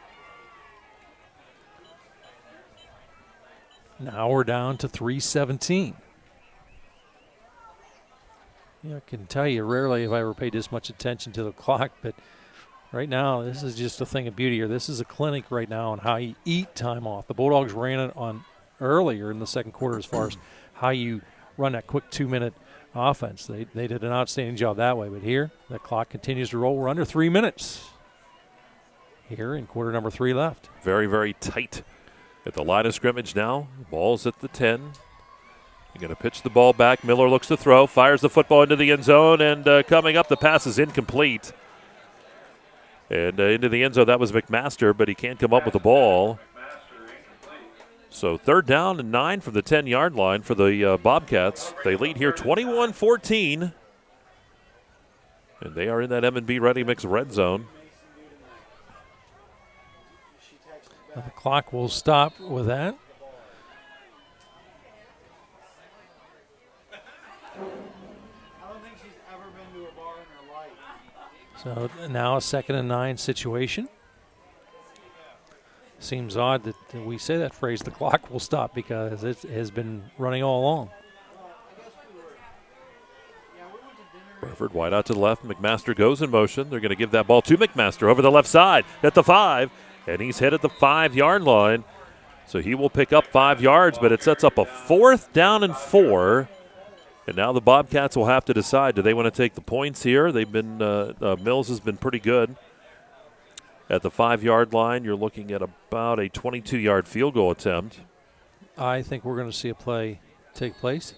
B: Now we're down to 3:17. Yeah, I can tell you, rarely have I ever paid this much attention to the clock, but right now this is just a thing of beauty here. This is a clinic right now on how you eat time off. The Bulldogs ran it on earlier in the second quarter as far as how you run that quick 2-minute offense. They did an outstanding job that way, but here the clock continues to roll. We're under 3 minutes here in quarter number 3 left.
A: Very, very tight at the line of scrimmage now. Ball's at the 10. You're going to pitch the ball back. Miller looks to throw, fires the football into the end zone, and coming up, the pass is incomplete. And into the end zone, that was McMaster, but he can't come up with the ball. So 3rd down and 9 from the 10-yard line for the Bobcats. They lead here 21-14. And they are in that M&B Ready Mix red zone.
B: Now the clock will stop with that. So now a 2nd and 9 situation. Seems odd that we say that phrase, the clock will stop, because it has been running all along.
A: Burford wide out to the left. McMaster goes in motion. They're going to give that ball to McMaster over the left side at the 5, and he's hit at the 5-yard line. So he will pick up 5 yards, but it sets up a 4th down and 4. And now the Bobcats will have to decide, do they want to take the points here? They've been Mills has been pretty good. At the 5-yard line, you're looking at about a 22-yard field goal attempt.
B: I think we're going to see a play take place.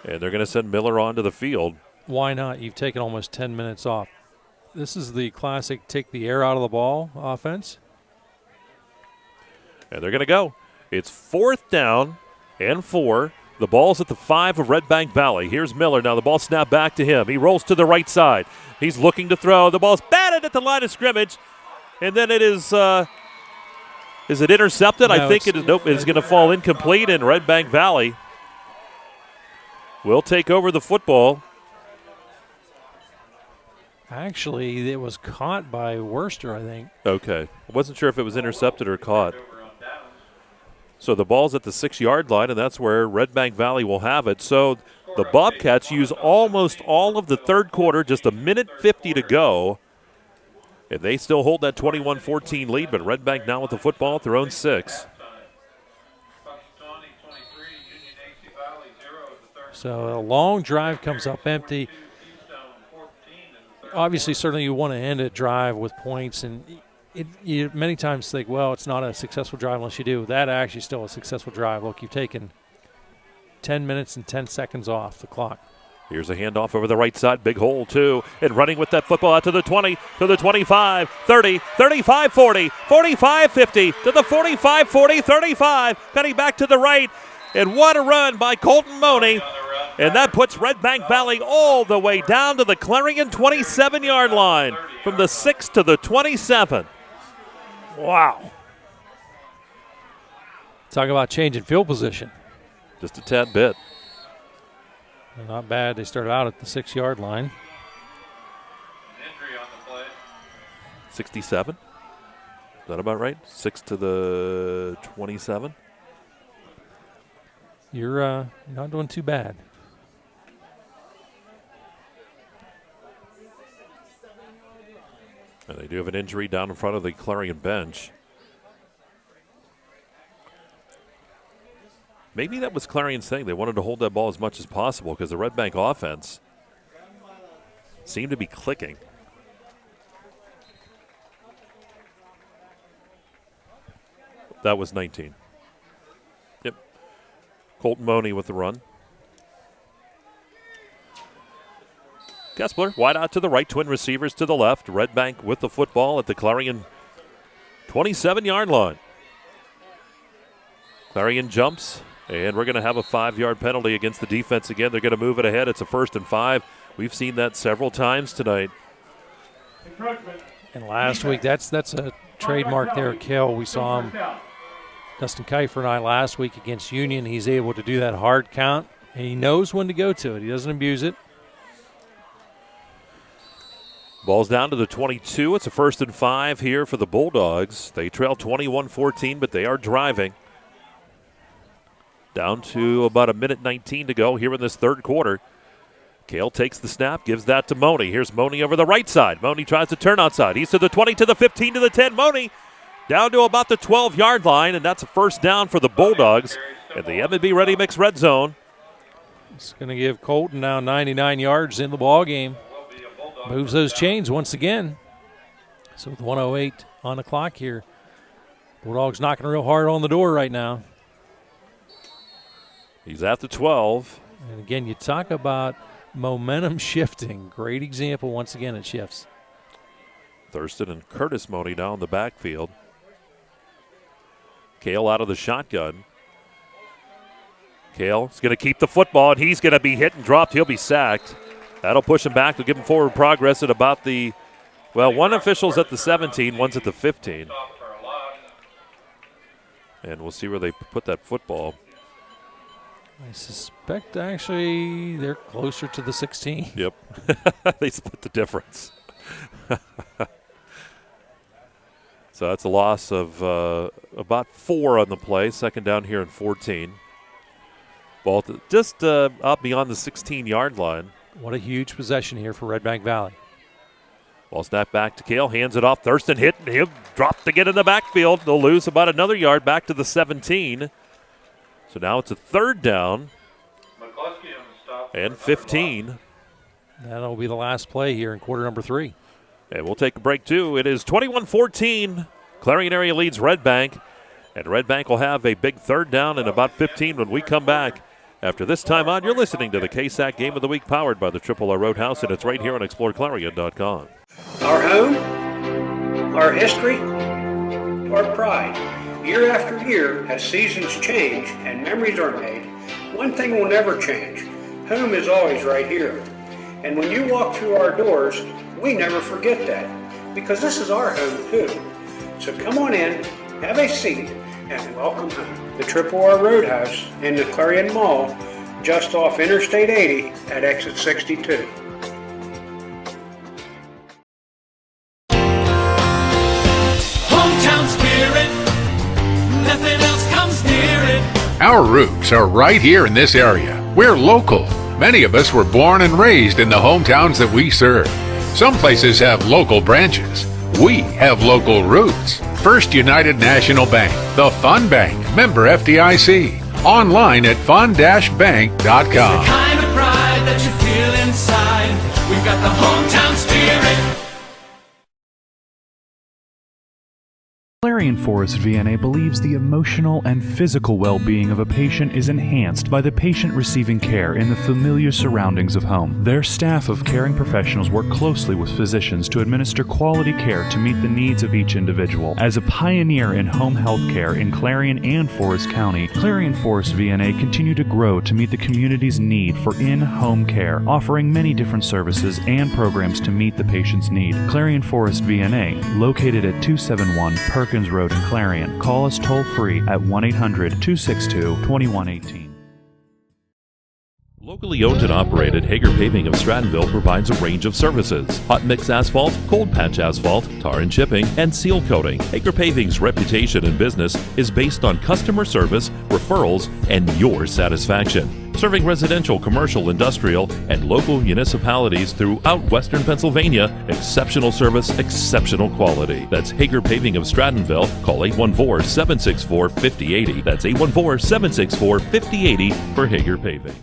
A: And they're going to send Miller onto the field.
B: Why not? You've taken almost 10 minutes off. This is the classic take the air out of the ball offense.
A: And they're going to go. It's 4th down and 4. The ball's at the 5 of Redbank Valley. Here's Miller. Now the ball snapped back to him. He rolls to the right side. He's looking to throw. The ball's batted at the line of scrimmage. And then it is it intercepted?
B: No,
A: I think it is. Nope, it's going to fall incomplete, and Redbank Valley will take over the football.
B: Actually, it was caught by Worcester, I think.
A: Okay. I wasn't sure if it was intercepted or caught. So the ball's at the 6-yard line, and that's where Redbank Valley will have it. So the Bobcats use almost all of the 3rd quarter, just 1:50 to go. And they still hold that 21-14 lead, but Redbank now with the football at their own 6.
B: So a long drive comes up empty. Obviously, certainly you want to end a drive with points, and you many times think, well, it's not a successful drive unless you do. That actually still a successful drive. Look, you've taken 10 minutes and 10 seconds off the clock.
A: Here's a handoff over the right side. Big hole, too. And running with that football out to the 20, to the 25, 30, 35, 40, 45, 50, to the 45, 40, 35. Cutting back to the right. And what a run by Colton Money. And that puts Redbank Valley all the way down to the Clarion 27-yard line from the 6 to the 27.
B: Wow. Talk about changing field position.
A: Just a tad bit.
B: Not bad. They started out at the 6-yard line.
A: 67. Is that about right? 6 to the 27.
B: You're not doing too bad.
A: And they do have an injury down in front of the Clarion bench. Maybe that was Clarion's thing. They wanted to hold that ball as much as possible because the Redbank offense seemed to be clicking. That was 19. Yep. Colton Money with the run. Kessler wide out to the right, twin receivers to the left. Redbank with the football at the Clarion 27-yard line. Clarion jumps, and we're going to have a 5-yard penalty against the defense again. They're going to move it ahead. It's a 1st and 5. We've seen that several times tonight.
B: And last week, that's a trademark there, Kel. We saw him, Dustin Kiefer and I, last week against Union. He's able to do that hard count, and he knows when to go to it. He doesn't abuse it.
A: Ball's down to the 22. It's a 1st and 5 here for the Bulldogs. They trail 21-14, but they are driving. Down to about 1:19 to go here in this 3rd quarter. Kale takes the snap, gives that to Money. Here's Money over the right side. Money tries to turn outside. He's to the 20, to the 15, to the 10. Money down to about the 12-yard line, and that's a 1st down for the Bulldogs at the M&B Ready Mix red zone.
B: It's going to give Colton now 99 yards in the ball game. Moves those chains once again. So with 1:08 on the clock here, Bulldogs knocking real hard on the door right now.
A: He's at the 12.
B: And again, you talk about momentum shifting. Great example once again, it shifts.
A: Thurston and Curtis Money now in the backfield. Kale out of the shotgun. Kale is going to keep the football, and he's going to be hit and dropped. He'll be sacked. That'll push him back. They'll give him forward progress at about the, well, one official's at the 17, one's at the 15. And we'll see where they put that football.
B: I suspect actually they're closer to the 16.
A: Yep. They split the difference. So that's a loss of about 4 on the play. 2nd down here and 14. Ball just up beyond the 16-yard line.
B: What a huge possession here for Redbank Valley.
A: Ball snap back to Kale, hands it off. Thurston hit, and he'll drop to get in the backfield. They'll lose about another yard back to the 17. So now it's a 3rd down and 15.
B: That'll be the last play here in quarter number 3.
A: And we'll take a break, too. It is 21-14. Clarion area leads Redbank. And Redbank will have a big 3rd down in about 15 when we come back. After this time on, you're listening to the KSAC Game of the Week powered by the Triple R Roadhouse, and it's right here on ExploreClarion.com.
E: Our home, our history, our pride. Year after year, as seasons change and memories are made, one thing will never change. Home is always right here. And when you walk through our doors, we never forget that, because this is our home too. So come on in, have a seat, and welcome home. The Triple R Roadhouse in the Clarion Mall, just off Interstate 80 at exit 62.
I: Hometown spirit, nothing else comes near it.
J: Our roots are right here in this area. We're local. Many of us were born and raised in the hometowns that we serve. Some places have local branches. We have local roots. First United National Bank, the Fun Bank, member FDIC. Online at fun-bank.com.
I: It's the kind of pride that you feel inside. We've got the hometown spirit.
P: Clarion Forest VNA believes the emotional and physical well-being of a patient is enhanced by the patient receiving care in the familiar surroundings of home. Their staff of caring professionals work closely with physicians to administer quality care to meet the needs of each individual. As a pioneer in home health care in Clarion and Forest County, Clarion Forest VNA continue to grow to meet the community's need for in-home care, offering many different services and programs to meet the patient's need. Clarion Forest VNA, located at 271 Perkins Road in Clarion. Call us toll-free at 1-800-262-2118.
O: Locally owned and operated, Hager Paving of Strattonville provides a range of services: hot mix asphalt, cold patch asphalt, tar and chipping, and seal coating. Hager Paving's reputation in business is based on customer service, referrals, and your satisfaction. Serving residential, commercial, industrial, and local municipalities throughout Western Pennsylvania, exceptional service, exceptional quality. That's Hager Paving of Strattonville. Call 814-764-5080. That's 814-764-5080 for Hager Paving.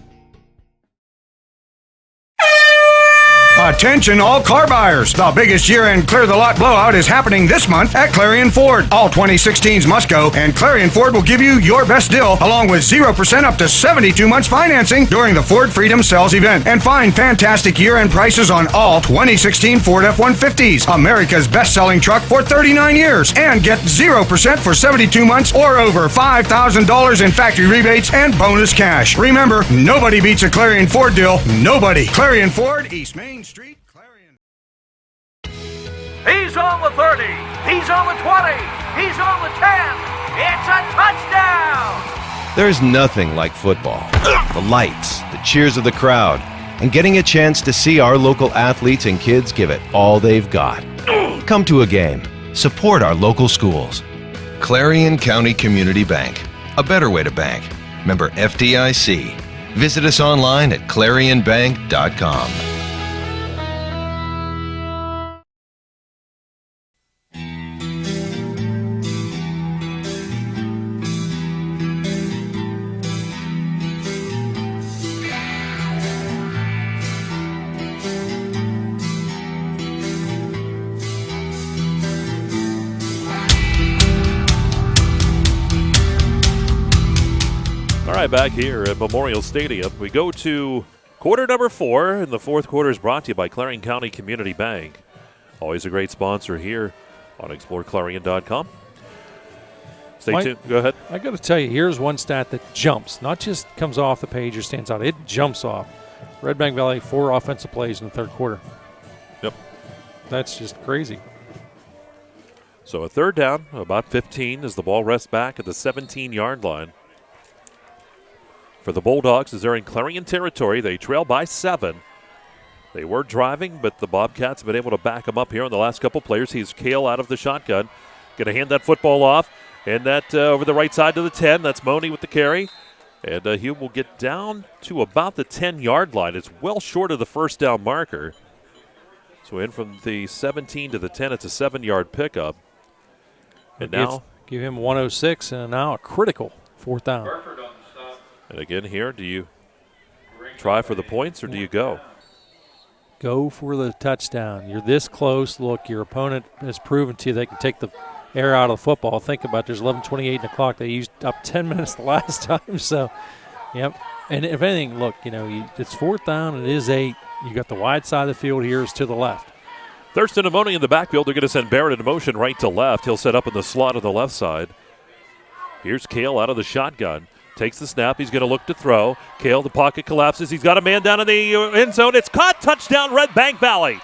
G: Attention all car buyers. The biggest year-end clear the lot blowout is happening this month at Clarion Ford. All 2016s must go, and Clarion Ford will give you your best deal along with 0% up to 72 months financing during the Ford Freedom Sales event. And find fantastic year-end prices on all 2016 Ford F-150s, America's best-selling truck for 39 years. And get 0% for 72 months or over $5,000 in factory rebates and bonus cash. Remember, nobody beats a Clarion Ford deal. Nobody. Clarion Ford, East Main Street, Clarion.
M: He's on the 30. He's on the 20. He's on the 10. It's a touchdown.
N: There's nothing like football. The lights, the cheers of the crowd, and getting a chance to see our local athletes and kids give it all they've got. Come to a game. Support our local schools. Clarion County Community Bank. A better way to bank. Member FDIC. Visit us online at clarionbank.com.
A: All right, back here at Memorial Stadium, we go to quarter number 4, and the fourth quarter is brought to you by Clarion County Community Bank. Always a great sponsor here on ExploreClarion.com. Stay tuned. Go ahead.
B: I got to tell you, here's one stat that jumps, not just comes off the page or stands out. It jumps off. Redbank Valley, 4 offensive plays in the third quarter.
A: Yep.
B: That's just crazy.
A: So a third down, about 15, as the ball rests back at the 17-yard line. For the Bulldogs, as they're in Clarion territory, they trail by 7. They were driving, but the Bobcats have been able to back them up here on the last couple players. He's Kale out of the shotgun. Going to hand that football off, and that over the right side to the 10. That's Money with the carry. And he will get down to about the 10-yard line. It's well short of the first down marker. So in from the 17 to the 10, it's a 7-yard pickup. And now
B: give him 106, and now a critical fourth down.
A: And again here, do you try for the points or do you go?
B: Go for the touchdown. You're this close. Look, your opponent has proven to you they can take the air out of the football. Think about it. There's 11:28 in the clock. They used up 10 minutes the last time. So, yep. And if anything, look, it's fourth down. It is 8. You got the wide side of the field here is to the left.
A: Thurston and Money in the backfield. They're going to send Barrett in motion right to left. He'll set up in the slot on the left side. Here's Kale out of the shotgun. Takes the snap. He's going to look to throw. Kale, the pocket collapses. He's got a man down in the end zone. It's caught. Touchdown, Redbank Valley.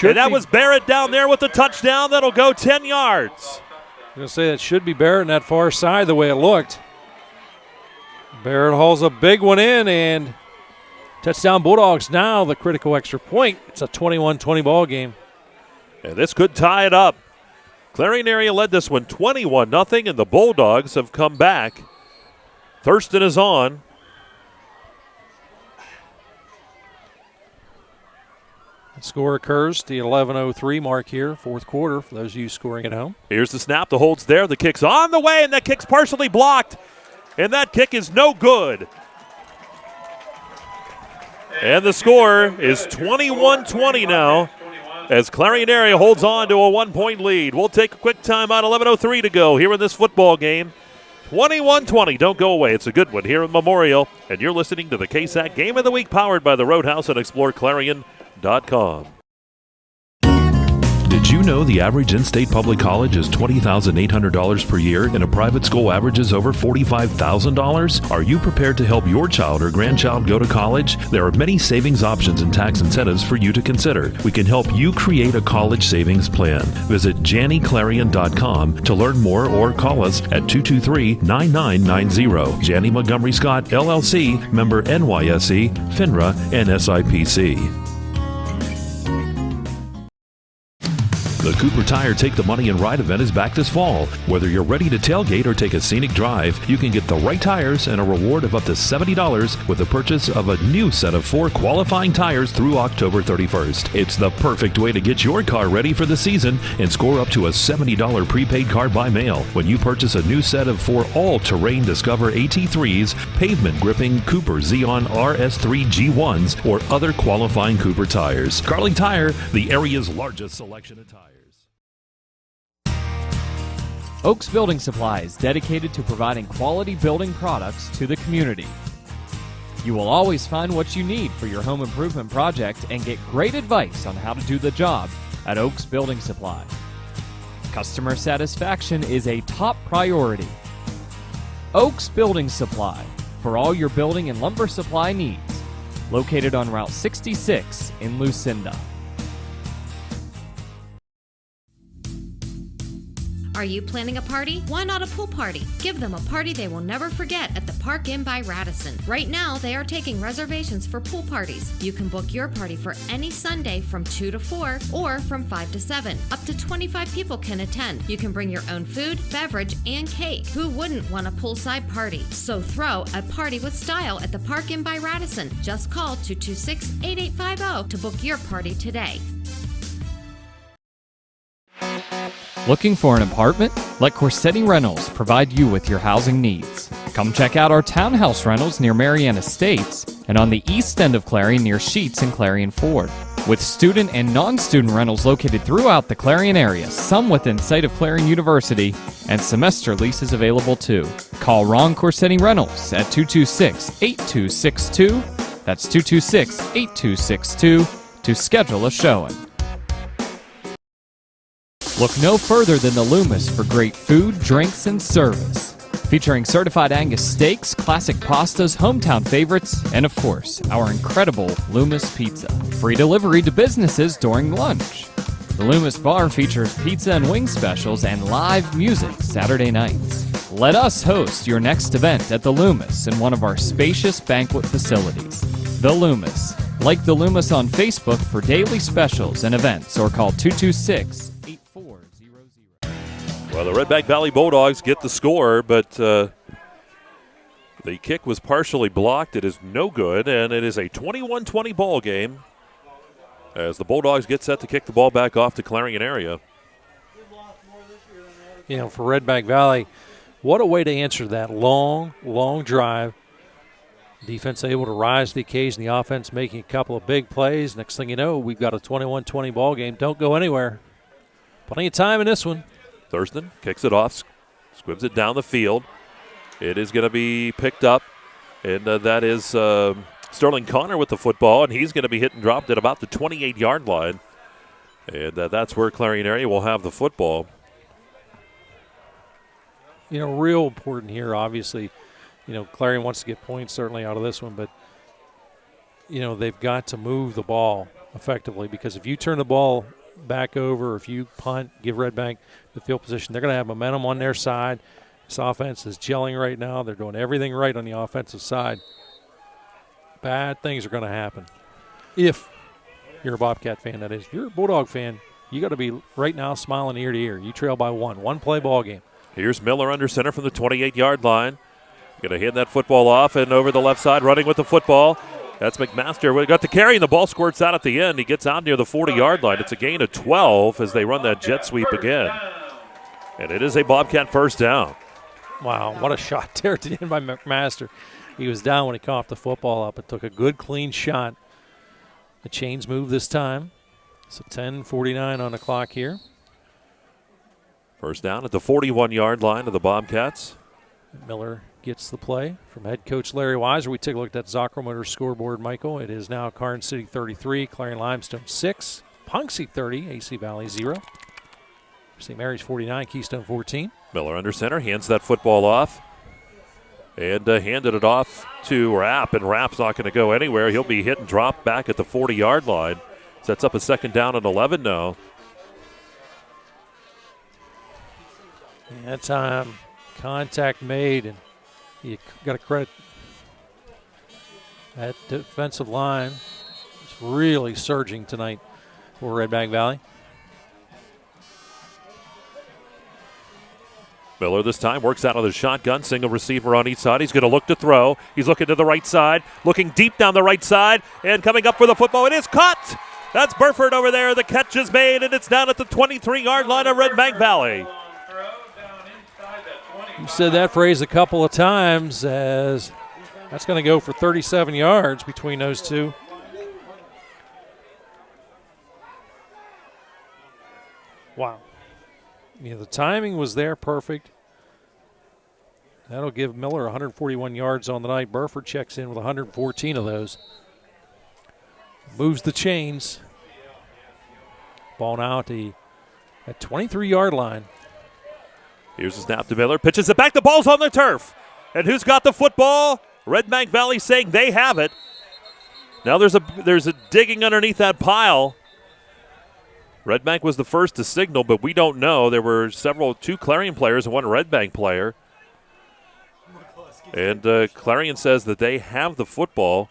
A: And that was Barrett down there with the touchdown. That'll go 10 yards.
B: I'm going to say that should be Barrett on that far side the way it looked. Barrett hauls a big one in, and touchdown Bulldogs now the critical extra point. It's a 21-20 ball game.
A: And this could tie it up. Clarion area led this one 21-0, and the Bulldogs have come back. Thurston is on.
B: The score occurs the 11:03 mark here, fourth quarter, for those of you scoring at home.
A: Here's the snap. The hold's there. The kick's on the way, and that kick's partially blocked. And that kick is no good. And the score is 21-20 now, as Clarion area holds on to a 1-point lead. We'll take a quick timeout, 11:03 to go here in this football game. 21-20, don't go away. It's a good one here at Memorial. And you're listening to the KSAC Game of the Week, powered by the Roadhouse at ExploreClarion.com.
O: Did you know the average in-state public college is $20,800 per year and a private school averages over $45,000? Are you prepared to help your child or grandchild go to college? There are many savings options and tax incentives for you to consider. We can help you create a college savings plan. Visit JannyClarion.com to learn more or call us at 223-9990. Janney Montgomery Scott, LLC, member NYSE, FINRA, and SIPC. The Cooper Tire Take the Money and Ride event is back this fall. Whether you're ready to tailgate or take a scenic drive, you can get the right tires and a reward of up to $70 with the purchase of a new set of 4 qualifying tires through October 31st. It's the perfect way to get your car ready for the season and score up to a $70 prepaid card by mail when you purchase a new set of 4 all-terrain Discover AT3s, pavement-gripping Cooper Xeon RS3 G1s, or other qualifying Cooper tires. Carling Tire, the area's largest selection of tires.
F: Oaks Building Supply is dedicated to providing quality building products to the community. You will always find what you need for your home improvement project and get great advice on how to do the job at Oaks Building Supply. Customer satisfaction is a top priority. Oaks Building Supply, for all your building and lumber supply needs. Located on Route 66 in Lucinda.
K: Are you planning a party? Why not a pool party? Give them a party they will never forget at the Park Inn by Radisson. Right now, they are taking reservations for pool parties. You can book your party for any Sunday from 2 to 4 or from 5 to 7. Up to 25 people can attend. You can bring your own food, beverage, and cake. Who wouldn't want a poolside party? So throw a party with style at the Park Inn by Radisson. Just call 226-8850 to book your party today.
F: Looking for an apartment? Let Corsetti Rentals provide you with your housing needs. Come check out our townhouse rentals near Marianna Estates and on the east end of Clarion near Sheets and Clarion Ford. With student and non-student rentals located throughout the Clarion area, some within sight of Clarion University, and semester leases available too. Call Ron Corsetti Rentals at 226-8262. That's 226-8262 to schedule a showing. Look no further than the Loomis for great food, drinks, and service. Featuring certified Angus steaks, classic pastas, hometown favorites, and of course, our incredible Loomis Pizza. Free delivery to businesses during lunch. The Loomis Bar features pizza and wing specials and live music Saturday nights. Let us host your next event at the Loomis in one of our spacious banquet facilities. The Loomis. Like the Loomis on Facebook for daily specials and events, or call 226-8400.
A: Well, the Redbank Valley Bulldogs get the score, but the kick was partially blocked. It is no good, and it is a 21-20 ball game as the Bulldogs get set to kick the ball back off to Clarion area.
B: You know, for Redbank Valley, what a way to answer that long drive. Defense able to rise to the occasion. The offense making a couple of big plays. Next thing you know, we've got a 21-20 ball game. Don't go anywhere. Plenty of time in this one.
A: Thurston kicks it off, squibs it down the field. It is going to be picked up, and that is Sterling Connor with the football, and he's going to be hit and dropped at about the 28-yard line. And that's where Clarion area will have the football.
B: You know, real important here, obviously. You know, Clarion wants to get points certainly out of this one, but, you know, they've got to move the ball effectively, because if you turn the ball back over, if you punt, give Redbank the field position, they're going to have momentum on their side. This offense is gelling right now. They're doing everything right on the offensive side. Bad things are going to happen. If you're a Bobcat fan, that is. If you're a Bulldog fan, you got to be right now smiling ear to ear. You trail by one play ball game.
A: Here's Miller under center from the 28-yard line. Going to hand that football off and over the left side, running with the football. That's McMaster. We got the carry, and the ball squirts out at the end. He gets out near the 40-yard line. It's a gain of 12 as they run that jet sweep again. And it is a Bobcat first down.
B: Wow, what a shot there at the end by McMaster. He was down when he coughed the football up. It took a good, clean shot. The chains move this time. So 10:49 on the clock here.
A: First down at the 41-yard line of the Bobcats.
B: Miller gets the play from head coach Larry Weiser. We take a look at that Zochromotor scoreboard, Michael. It is now Carson City 33, Clarion Limestone 6, Punxsutawney 30, AC Valley 0. St. Mary's 49, Keystone 14.
A: Miller under center, hands that football off. And handed it off to Rapp, and Rapp's not going to go anywhere. He'll be hit and dropped back at the 40-yard line. Sets up a second down and 11 now.
B: That time, contact made, and you got to credit that defensive line. It's really surging tonight for Redbank Valley.
A: Miller this time works out of the shotgun, single receiver on each side. He's going to look to throw. He's looking to the right side, looking deep down the right side, and coming up for the football. It is caught. That's Burford over there. The catch is made, and it's down at the 23-yard line of Redbank Valley.
B: You said that phrase a couple of times, as that's going to go for 37 yards between those two. Wow. The timing was there, perfect. That'll give Miller 141 yards on the night. Burford checks in with 114 of those. Moves the chains. Ball now at 23-yard line.
A: Here's the snap to Miller. Pitches it back. The ball's on the turf. And who's got the football? Redbank Valley saying they have it. Now there's a digging underneath that pile. Redbank was the first to signal, but we don't know. There were two Clarion players and one Redbank player. And Clarion says that they have the football.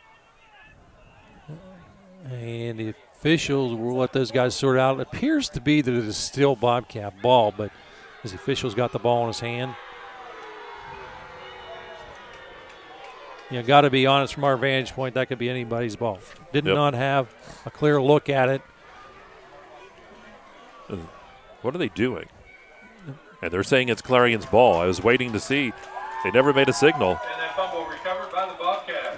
B: And the officials will let those guys sort out. It appears to be that it is still Bobcat ball, but as the official's got the ball in his hand. Got to be honest, from our vantage point, that could be anybody's ball. Did not have a clear look at it.
A: What are they doing? And they're saying it's Clarion's ball. I was waiting to see. They never made a signal.
C: And that fumble recovered by the Bobcats.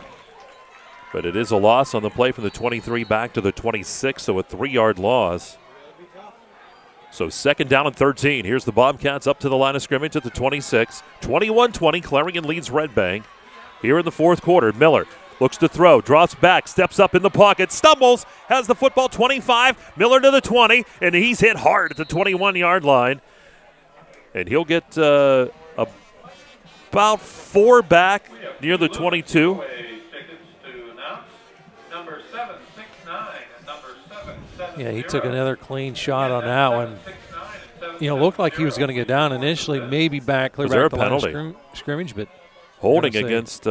A: But it is a loss on the play from the 23 back to the 26, so a 3-yard loss. So 2nd down and 13. Here's the Bobcats up to the line of scrimmage at the 26. 21-20, Clarion leads Redbank. Here in the 4th quarter, Miller looks to throw, drops back, steps up in the pocket, stumbles, has the football, 25, Miller to the 20, and he's hit hard at the 21-yard line. And he'll get about 4 back near the 22.
B: Yeah, he took another clean shot on that one. Looked like he was going to get down initially, maybe back, clear back the line of scrimmage, but
A: holding against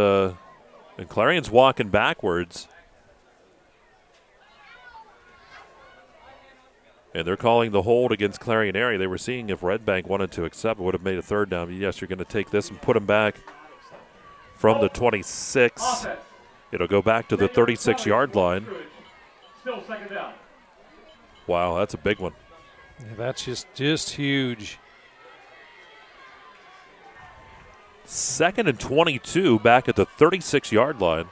A: and Clarion's walking backwards. And they're calling the hold against Clarion area. They were seeing if Redbank wanted to accept, it would have made a 3rd down. Yes, you're going to take this and put him back from the 26. It'll go back to the 36-yard line.
Q: Still 2nd down.
A: Wow, that's a big one.
B: Yeah, that's just huge.
A: 2nd and 22 back at the 36-yard line.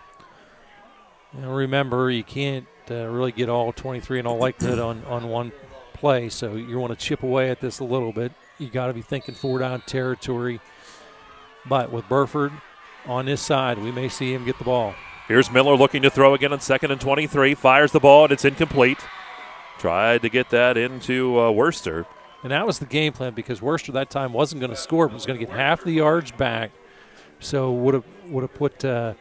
B: Remember, you can't really get all 23 in all likelihood on one play, so you want to chip away at this a little bit. You got to be thinking 4-down territory. But with Burford on this side, we may see him get the ball.
A: Here's Miller looking to throw again on 2nd and 23. Fires the ball, and it's incomplete. Tried to get that into Worcester.
B: And that was the game plan, because Worcester that time wasn't going to score, but was going to get half the yards back. So would have put a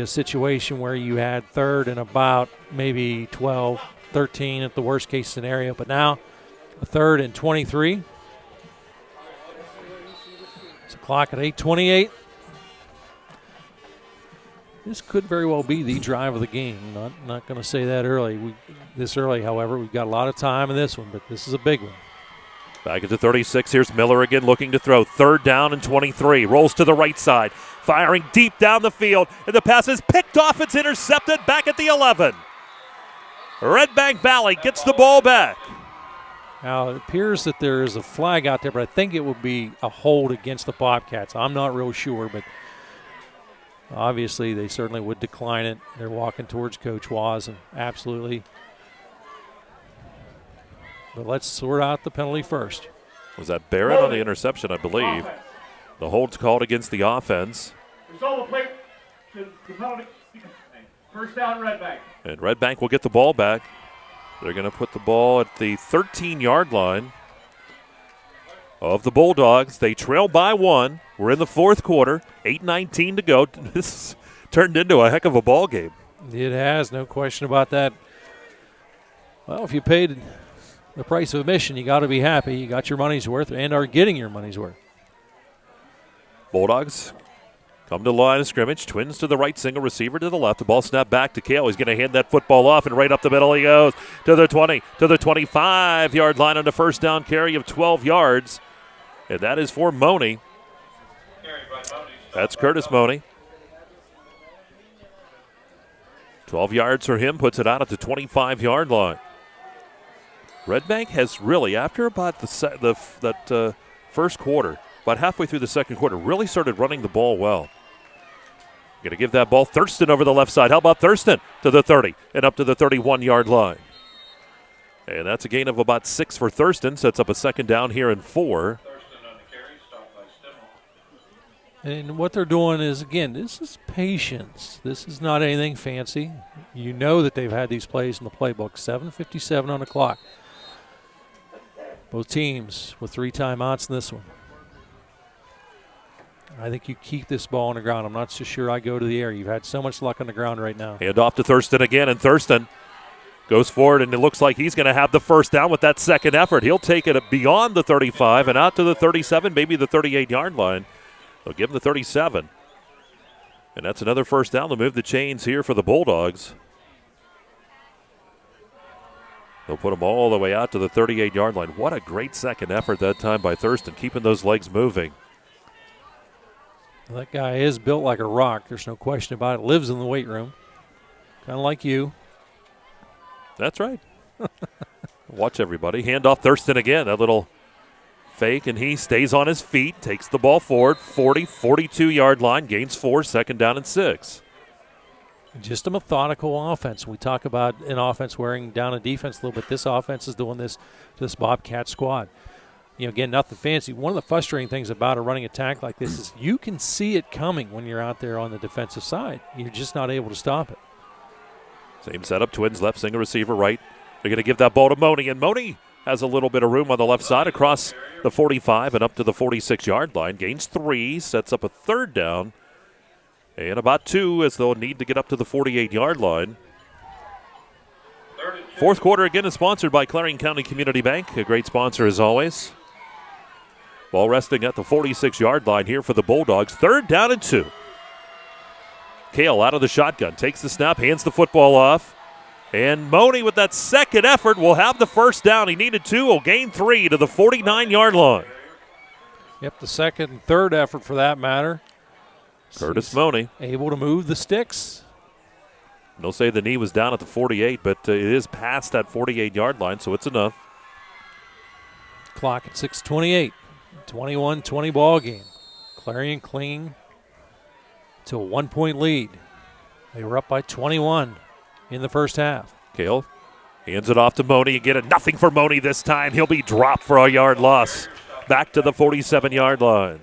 B: situation where you had 3rd and about maybe 12, 13 at the worst case scenario. But now a 3rd and 23. It's a clock at 8:28. This could very well be the drive of the game. Not going to say that this early, however. We've got a lot of time in this one, but this is a big one.
A: Back at the 36, here's Miller again looking to throw. 3rd down and 23. Rolls to the right side. Firing deep down the field. And the pass is picked off. It's intercepted back at the 11. Redbank Valley gets the ball back.
B: Now, it appears that there is a flag out there, but I think it would be a hold against the Bobcats. I'm not real sure, but obviously they certainly would decline it. They're walking towards Coach Waz, and absolutely. But let's sort out the penalty first.
A: Was that Barrett on the interception, I believe? The hold's called against the offense.
Q: Result play to the penalty. 1st down, Redbank.
A: And Redbank will get the ball back. They're going to put the ball at the 13-yard line of the Bulldogs. They trail by 1. We're in the 4th quarter. 8:19 to go. This turned into a heck of a ball game.
B: It has, no question about that. Well, if you paid the price of admission, you got to be happy. You got your money's worth and are getting your money's worth.
A: Bulldogs come to the line of scrimmage. Twins to the right, single receiver to the left. The ball snapped back to Kale. He's going to hand that football off, and right up the middle he goes to the 20, to the 25-yard line on the 1st down carry of 12 yards. And that is for Money. That's Curtis Money. 12 yards for him, puts it out at the 25-yard line. Redbank has really, after about that first quarter, about halfway through the second quarter, really started running the ball well. Going to give that ball Thurston over the left side. How about Thurston to the 30 and up to the 31-yard line? And that's a gain of about 6 for Thurston. Sets up a second down here and 4.
B: And what they're doing is, again, this is patience. This is not anything fancy. You know that they've had these plays in the playbook. 7:57 on the clock. Both teams with 3 timeouts in this one. I think you keep this ball on the ground. I'm not so sure I go to the air. You've had so much luck on the ground right now.
A: Hand off to Thurston again, and Thurston goes forward, and it looks like he's going to have the first down with that second effort. He'll take it beyond the 35 and out to the 37, maybe the 38-yard line. They'll give him the 37. And that's another first down to move the chains here for the Bulldogs. They'll put them all the way out to the 38-yard line. What a great second effort that time by Thurston, keeping those legs moving.
B: Well, that guy is built like a rock. There's no question about it. Lives in the weight room. Kind of like you.
A: That's right. Watch everybody. Hand off Thurston again. That little fake, and he stays on his feet, takes the ball forward, 40, 42-yard line, gains 4, second down and 6.
B: Just a methodical offense. We talk about an offense wearing down a defense a little bit. This offense is doing this to this Bobcat squad. You know, again, nothing fancy. One of the frustrating things about a running attack like this is you can see it coming when you're out there on the defensive side. You're just not able to stop it.
A: Same setup, Twins left, single receiver right. They're going to give that ball to Money, and Money has a little bit of room on the left side across the 45 and up to the 46-yard line. Gains 3, sets up a third down, and about 2 as they'll need to get up to the 48-yard line. Fourth quarter again is sponsored by Clarion County Community Bank, a great sponsor as always. Ball resting at the 46-yard line here for the Bulldogs. Third down and 2. Kale out of the shotgun, takes the snap, hands the football off. And Money with that second effort will have the first down. He needed 2, will gain 3 to the 49-yard line.
B: Yep, the second and third effort for that matter.
A: Curtis Money.
B: Able to move the sticks.
A: They'll say the knee was down at the 48, but it is past that 48-yard line, so it's enough.
B: Clock at 6:28. 21-20 ball game. Clarion clinging to a 1-point lead. They were up by 21 in the first half.
A: Kale hands it off to Money. Again, a nothing for Money this time. He'll be dropped for a yard loss. Back to the 47-yard line.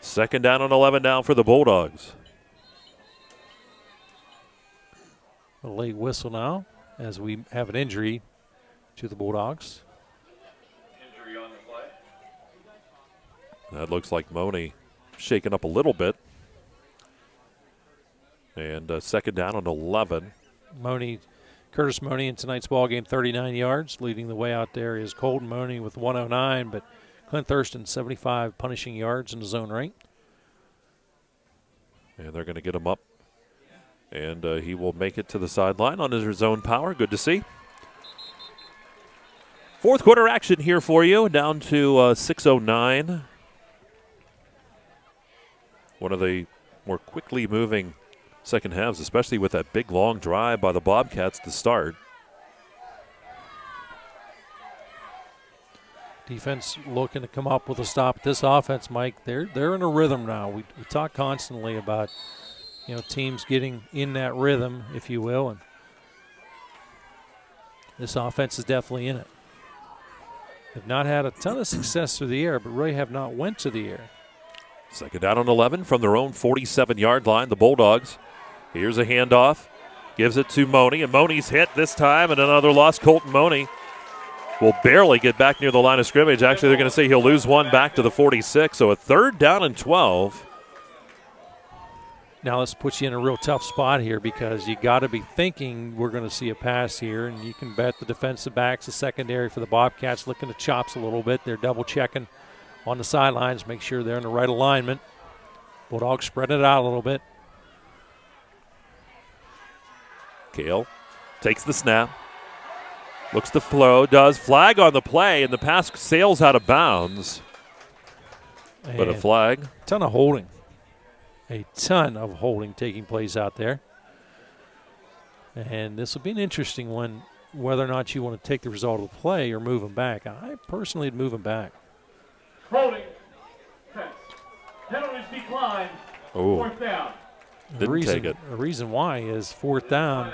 A: Second down and 11 now for the Bulldogs.
B: A late whistle now as we have an injury to the Bulldogs.
C: Injury on the play.
A: That looks like Money shaken up a little bit. And second down and 11.
B: Curtis Money in tonight's ball game, 39 yards. Leading the way out there is Colton Money with 109, but Clint Thurston, 75 punishing yards in his own right.
A: And they're going to get him up. And he will make it to the sideline on his own power. Good to see. Fourth quarter action here for you, down to 6:09. One of the more quickly moving second halves, especially with that big long drive by the Bobcats to start.
B: Defense looking to come up with a stop at this offense, Mike. They're in a rhythm now. We talk constantly about, you know, teams getting in that rhythm, if you will, and this offense is definitely in it. They've not had a ton of success through the air, but really have not went to the air.
A: Second down and 11 from their own 47-yard line, the Bulldogs. Here's a handoff. Gives it to Money, and Money's hit this time, and another loss. Colton Money will barely get back near the line of scrimmage. Actually, they're going to say he'll lose one back to the 46, so a third down and 12.
B: Now this puts you in a real tough spot here because you got to be thinking we're going to see a pass here, and you can bet the defensive backs, the secondary for the Bobcats, looking to chops a little bit. They're double-checking on the sidelines, make sure they're in the right alignment. Bulldogs spread it out a little bit.
A: Kale takes the snap. Looks to flow, does. Flag on the play, and the pass sails out of bounds. But a flag.
B: Ton of holding. A ton of holding taking place out there. And this will be an interesting one, whether or not you want to take the result of the play or move them back. I personally would move them back.
Q: Holding. Penalties decline. Fourth down.
A: Didn't take it.
B: The reason why is fourth down,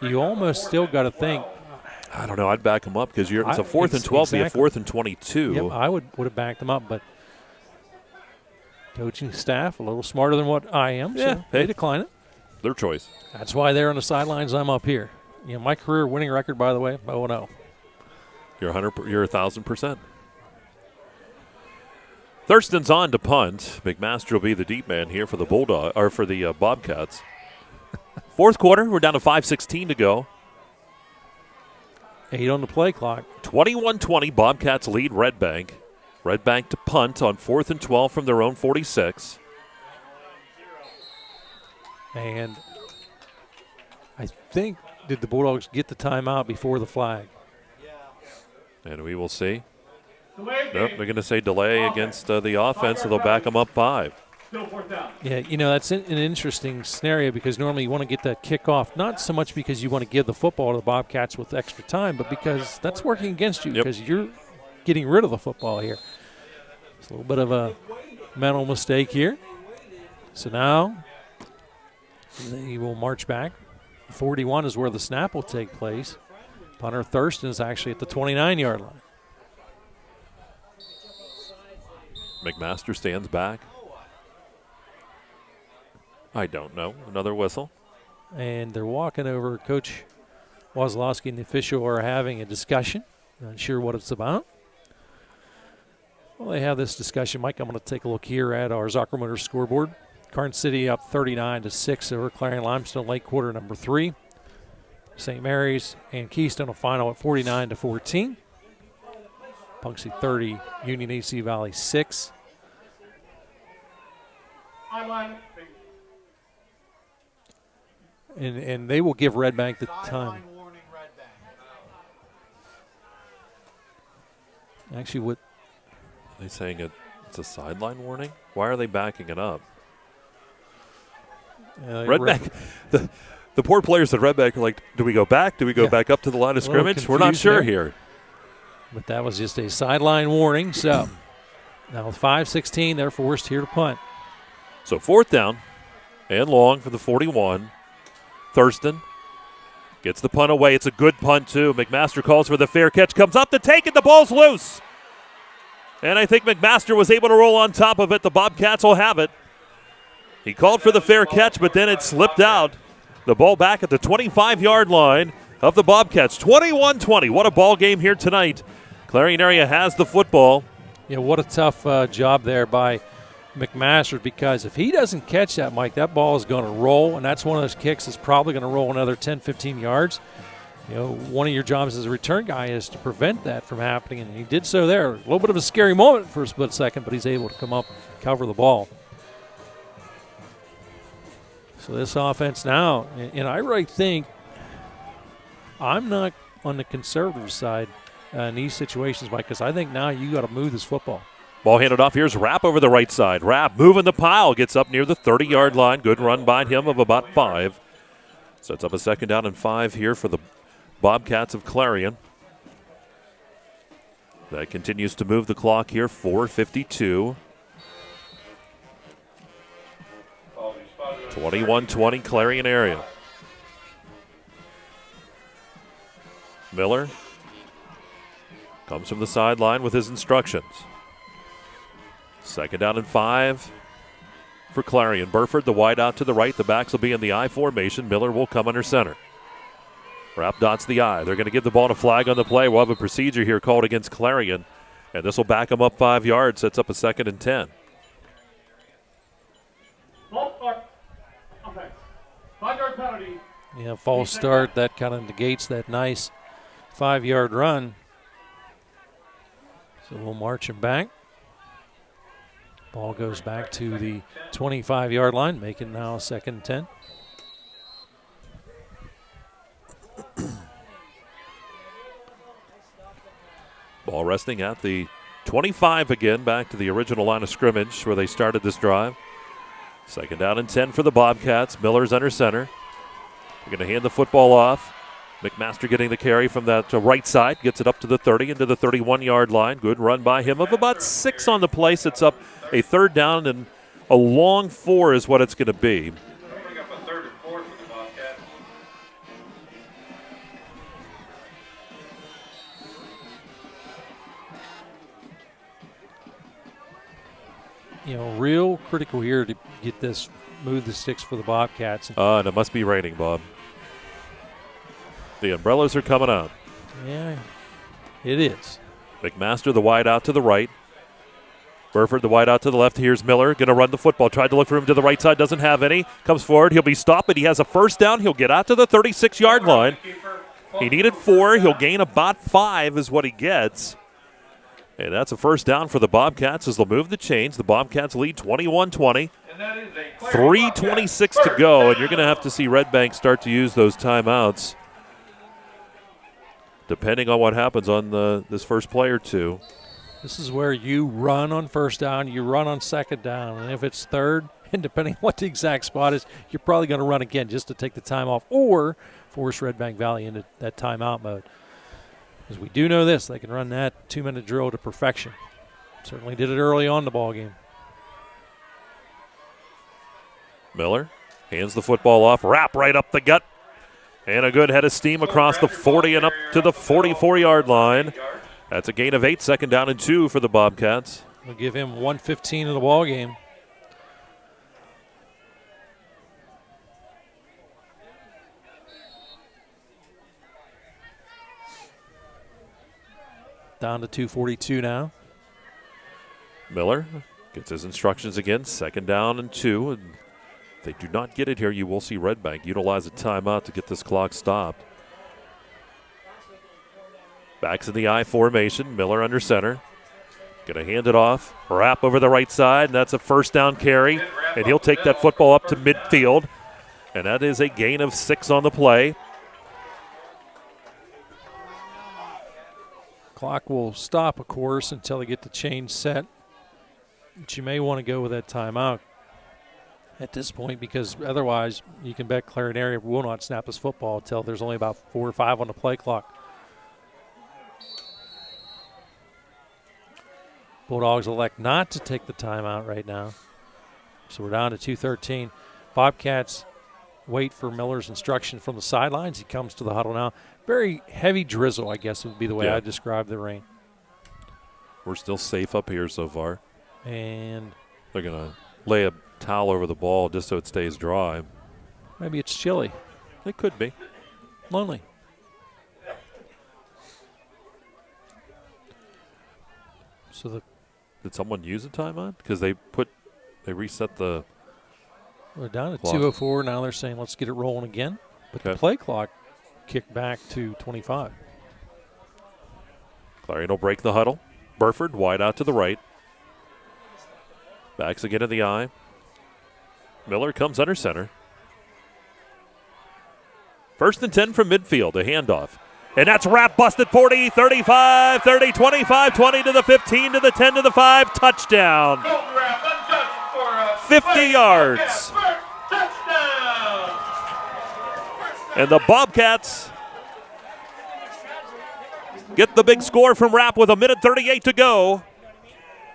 B: you almost still got to think.
A: I don't know. I'd back them up because it's a 4th and 12, be a 4th and 22.
B: Yep, I would have backed them up, but coaching staff a little smarter than what I am, so they decline it.
A: Their choice.
B: That's why they're on the sidelines. I'm up here. My career winning record, by the way, 0-0.
A: You're 1,000%. Thurston's on to punt. McMaster will be the deep man here for the Bobcats. Fourth quarter, we're down to 5:16 to go.
B: 8 on the play clock.
A: 21-20, Bobcats lead Redbank. Redbank to punt on 4th and 12 from their own 46.
B: And I think, did the Bulldogs get the timeout before the flag?
A: And we will see. Nope, they're going to say delay against the offense, so they'll back them up 5.
B: Yeah, that's an interesting scenario because normally you want to get that kickoff, not so much because you want to give the football to the Bobcats with extra time, but because that's working against you because you're getting rid of the football here. It's a little bit of a mental mistake here. So now he will march back. 41 is where the snap will take place. Punter Thurston is actually at the 29-yard line.
A: McMaster stands back. I don't know. Another whistle.
B: And they're walking over. Coach Wozlowski and the official are having a discussion. Not sure what it's about. Well, they have this discussion. Mike, I'm going to take a look here at our Zuckermutter scoreboard. Karn City up 39-6 over Clarion Limestone Lake, quarter number 3. St. Mary's and Keystone will final at 49-14. Punxsutawney 30, Union AC Valley 6. And they will give Redbank the time. Actually, what
A: are they saying? It's a sideline warning? Why are they backing it up? Redbank, the poor players at Redbank are like, do we go back? Do we go back up to the line of scrimmage? We're not sure here.
B: But that was just a sideline warning. So now with 5:16, they're forced here to punt.
A: So 4th down and long for the 41. Thurston gets the punt away. It's a good punt, too. McMaster calls for the fair catch, comes up to take it. The ball's loose. And I think McMaster was able to roll on top of it. The Bobcats will have it. He called for the fair catch, but then it slipped out. The ball back at the 25-yard line of the Bobcats. 21-20. What a ball game here tonight. Clarion area has the football.
B: Yeah, what a tough job there by McMaster, because if he doesn't catch that, Mike, that ball is going to roll, and that's one of those kicks that's probably going to roll another 10, 15 yards. One of your jobs as a return guy is to prevent that from happening, and he did so there. A little bit of a scary moment for a split second, but he's able to come up and cover the ball. So this offense now, and I really think I'm not on the conservative side in these situations, Mike, because I think now you got to move this football.
A: Ball handed off. Here's Rapp over the right side. Rapp moving the pile. Gets up near the 30-yard line. Good run by him of about 5. Sets up a 2nd down and 5 here for the Bobcats of Clarion. That continues to move the clock here. 4:52. 21-20 Clarion area. Miller comes from the sideline with his instructions. 2nd down and 5 for Clarion. Burford, the wide out to the right. The backs will be in the I formation. Miller will come under center. Rapp dots the I. They're going to give the ball to flag on the play. We'll have a procedure here called against Clarion, and this will back them up 5 yards. Sets up a 2nd and 10.
B: Yeah, false start. That kind of negates that nice 5-yard run. So we'll march him back. Ball goes back to the 25-yard line, making now a 2nd and 10.
A: Ball resting at the 25 again, back to the original line of scrimmage where they started this drive. Second down and 10 for the Bobcats. Miller's under center. They're going to hand the football off. McMaster getting the carry from that right side. Gets it up to the 30, into the 31-yard line. Good run by him of about 6 on the play. Sets up a third down, and a long 4 is what it's going to be.
B: Real critical here to get this, move the sticks for the Bobcats.
A: And it must be raining, Bob. The umbrellas are coming out.
B: Yeah, it is.
A: McMaster, the wide out to the right. Burford, the wide out to the left. Here's Miller, going to run the football. Tried to look for him to the right side, doesn't have any. Comes forward, he'll be stopped, but he has a first down. He'll get out to the 36-yard line. He needed 4. He'll gain about 5 is what he gets. And that's a first down for the Bobcats as they'll move the chains. The Bobcats lead 21-20. 3:26 to go, and you're going to have to see Redbank start to use those timeouts depending on what happens on this first play or two.
B: This is where you run on first down, you run on second down, and if it's third, and depending on what the exact spot is, you're probably going to run again just to take the time off or force Redbank Valley into that timeout mode. Because we do know this, they can run that 2-minute drill to perfection. Certainly did it early on in the ball game.
A: Miller hands the football off, wrap right up the gut, and a good head of steam across the 40 and up to the 44-yard line. That's a gain of 8, second down and 2 for the Bobcats.
B: We'll give him 1:15 in the ball game. Down to 2:42 now.
A: Miller gets his instructions again, second down and 2. And if they do not get it here, you will see Redbank utilize a timeout to get this clock stopped. Backs in the I formation. Miller under center. Going to hand it off. Wrap over the right side, and that's a first down carry. And he'll take that football up to midfield. And that is a gain of 6 on the play.
B: Clock will stop, of course, until they get the chain set. But you may want to go with that timeout at this point because otherwise you can bet Clarion area will not snap his football until there's only about 4 or 5 on the play clock. Bulldogs elect not to take the timeout right now. So we're down to 2:13. Bobcats wait for Miller's instruction from the sidelines. He comes to the huddle now. Very heavy drizzle, I guess would be the way I describe the rain.
A: We're still safe up here so far.
B: And
A: they're going to lay a towel over the ball just so it stays dry.
B: Maybe it's chilly.
A: It could be.
B: Lonely. So
A: did someone use a timeout? Because they reset the
B: We're down at
A: clock.
B: 2:04. Now they're saying let's get it rolling again. But the play clock kicked back to 25.
A: Clarion will break the huddle. Burford wide out to the right. Backs again in the I. Miller comes under center. First and 10 from midfield, a handoff. And that's wrap busted 40, 35, 30, 25, 20 to the 15 to the 10 to the 5. Touchdown. 50 yards. And the Bobcats get the big score from Rapp with 1:38 to go.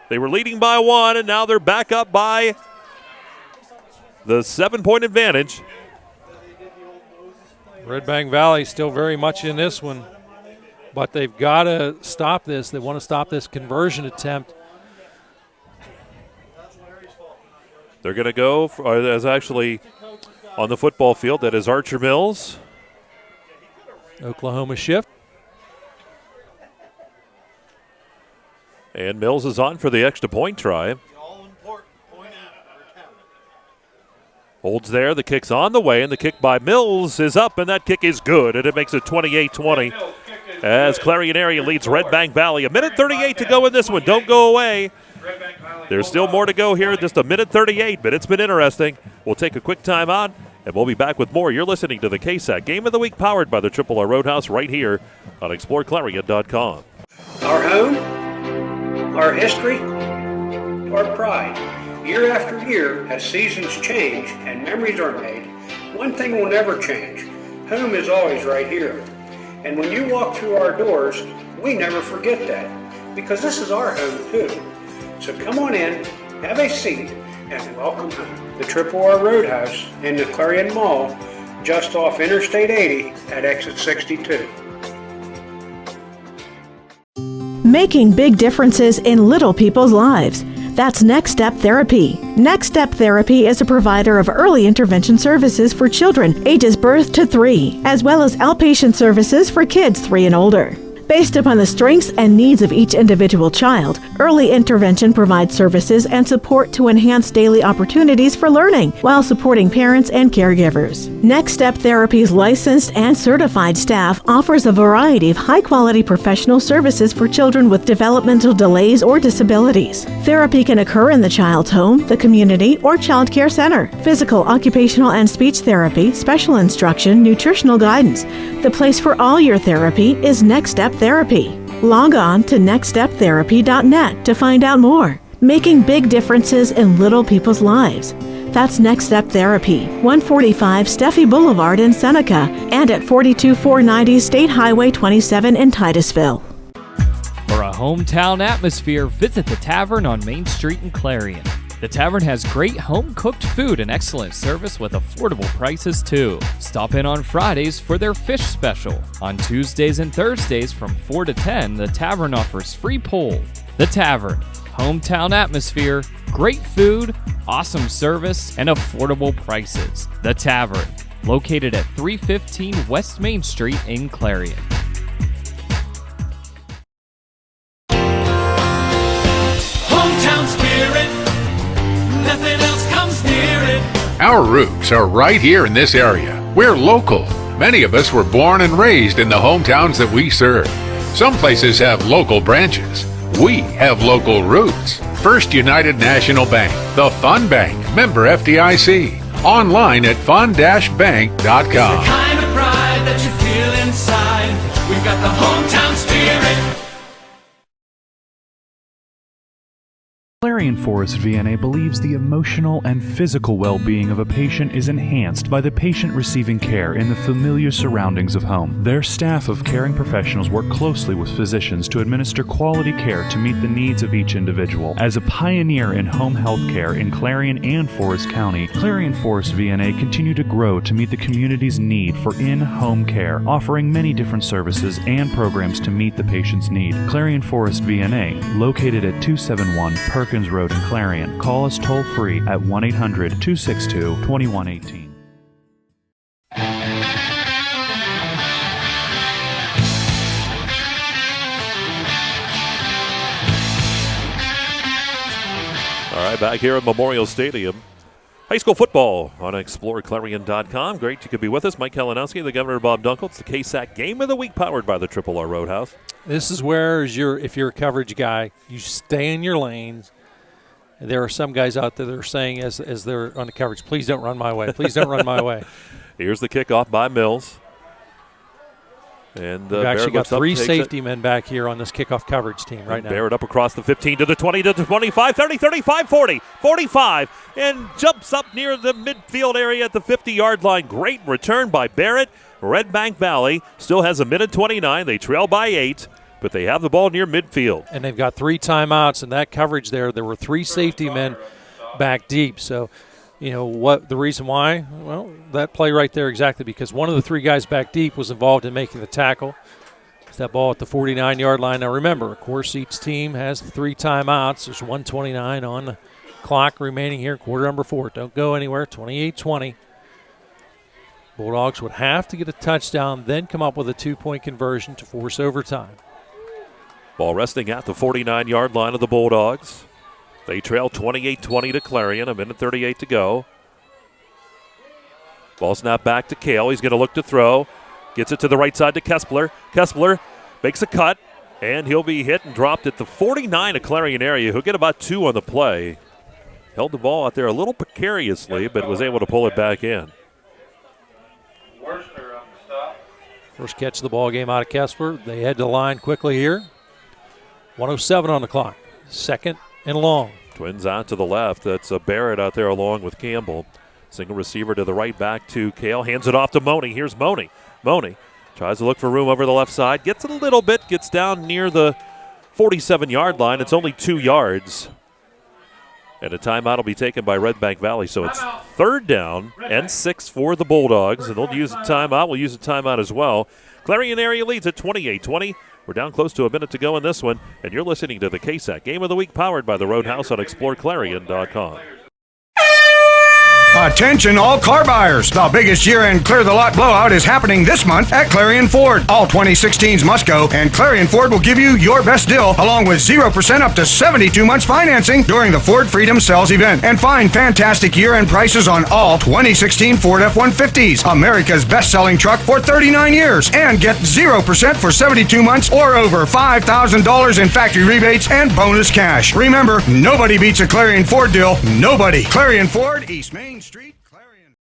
A: They were leading by 1, and now they're back up by the 7-point advantage.
B: Redbank Valley still very much in this one, but they've got to stop this. They want to stop this conversion attempt.
A: They're going to go, as actually on the football field, that is Archer Mills.
B: Oklahoma shift.
A: And Mills is on for the extra point try. Holds there, the kick's on the way, and the kick by Mills is up, and that kick is good, and it makes it 28-20 as Clarion area leads Redbank Valley. 1:38 to go in this one. Don't go away. There's still more to go here, just 1:38, but it's been interesting. We'll take a quick time out, and we'll be back with more. You're listening to the KSAC Game of the Week, powered by the RRR Roadhouse right here on ExploreClarion.com.
E: Our home our history, our pride. Year after year, as seasons change and memories are made, one thing will never change. Home is always right here. And when you walk through our doors, we never forget that, because this is our home too. So come on in, have a seat, and welcome home. The Triple R Roadhouse in the Clarion Mall, just off Interstate 80 at exit 62.
L: Making big differences in little people's lives. That's Next Step Therapy. Next Step Therapy is a provider of early intervention services for children ages birth to 3, as well as outpatient services for kids 3 and older. Based upon the strengths and needs of each individual child, early intervention provides services and support to enhance daily opportunities for learning while supporting parents and caregivers. Next Step Therapy's licensed and certified staff offers a variety of high-quality professional services for children with developmental delays or disabilities. Therapy can occur in the child's home, the community, or child care center. Physical, occupational, and speech therapy, special instruction, nutritional guidance. The place for all your therapy is Next Step Therapy. Log on to nextsteptherapy.net to find out more. Making big differences in little people's lives. That's Next Step Therapy, 145 Steffi Boulevard in Seneca and at 42490 State Highway 27 in Titusville.
F: For a hometown atmosphere, visit the Tavern on Main Street in Clarion. The Tavern has great home-cooked food and excellent service with affordable prices, too. Stop in on Fridays for their fish special. On Tuesdays and Thursdays from 4 to 10, the Tavern offers free pool. The Tavern, hometown atmosphere, great food, awesome service, and affordable prices. The Tavern, located at 315 West Main Street in Clarion.
I: Hometown spirit, nothing else comes near it.
J: Our roots are right here in this area. We're local. Many of us were born and raised in the hometowns that we serve. Some places have local branches. We have local roots. First United National Bank, the Fun Bank, member FDIC. Online at fun-bank.com.
I: It's the kind of pride that you feel inside. We've got the hometown spirit.
P: Clarion Forest VNA believes the emotional and physical well-being of a patient is enhanced by the patient receiving care in the familiar surroundings of home. Their staff of caring professionals work closely with physicians to administer quality care to meet the needs of each individual. As a pioneer in home health care in Clarion and Forest County, Clarion Forest VNA continue to grow to meet the community's need for in-home care, offering many different services and programs to meet the patient's need. Clarion Forest VNA, located at 271 Perkins Road in Clarion. Call us toll-free at 1-800-262-2118.
A: All right, back here at Memorial Stadium. High school football on ExploreClarion.com. Great you could be with us. Mike Kalinowski, the Governor Bob Dunkel. It's the KSAC Game of the Week powered by the Triple R Roadhouse.
B: This is where, if you're a coverage guy, you stay in your lanes. There are some guys out there that are saying as they're on the coverage, please don't run my way. Please don't run my way.
A: Here's the kickoff by Mills. And
B: we've actually got 3 safety men back here on this kickoff coverage team right now.
A: Barrett up across the 15 to the 20 to the 25, 30, 35, 40, 45, and jumps up near the midfield area at the 50-yard line. Great return by Barrett. Redbank Valley still has a minute 29. They trail by 8. But they have the ball near midfield.
B: And they've got 3 timeouts, and that coverage there were 3 safety men back deep. So, what the reason why? Well, that play right there exactly because one of the 3 guys back deep was involved in making the tackle. It's that ball at the 49-yard line. Now, remember, of course, each team has 3 timeouts. There's 1:29 on the clock remaining here, quarter number 4. Don't go anywhere, 28-20. Bulldogs would have to get a touchdown, then come up with a 2-point conversion to force overtime.
A: Ball resting at the 49-yard line of the Bulldogs. They trail 28-20 to Clarion, a minute 38 to go. Ball snap back to Kale. He's going to look to throw. Gets it to the right side to Kespler. Kespler makes a cut, and he'll be hit and dropped at the 49 of Clarion area. He'll get about 2 on the play. Held the ball out there a little precariously, but was able to pull it back in.
C: Worcester on the stop.
B: First catch of the ball game out of Kespler. They head to the line quickly here. 1:07 on the clock. Second and long.
A: Twins out to the left. That's Barrett out there along with Campbell. Single receiver to the right, back to Kale. Hands it off to Money. Here's Money. Money tries to look for room over the left side. Gets it a little bit. Gets down near the 47-yard line. It's only 2 yards. And a timeout will be taken by Redbank Valley. So it's third down and 6 for the Bulldogs. And they'll use a timeout. We'll use a timeout as well. Clarion area leads at 28-20. We're down close to a minute to go in this one. And you're listening to the KSAC Game of the Week, powered by the Roadhouse on ExploreClarion.com.
G: Attention all car buyers. The biggest year-end clear-the-lot blowout is happening this month at Clarion Ford. All 2016s must go, and Clarion Ford will give you your best deal along with 0% up to 72 months financing during the Ford Freedom Sales event. And find fantastic year-end prices on all 2016 Ford F-150s, America's best-selling truck for 39 years. And get 0% for 72 months or over $5,000 in factory rebates and bonus cash. Remember, nobody beats a Clarion Ford deal. Nobody. Clarion Ford, East Main Street, Clarion.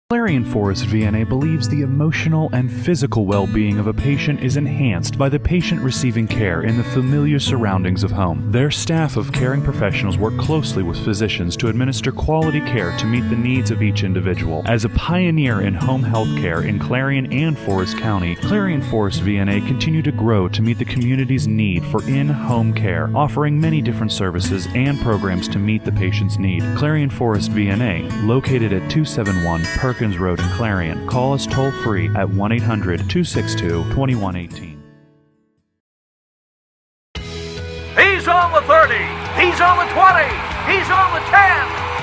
P: Clarion Forest VNA believes the emotional and physical well-being of a patient is enhanced by the patient receiving care in the familiar surroundings of home. Their staff of caring professionals work closely with physicians to administer quality care to meet the needs of each individual. As a pioneer in home health care in Clarion and Forest County, Clarion Forest VNA continue to grow to meet the community's need for in-home care, offering many different services and programs to meet the patient's need. Clarion Forest VNA, located at 271 Perkins Road in Clarion. Call us toll-free at 1-800-262-2118.
M: He's on the 30. He's on the 20. He's on the 10.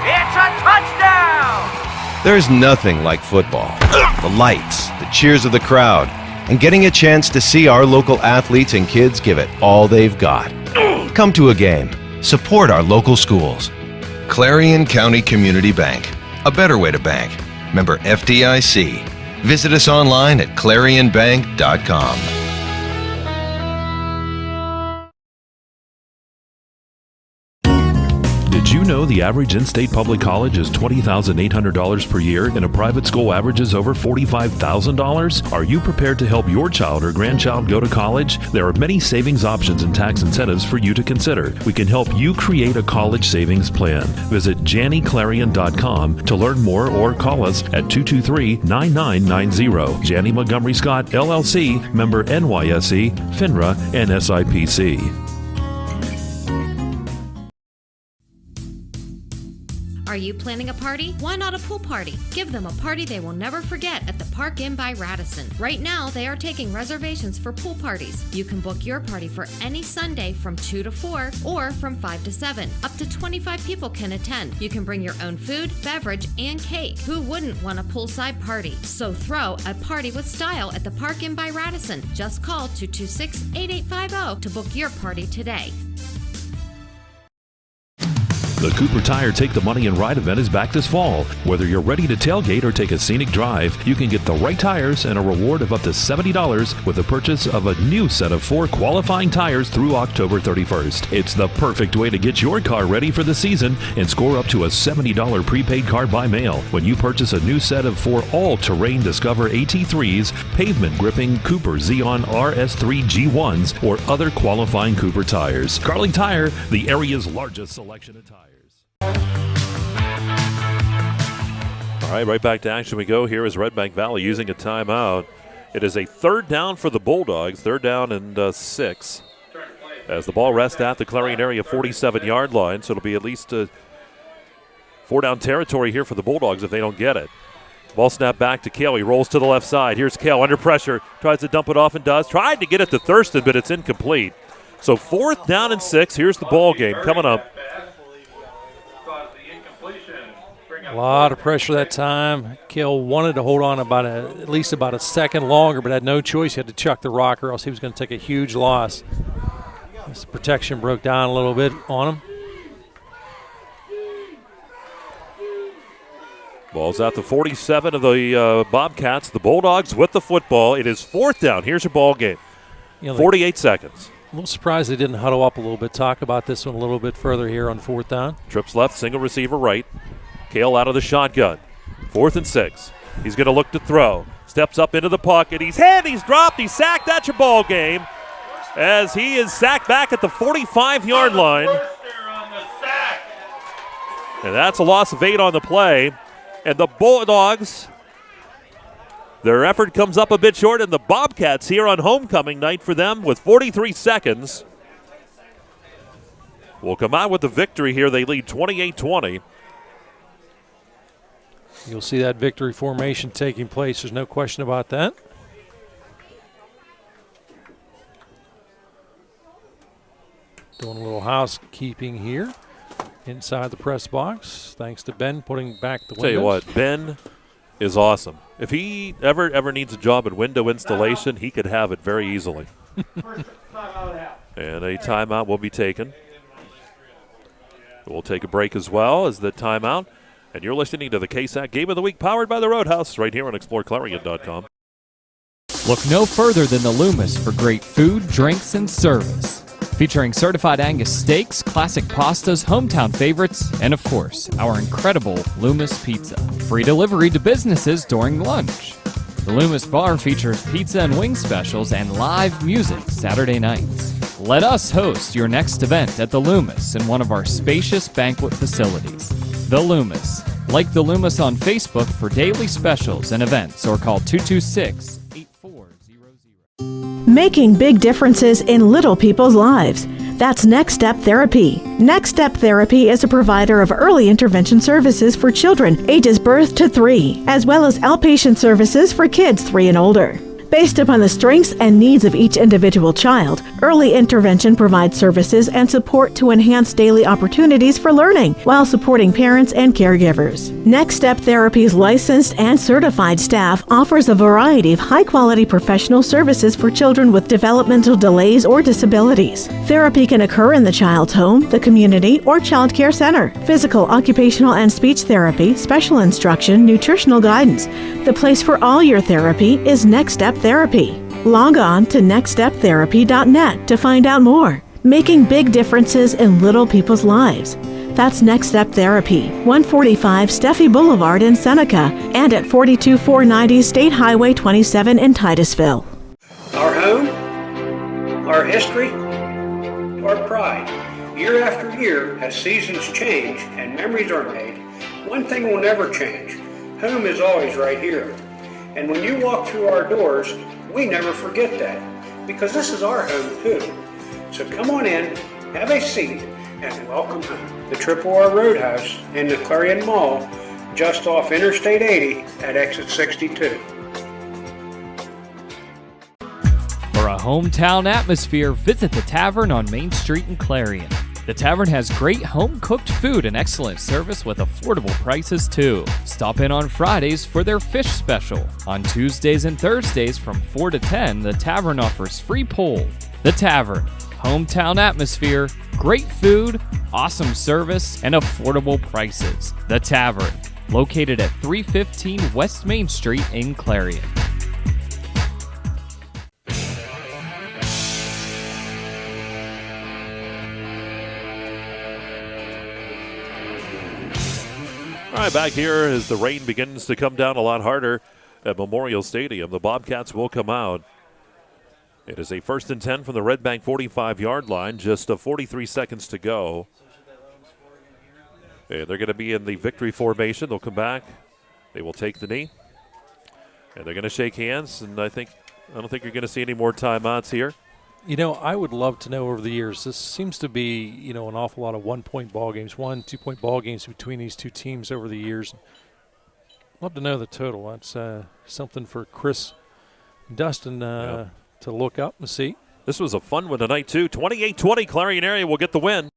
M: It's a touchdown!
N: There's nothing like football. The lights, the cheers of the crowd, and getting a chance to see our local athletes and kids give it all they've got. Come to a game. Support our local schools. Clarion County Community Bank. A better way to bank. Member FDIC. Visit us online at clarionbank.com.
O: Did you know the average in-state public college is $20,800 per year and a private school averages over $45,000? Are you prepared to help your child or grandchild go to college? There are many savings options and tax incentives for you to consider. We can help you create a college savings plan. Visit JannyClarion.com to learn more or call us at 223-9990. Janney Montgomery Scott, LLC, member NYSE, FINRA, and SIPC.
K: Are you planning a party? Why not a pool party? Give them a party they will never forget at the Park Inn by Radisson. Right now, they are taking reservations for pool parties. You can book your party for any Sunday from 2 to 4 or from 5 to 7. Up to 25 people can attend. You can bring your own food, beverage, and cake. Who wouldn't want a poolside party? So throw a party with style at the Park Inn by Radisson. Just call 226-8850 to book your party today.
O: The Cooper Tire Take the Money and Ride event is back this fall. Whether you're ready to tailgate or take a scenic drive, you can get the right tires and a reward of up to $70 with the purchase of a new set of 4 qualifying tires through October 31st. It's the perfect way to get your car ready for the season and score up to a $70 prepaid card by mail when you purchase a new set of 4 all-terrain Discover AT3s, pavement-gripping Cooper Xeon RS3 G1s, or other qualifying Cooper tires. Carling Tire, the area's largest selection of tires.
A: All right, right back to action we go. Here is Redbank Valley using a timeout. It is a third down for the Bulldogs, third down and 6. As the ball rests at the Clarion area 47-yard line, so it'll be at least 4-down territory here for the Bulldogs if they don't get it. Ball snap back to Kale. He rolls to the left side. Here's Kale under pressure. Tries to dump it off and does. Tried to get it to Thurston, but it's incomplete. So 4th down and 6. Here's the ball game coming up.
B: A lot of pressure that time. Kale wanted to hold on at least about a second longer, but had no choice. He had to chuck the rock or else he was going to take a huge loss. This protection broke down a little bit on him.
A: Ball's at the 47 of the Bobcats. The Bulldogs with the football. It is 4th down. Here's your ball game. 48 seconds.
B: A little surprised they didn't huddle up a little bit. Talk about this one a little bit further here on 4th down.
A: Trips left, single receiver right. Kale out of the shotgun. 4th and 6. He's going to look to throw. Steps up into the pocket. He's hit. He's dropped. He's sacked. That's your ball game. As he is sacked back at the 45-yard line. And that's a loss of 8 on the play. And the Bulldogs, their effort comes up a bit short, and the Bobcats here on homecoming night for them with 43 seconds will come out with the victory here. They lead 28-20.
B: You'll see that victory formation taking place. There's no question about that. Doing a little housekeeping here inside the press box. Thanks to Ben putting back the windows.
A: Tell you what, Ben is awesome. If he ever needs a job in window installation, he could have it very easily. And a timeout will be taken. We'll take a break as well as the timeout. And you're listening to the KSAC Game of the Week powered by the Roadhouse right here on ExploreClarion.com.
F: Look no further than the Loomis for great food, drinks, and service. Featuring certified Angus steaks, classic pastas, hometown favorites, and of course, our incredible Loomis Pizza. Free delivery to businesses during lunch. The Loomis Bar features pizza and wing specials and live music Saturday nights. Let us host your next event at the Loomis in one of our spacious banquet facilities. The Loomis. Like the Loomis on Facebook for daily specials and events, or call 226-8400.
L: Making big differences in little people's lives. That's Next Step Therapy. Next Step Therapy is a provider of early intervention services for children ages birth to 3, as well as outpatient services for kids 3 and older. Based upon the strengths and needs of each individual child, early intervention provides services and support to enhance daily opportunities for learning while supporting parents and caregivers. Next Step Therapy's licensed and certified staff offers a variety of high-quality professional services for children with developmental delays or disabilities. Therapy can occur in the child's home, the community, or child care center. Physical, occupational, and speech therapy, special instruction, nutritional guidance. The place for all your therapy is Next Step Therapy. Log on to nextsteptherapy.net to find out more. Making big differences in little people's lives. That's Next Step Therapy, 145 Steffi Boulevard in Seneca and at 42490 State Highway 27 in Titusville.
E: Our home, our history, our pride. Year after year, as seasons change and memories are made, one thing will never change. Home is always right here. And when you walk through our doors, we never forget that, because this is our home too. So come on in, have a seat, and welcome home. The Triple R Roadhouse in the Clarion Mall, just off Interstate 80 at exit 62.
F: For a hometown atmosphere, visit the Tavern on Main Street in Clarion. The Tavern has great home-cooked food and excellent service with affordable prices, too. Stop in on Fridays for their fish special. On Tuesdays and Thursdays from 4 to 10, the Tavern offers free pool. The Tavern. Hometown atmosphere, great food, awesome service, and affordable prices. The Tavern. Located at 315 West Main Street in Clarion.
A: All right, back here as the rain begins to come down a lot harder at Memorial Stadium. The Bobcats will come out. It is a 1st and 10 from the Redbank 45-yard line. Just 43 seconds to go. And they're going to be in the victory formation. They'll come back. They will take the knee. And they're going to shake hands. And I don't think you're going to see any more timeouts here.
B: You know, I would love to know over the years. This seems to be, you know, an awful lot of 1-point ball games, 1-2-point ball games between these two teams over the years. Love to know the total. That's something for Chris Dustin to look up and see.
A: This was a fun one tonight, too. 28-20, Clarion area will get the win.